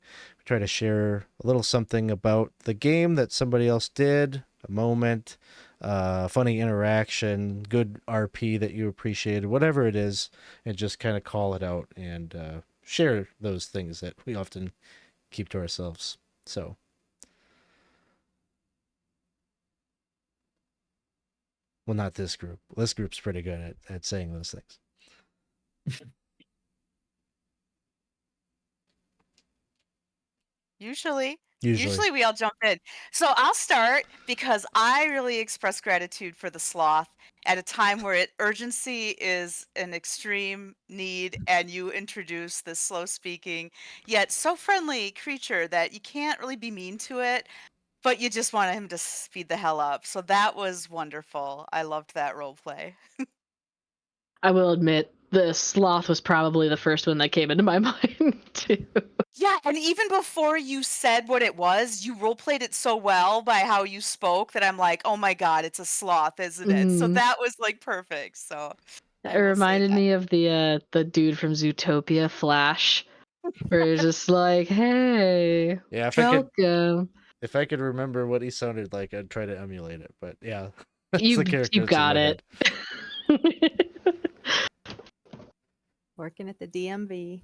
try to share a little something about the game that somebody else did, a moment, funny interaction, good RP that you appreciated, whatever it is, and just kind of call it out and share those things that we often keep to ourselves. So well, not this group. This group's pretty good at saying those things. Usually we all jump in. So I'll start because I really express gratitude for the sloth at a time where urgency is an extreme need, and you introduce this slow speaking yet so friendly creature that you can't really be mean to it, but you just want him to speed the hell up. So that was wonderful. I loved that role play. I will admit, the sloth was probably the first one that came into my mind too. Yeah, and even before you said what it was, you role played it so well by how you spoke that I'm like, "Oh my god, it's a sloth, isn't it?" So Mhm. that was like perfect. So It I will say reminded that. me of the dude from Zootopia, Flash, where he's just like, "Hey, Yeah, welcome." if I could remember what he sounded like, I'd try to emulate it. But yeah, that's the character You that's in got my it. head. Working at the DMV.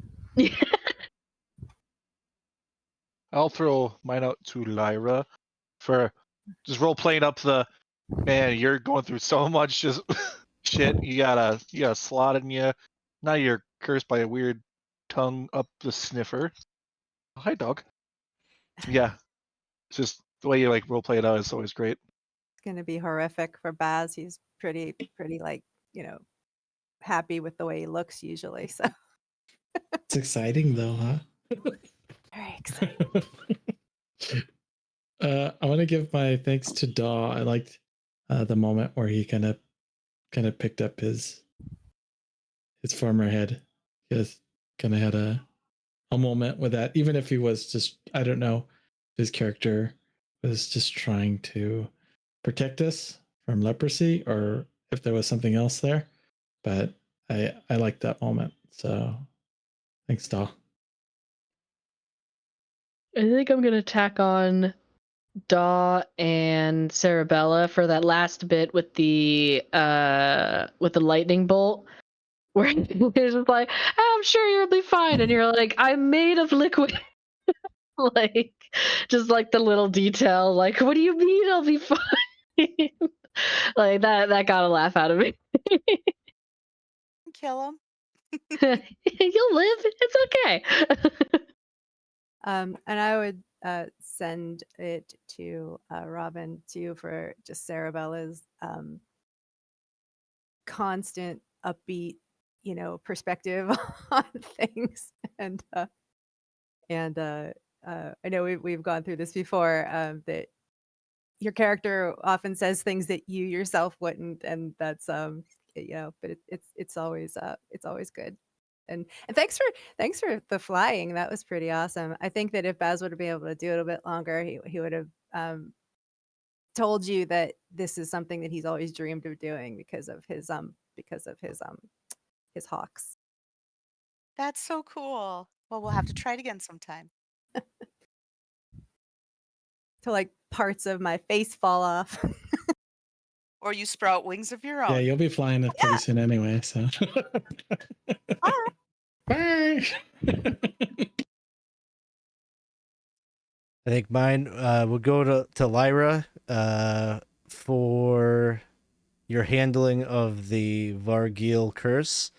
I'll throw mine out to Lyra for just role playing up the man. You're going through so much just shit. You got a slot in you. Now you're cursed by a weird tongue up the sniffer. Hi, dog. Yeah, it's just the way you like role play it out is always great. It's going to be horrific for Baz. He's pretty like, happy with the way he looks usually. So It's exciting though, huh? very exciting. I want to give my thanks to Daw. I liked the moment where he kind of picked up his former head. He just kind of had a moment with that, even if he was just, I don't know, his character was just trying to protect us from leprosy, or if there was something else there. But I liked that moment. So thanks, Daw. I think I'm gonna tack on Daw and Cerebella for that last bit with the lightning bolt, where they're just like, "I'm sure you'll be fine," and you're like, "I'm made of liquid." Like, just like the little detail, like, "What do you mean I'll be fine?" Like that got a laugh out of me. Kill him. You'll live. It's okay. And I would send it to Robyn too for just Cerebella's constant upbeat, perspective on things. And I know we've gone through this before, that your character often says things that you yourself wouldn't, and that's but it's always good. And thanks for the flying. That was pretty awesome. I think that if Baz would have been able to do it a bit longer, he would have told you that this is something that he's always dreamed of doing because of his his hawks. That's so cool. Well, we'll have to try it again sometime. To like parts of my face fall off. Or you sprout wings of your own. Yeah, you'll be flying it pretty soon anyway. So bye. I think mine will go to Lyra for your handling of the Vargouilles curse.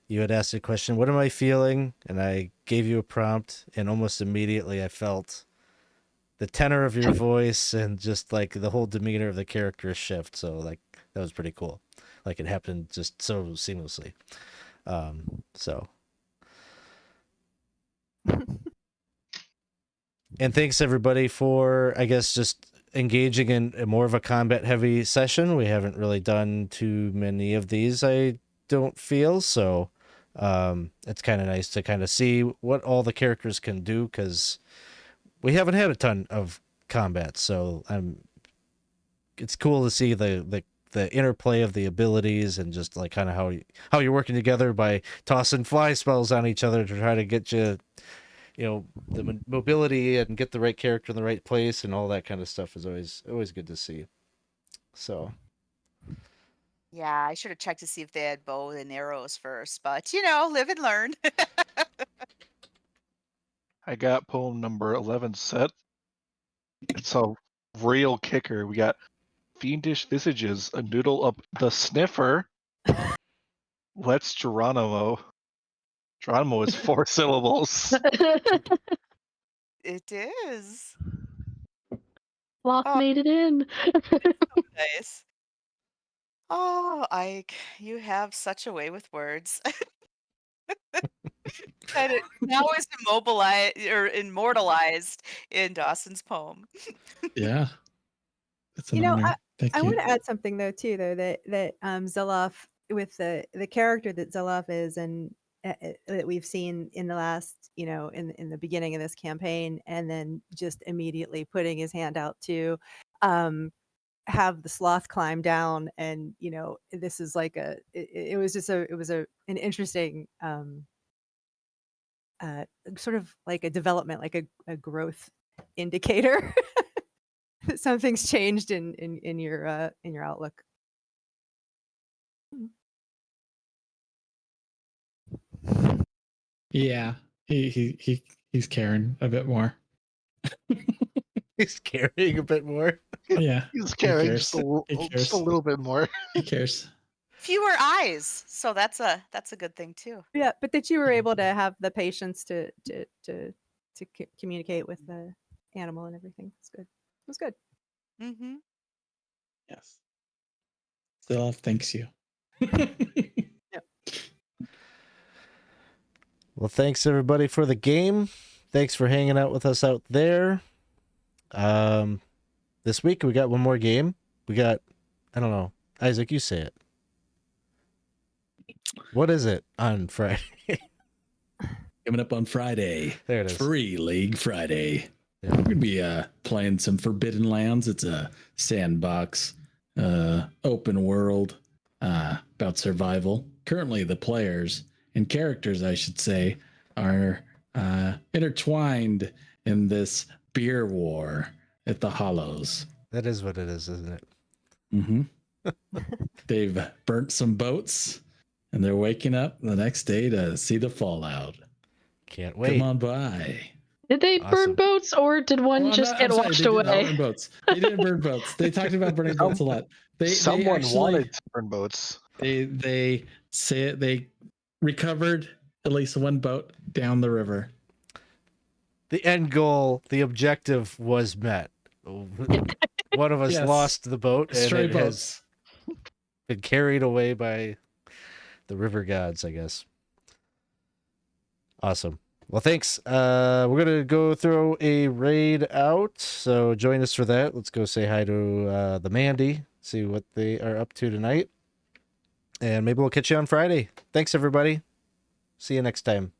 you had asked a question, what am I feeling? And I gave you a prompt, and almost immediately I felt the tenor of your voice and just like the whole demeanor of the character shift. So like that was pretty cool. Like it happened just so seamlessly. So and thanks everybody for, I guess, just engaging in more of a combat heavy session. We haven't really done too many of these, I don't feel. So it's kind of nice to kind of see what all the characters can do, because we haven't had a ton of combat. So it's cool to see the interplay of the abilities and just like kind of how you're working together by tossing fly spells on each other to try to get you know, the mobility and get the right character in the right place, and all that kind of stuff is always good to see. So Yeah, I should have checked to see if they had bow and arrows first, but live and learn. I got poem number 11 set. It's a real kicker. We got Fiendish Visages, a noodle up the sniffer. Let's Geronimo. Geronimo is 4 syllables. It is. Lock Oh. made it in. Nice. Oh, Ike, you have such a way with words. That it now is immobilized or immortalized in Dawson's poem. Yeah. That's an You know, honor. Thank I you. want to add something though too, though that Zilloff, with the character that Zilloff is, and that we've seen in the last, in the beginning of this campaign, and then just immediately putting his hand out to have the sloth climb down, and this is like it was just an interesting sort of like a development, like a growth indicator. That something's changed in your outlook. Yeah. He's caring a bit more. he's carrying a bit more. Yeah. He's carrying cares. just a He cares. little bit more. He cares. Fewer eyes, so that's a good thing too. Yeah, but that you were able to have the patience to communicate with the animal and everything. It's good. It was good. Mm-hmm. Yes. Zilloff thanks you. Well, thanks everybody for the game. Thanks for hanging out with us out there. This week we got one more game. We got, I don't know, Isaac, you say it. What is it on Friday? Coming up on Friday. There it is. Free League Friday. Yeah. We're gonna be playing some Forbidden Lands. It's a sandbox, open world, about survival. Currently, the players and characters, I should say, are intertwined in this beer war at the Hollows. That is what it is, isn't it? Mm-hmm. They've burnt some boats, and they're waking up the next day to see the fallout. Can't wait. Come on by. Did they Awesome. burn boats, or did one just get washed They did not away? burn boats. They didn't burn boats. They talked about burning boats a lot. Someone actually, wanted to burn boats. They say they recovered at least one boat down the river. The end goal, the objective was met. One of us Yes. lost the boat, and Stray it boats. has been carried away by the river gods, I guess. Awesome. Well, thanks. We're going to go throw a raid out, so join us for that. Let's go say hi to the Mandy, see what they are up to tonight. And maybe we'll catch you on Friday. Thanks, everybody. See you next time.